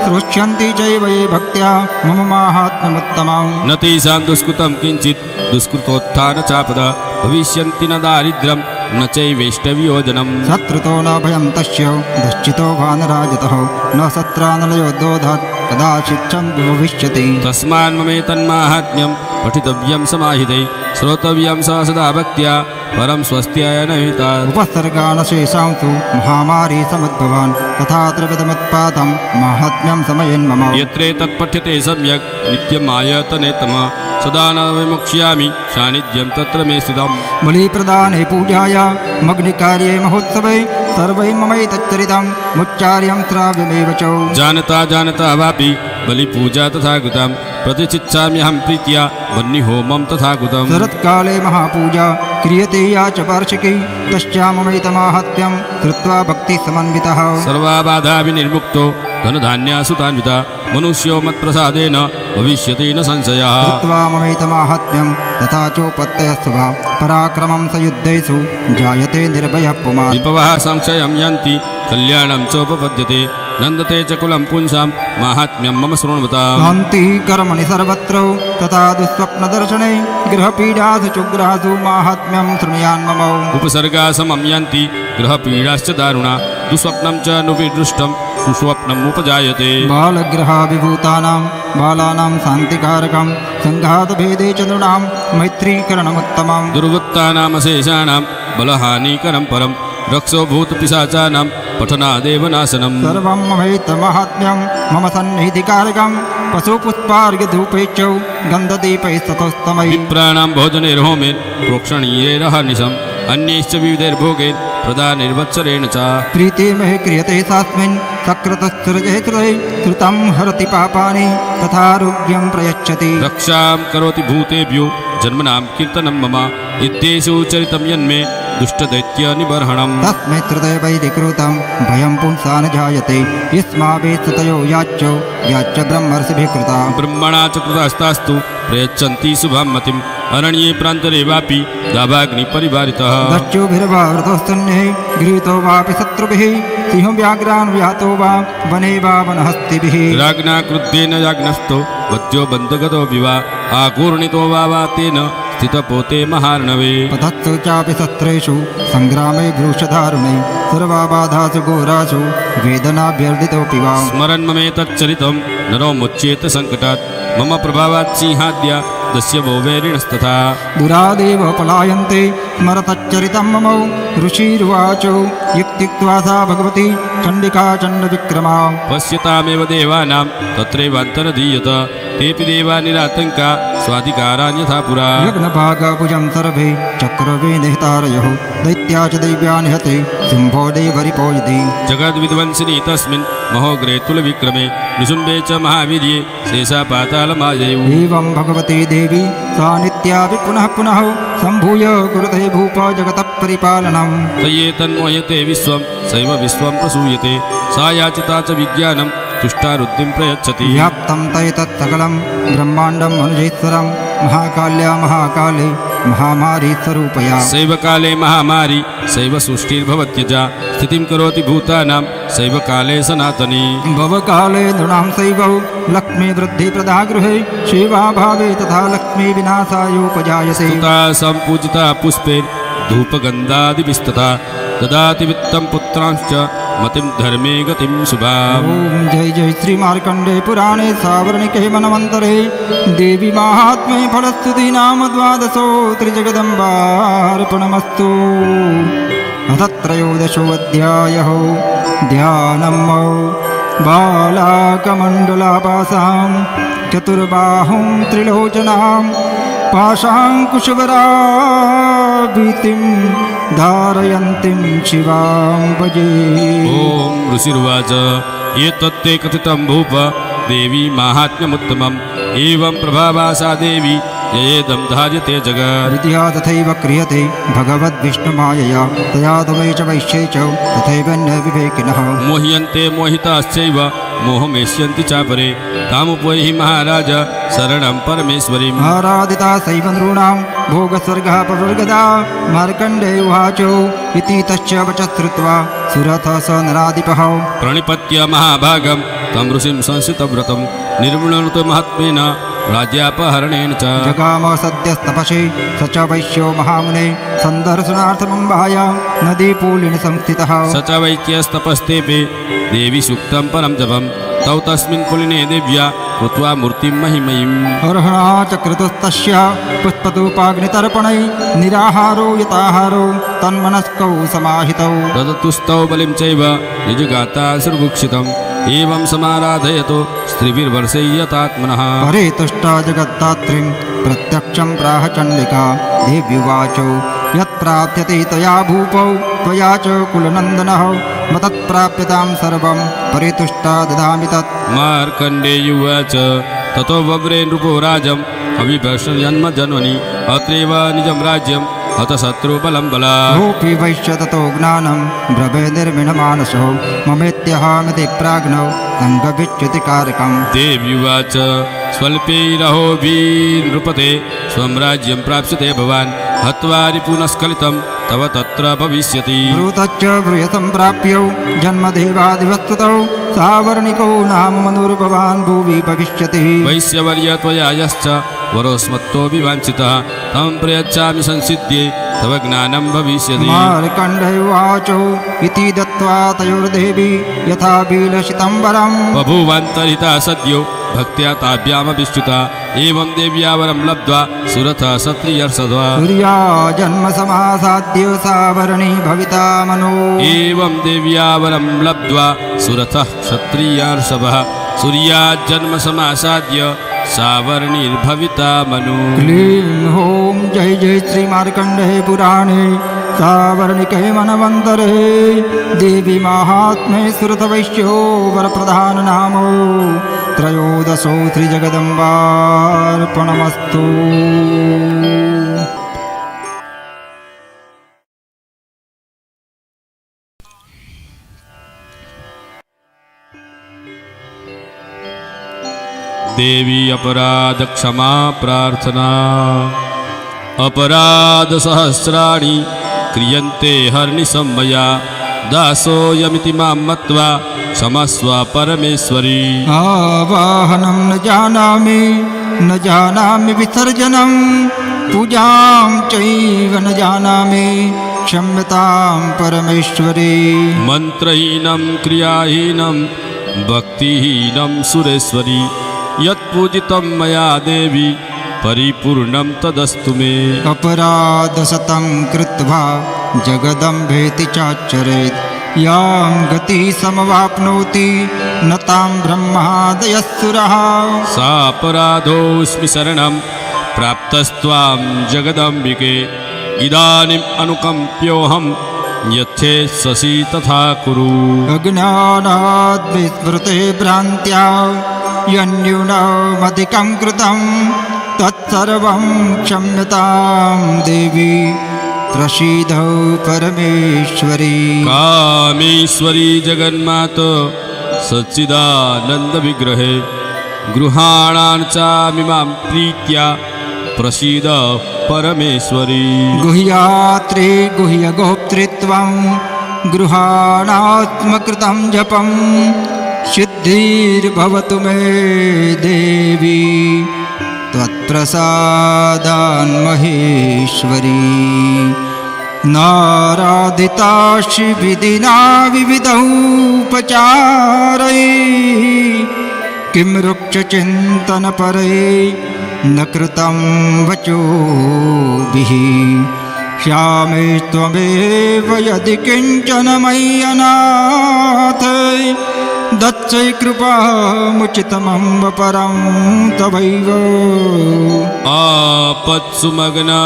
श्रोष्यन्ति चैव ये भक्त्या मम माहात्म्यमुत्तमम् न तेषां दुष्कृतं किञ्चित् दुष्कृतोत्थानचापदा भविष्यन्ति न दारिद्र्यं न चैवेष्टवियोजनम् शत्रुतो न भयं तस्य दश्चितो वानराजतः न सत्रानलयो दोधात् कदाचिच्छं भविष्यति तस्मान्ममेतन्माहात्म्यं पठितव्यं समाहितै श्रोतव्यं स सदा भक्त्या परं स्वस्त्याय नहितात् उपसर्गानशेषांसु महामारी समुद्भवान् तथा त्रिविधमुत्पातं माहात्म्यं समयन्मम यत्रेतत्पठ्यते सम्यक् नित्यमायतनेतम सदा न विमुक्ष्यामि सान्निध्यं तत्र मे स्थितम् बलिप्रदाने पूजाय मग्निकार्ये महोत्सवे सर्वै ममैतच्चरितं मुच्चार्यं श्राव्यमेव च जानता जानता वापि बलिपूजा तथा कृतं प्रतिचिच्छाम्यहं प्रीत्या वह्निहोमं तथा कृतं शरत्काले महापूजा क्रियते या च वार्षिकी तस्याममैतमाहात्म्यं कृत्वा भक्तिसमन्वितः सर्वाबाधा विनिर्मुक्तो धनधान्यासुतान्विता मनुष्यो मत्प्रसादेन भविष्यति न संशयः कृत्वा ममैतमाहात्म्यं तथा चोपत्तयस्वा पराक्रमं स युद्धेषु जायते निर्भयः पुमान् विपवः संशयं यान्ति कल्याणं चोपपद्यते नन्दते च कुलं पुंसां माहात्म्यं मम शृण्वता शान्ति कर्मणि सर्वत्र तथा दुःस्वप्नदर्शने गृहपीडासु चुग्रासु माहात्म्यं शृणुयान्मम उपसर्गासमं यान्ति गृहपीडाश्च दारुणा दुःस्वप्नं च नुविदृष्टं सुस्वप्नम् उपजायते बालगृहाभिभूतानां बालानां शान्तिकारकं सङ्घातभेदे च नृणां मैत्रीकरणमुत्तमम् दुर्वृत्तानामशेषाणां बलहानिकरं परं रक्षो भूतपिशाचानां पठनादेव नाशनम् सर्वं ममैतमाहात्म्यं मम सन्निधिकारकं पशुपुष्पार्घ्यधूपैश्च गन्धदीपैस्ततोस्तमैः विप्राणां भोजनैर्होमेन् प्रोक्षणीयैरहर्निशम् अन्यैश्च विविधैर्भोगैः प्रदानैर्वत्सरेण च प्रीतिमहे क्रियते सास्मिन् सकृतस्सृजे कृते कृतं हरति पापानि तथारोग्यं प्रयच्छति रक्षां करोति भूतेभ्यो जन्मनां कीर्तनं मम इत्येषु चरितं यन्मे दुष्टदैत्यनिबर्हणम् तस्मै हृदय वैरिकृतं भयं पुंसा न जायते यस्माभिस्ततयो याच्च ब्रह्मर्षिभिः कृता ब्रह्मणा च कृतास्तास्तु प्रयच्छन्ति शुभां मतिम् अरण्ये प्रान्तरे वापि दाभाग्निपरिवारितः दस्युभिर्वावृतोस्तन्ये गृहीतो वापि शत्रुभिः सिंहव्याघ्रान् व्यातो वा वने वा वनहस्तिभिः राज्ञा क्रुद्धेन याज्ञस्थो वध्यो बन्धगतो विवा आकूर्णितो वा तेन स्थितपोते महार्णवे पतत्सु चापि शस्त्रेषु सङ्ग्रामे भ्रूषधारुणे सर्वाबाधासु घोरासु वेदनाभ्यर्दितोऽपि वा स्मरन् ममेतच्चरितं नरो मुच्येत सङ्कटात् मम प्रभावात् सिंहाद्या दस्यवो वैरिणस्तथा दुरादेव पलायन्ते स्मरतच्चरितं मम ऋषिरुवाच युक्तिक्त्वा सा भगवती चण्डिका चण्डविक्रमा पश्यतामेव देवानां तत्रैवान्तरधीयत तेऽपि देवा निरातङ्का स्वाधिकारान्यथा पुरा यज्ञभागभुजं सर्वे चक्रवेदितारयोः दैत्या च दैव्या निहते सिंहो देवरिपो यदि जगद्विध्वंसिनी तस्मिन् महोग्रे तुलविक्रमे निशुम्भे च महावीर्ये शेषा पातालमाययौ एवं भगवती देवी सा नित्यापि पुनः पुनः सम्भूय कुरुते भूप जगतः परिपालनम् तयेतन्मोह्यते विश्वं सैव विश्वं प्रसूयते सा याचिता च विज्ञानं तुष्टारुद्धिं प्रयच्छति व्याप्तं तैतत् सकलं ब्रह्माण्डं मनुजेश्वरं महाकाल्या महाकाले महामारी स्वरूपया सैव काले महामारी सैव सृष्टिर्भवत्यजा स्थितिं करोति भूतानां सैव काले सनातनी भवकाले नृणां सैव लक्ष्मी वृद्धिप्रदा गृहे सेवाभावे तथा लक्ष्मी विनाशायोपजायते स्तुता सम्पूजिता पुष्पैर्धूपगन्धादिभिस्तथा ददाति वित्तं पुत्रांश्च मतिं धर्मे गतिं शुभाम् ॐ जय जय श्री मार्कण्डे पुराणे सावर्णिके मनवन्तरे देवी माहात्म्ये फलस्तुति नाम द्वादशो त्रिजगदम्बार्पणमस्तु अथ त्रयोदशोऽध्यायः ध्यानम् बालाकमण्डलापासां चतुर्बाहुं त्रिलोचनां पाशाङ्कुशवराभीतिं धारयन्तीं शिवां भजे ॐ ऋषिर्वाच एतत्ते कथितं भूप देवी माहात्म्यमुत्तमम् एवं प्रभावा सा देवी येदं धार्यते जगत् विद्या तथैव क्रियते भगवद्विष्णुमायया तया तवै च वैश्ये च तथैवन्य विवेकिनः मोह्यन्ते मोहिताश्चैव मोहमेष्यन्ति चापरे तामुपैहि महाराज शरणं परमेश्वरीम् आराधिता सैव नॄणां भोगस्वर्गः प्रवर्गदा मार्कण्डे उवाच इति तस्य वचः श्रुत्वा सुरथः स नराधिपः प्रणिपत्य महाभागं तं ऋषिं संस्थितव्रतं निर्मृणोतु महात्मेन राज्यापहरणेन च जगाम सद्यस्तपसि स च वैश्यो महामुने सन्दर्शनार्थमम्बायां नदीपूलिनि संस्थितः स च वैद्यस्तपस्तेपे देवी सूक्तं परं जपं तौ तस्मिन् कुलिने देव्या कृत्वा मूर्तिं महिमयीम् अर्हणा च कृतस्तस्य पुष्पतूपाग्नितर्पणै निराहारो यताहारो तन्मनस्कौ समाहितौ ददतुस्तौ बलिं चैव निजगातासुर्भुक्षितम् एवं समाराधयतो स्त्रीभिर्वर्षय्यतात्मनः परे तुष्टा जगद्धात्रीं प्रत्यक्षं प्राह चण्डिका देव्युवाचो यत्प्राप्यते त्वया भूपौ त्वया च कुलनन्दनः मत्प्राप्यतां सर्वं परितुष्टा ददामि तत् मार्कण्डेयुवाच ततो वव्रे नृपो राजम् अविभर्षयन्म जन्मनि अत्रैव निजं राज्यं हतशत्रुबलं बलात् भूपि वैश्य ततो ज्ञानं ब्रवे निर्मिणमानसो ममेत्यहमिति प्राज्ञौ सङ्गविच्युतिकारकम् देव्युवाच स्वल्पैरहोभिर्नृपते स्वं राज्यं प्राप्स्यते भवान् हत्वा रिपुनस्खलितं तव तत्र भविष्यति ब्रूतच्च ब्रूयसम्प्राप्यौ जन्मदेवादिवस्तुतौ सावर्णिको नाम मनुर्भवान् भुवि भविष्यति वैश्यवर्य त्वया यश्च वरोस्मत्तो विवाञ्छितः तं प्रयच्छामि संसिद्ध्ये तव ज्ञानं भविष्यति मार्कण्डेयुवाचो इति दत्त्वा तयोर्देवी यथा विलसितं वरम् बभूवान्तरिता सद्यो भक्त्या ताभ्यामभिष्टुता एवं देव्या वरं लब्ध्वा सुरथः सत्रियर्षध्वा सूर्या जन्म समासाद्य सावर्णी भविता मनो एवं देव्या वरं लब्ध्वा सुरथः क्षत्रियार्षभः सूर्याज्जन्म समासाद्य सावर्णिर्भविता मनु क्लीं ॐ जय जय श्री मार्कण्डे पुराणे सावर्णिके मनवन्तरे देवी माहात्म्ये सुरथवैश्यो वरप्रधाननामो त्रयोदशो श्रीजगदम्बार्पणमस्तु देवी अपराध क्षमा प्रार्थना अपराध सहस्राणि क्रियन्ते हर्निशं मया दासोऽयमिति मां मत्वा क्षमस्व परमेश्वरी आवाहनं न जानामि विसर्जनं पूजां चैव न जानामि क्षम्यतां परमेश्वरी मन्त्रहीनं क्रियाहीनं भक्तिहीनं सुरेश्वरी यत्पूजितं मया देवी परिपूर्णं तदस्तु मे अपराधशतं कृत्वा जगदम्भेति चाचरेत् यां गति समवाप्नोति न तां ब्रह्मादयस्सुरः सापराधोऽस्मि शरणं प्राप्तस्त्वां जगदम्बिके इदानीम् अनुकम्प्योऽहं यच्छसि तथा कुरु अज्ञानाद् विस्मृते भ्रान्त्या यन्यूनमधिकं कृतं तत्सर्वं क्षम्यतां देवी प्रसीद परमेश्वरी कामेश्वरी जगन्मात सच्चिदानन्दविग्रहे गृहाणां चामिमां प्रीत्या प्रसीद परमेश्वरी गुह्यात्रे गुह्यगोप्तृत्वं गृहाणात्मकृतं जपं सिद्धिर्भवतु मे देवी त्वत्प्रसादान्महेश्वरी नाराधिता विधिना विविधौपचारैः किं रुक्षचिन्तनपरे न कृतं वचोभिः श्यामे त्वमेव यदि किञ्चन मय्यनाथ दत्सै कृपामुचितमम्ब परं तवैव आपत्सुमग्ना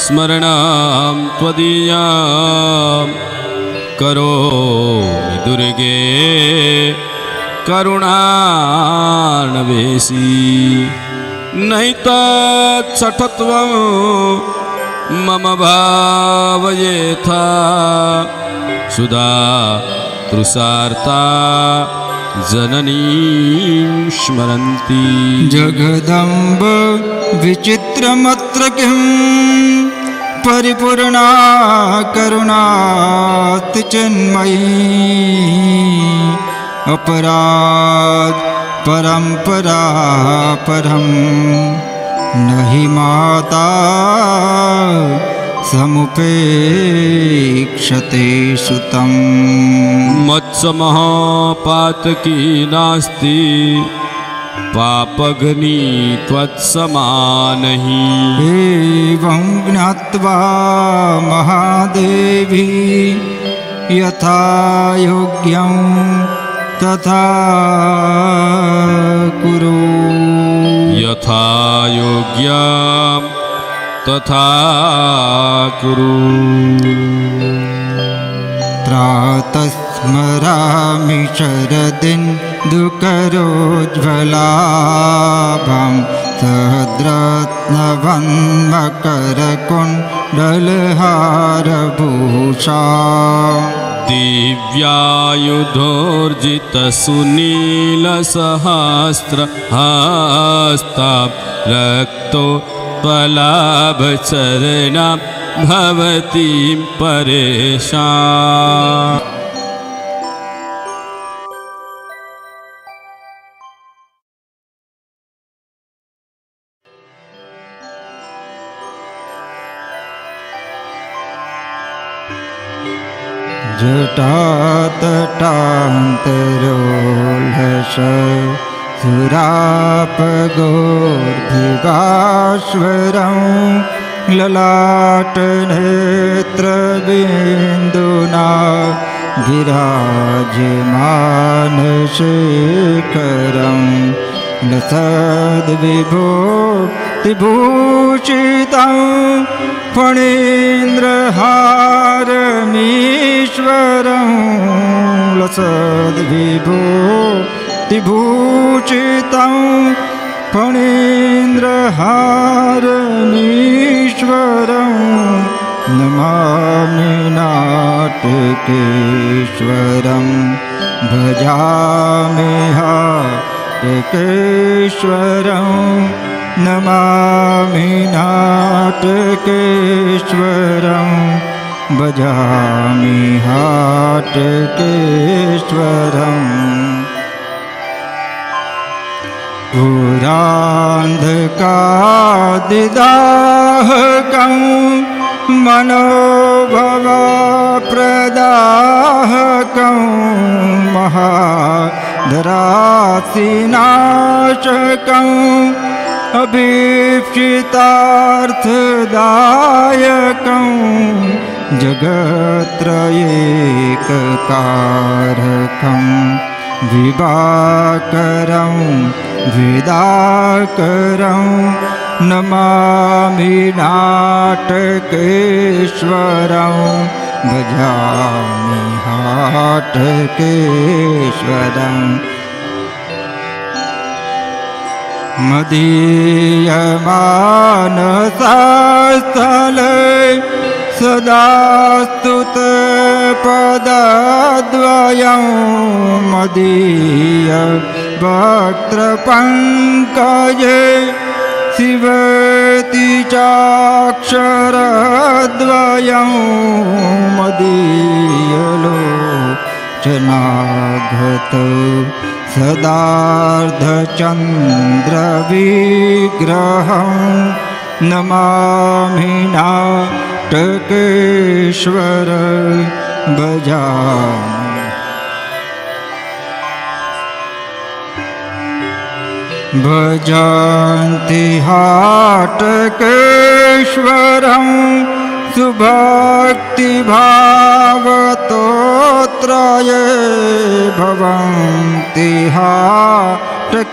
स्मरणां त्वदीयां करोमि दुर्गे करुणार्णवेशी नैतच्छठत्वं मम भावयेथा सुधा तृषार्ता जननीं स्मरन्ति जगदम्ब विचित्रमत्र किं परिपूर्णा करुणास्ति चिन्मयी अपराध परम्परा परं न हि माता समुपेक्षते सुतं मत्समःपातकी नास्ति पापघ्नी त्वत्समानहि एवं ज्ञात्वा महादेवी यथा योग्यं तथा कुरु यथा योग्यं तथा कुरु प्रातः स्मरामि शरदिन्दुकरोज्ज्वलाभां सहद्रत्नवन्मकरकुण्डलहारभूषा दिव्यायुधोर्जितसुनीलसहस्रहस्तां रक्तोत्पलाभचरणां भवतीं परेशाम् जटातटान्तरोल्लस सुरापगोर्भिवाश्वरं ललाटनेत्रबिन्दुना विराजमानशेखरं लसद्विभूतिभूषितं फणीन्द्रहारमीश्वरं लसद्विभूतिभूषितं फणीन्द्रहारमीश्वरं नमामि नाटकेश्वरं भजामि हाटकेश्वरं नमामि नाटकेश्वरं भजामि हाटकेश्वरम् पुरान्धकादिदाहकं मनोभवप्रदाहकं महाधरासिनाशकं अभीप्सितार्थदायकं जगत्त्रयेककारकं विभाकरं वेदाकरं नमामि नाटकेश्वरं भजामि हाटकेश्वरम् मदीयमानसस्थले सदा स्तुतपदद्वयं मदीय वक्त्रपङ्कजे शिवति चाक्षरद्वयं मदीयलोचनागतौ सदार्धचन्द्रविग्रहं नमामि नाटकेश्वर भजामि भजन्ति हाटकेश्वरं सुभक्तिभावतोत्रये भवन्ति हाटकेश्वरः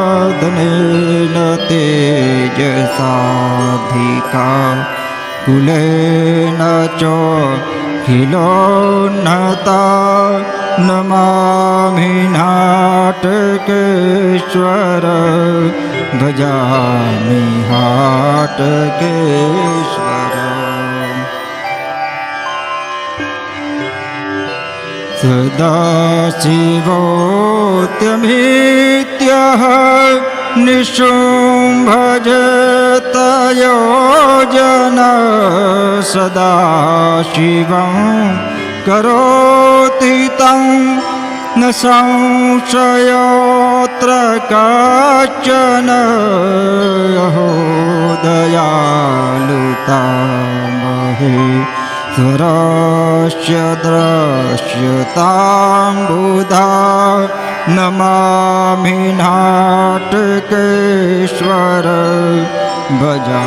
प्रमाणमात्रनागराधनेन तेजसाधिका कुलेन चोखिलोन्नता नमामि नाटकेश्वर भजामि हाटकेश्वर सदाशिवोऽत्यमित्यः निशुम्भजतयोजन सदाशिवं करोति तं न संशयोऽत्र काचन अहो दयालुता महेश्वरस्य द्रश्यतां बुधा नमामि नाटकेश्वर भजा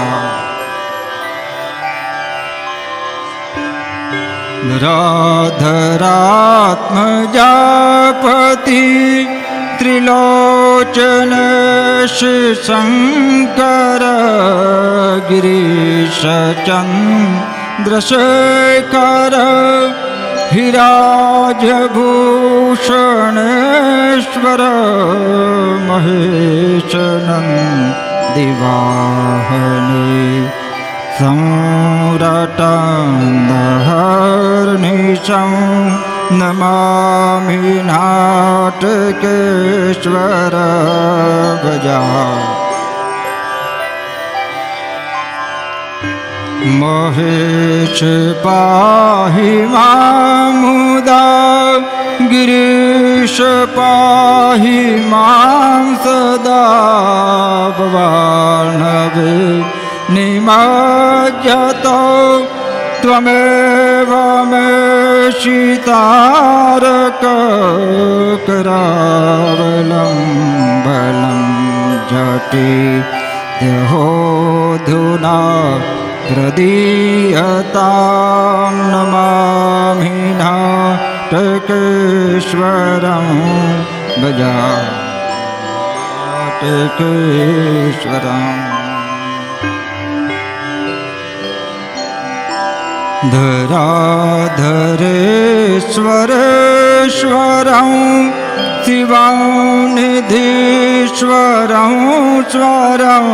धराधरात्मजापति त्रिलोचनेश शङ्कर गिरीशचन्द्रशेखर हिराजभूषणेश्वर महेशनन्दिवाहने संरटन्दहर्निशं नमामि नाटकेश्वर भजा महेश पाहि मामुदा गिरीश पाहि मां सदा भवार्णवे निमज्जतो त्वमेव मे शितारकरावलम्बनं जटे देहोऽधुना प्रदीयतां नमामि नाटकेश्वरं भजाटकेश्वरम् धराधरेश्वरेश्वरं शिवं निधीश्वरं स्वरं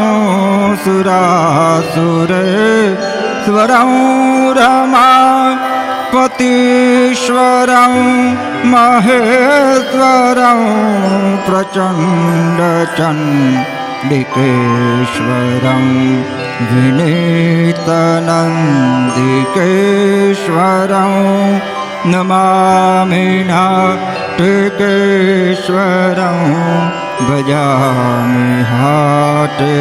सुरासुरेश्वरं रमापतीश्वरं महेश्वरं प्रचण्डचण्डिकेश्वरं विनीतनन्दिकेश्वरं नमामि नाटकेश्वरं भजामि हाटकेश्वरं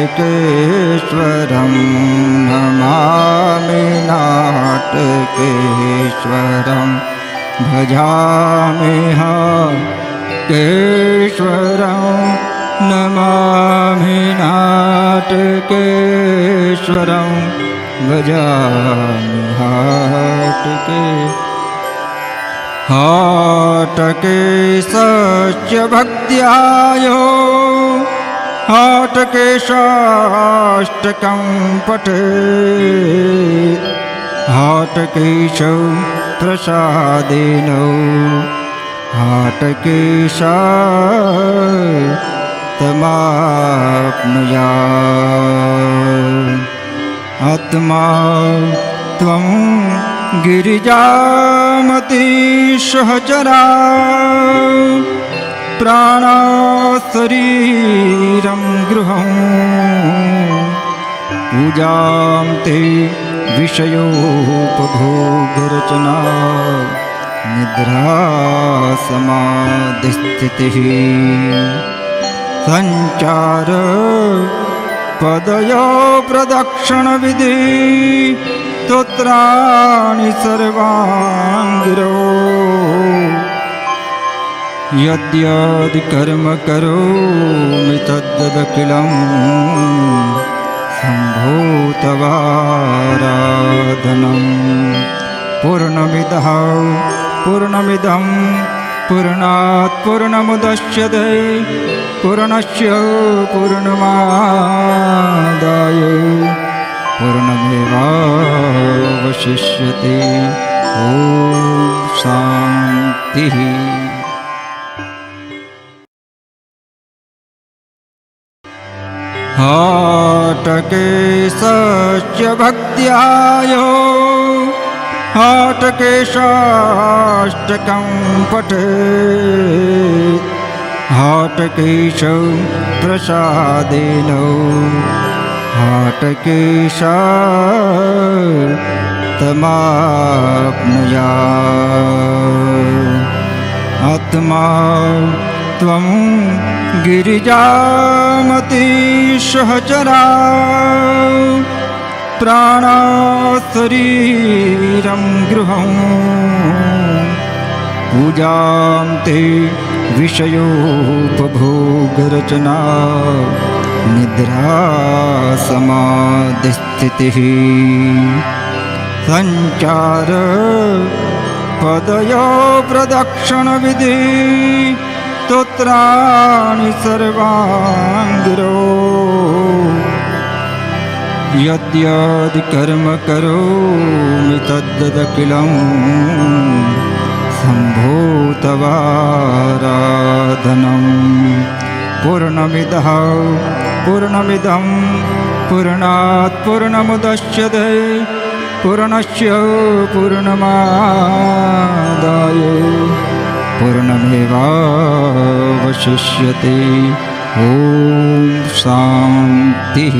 नमामि नाटकेश्वरं भजामि हाटकेश्वरं नमामि नाटकेश्वरं भजामि हाटके हाटके सच्च भक्त्यायो हाटके शाष्टकं पठे हाटकेश प्रसादेन हाटकेशा तमाप्नुयात् आत्मा त्वं गिरिजामति सहचरा प्राणा शरीरं गृहं पूजां ते विषयोपभोगरचना निद्रा समाधिस्थितिः संचार पदयो प्रदक्षिणविधि स्तोत्राणि सर्वाङ्गिरो यद्यद् कर्म करोमि तद्दखिलं सम्भूतवाराधनं पूर्णमिदं पूर्णात् पूर्णमुदच्यते पूर्णस्य पूर्णमादाय पूर्णमेवावशिष्यते ॐ शान्तिः। हाटके सच्च भक्त्यायो हाटके शाष्टकं पठेत् हाटकेश प्रसादेन हाटकेशा तमाप्नुयात् आत्मा त्वं गिरिजामति सहचरा प्राणा शरीरं गृहं पूजां ते विषयोपभोगरचना निद्रा समाधिस्थितिः संचार पदयो प्रदक्षिणविधि स्तोत्राणि सर्वाङ्गिरो यद्यद् कर्म करोमि तद्दखिलं सम्भूतवाराधनं पूर्णमिदं पूर्णात् पूर्णमुदच्यते पूर्णस्य पूर्णमादाय पूर्णमेवावशिष्यते ॐ शान्तिः।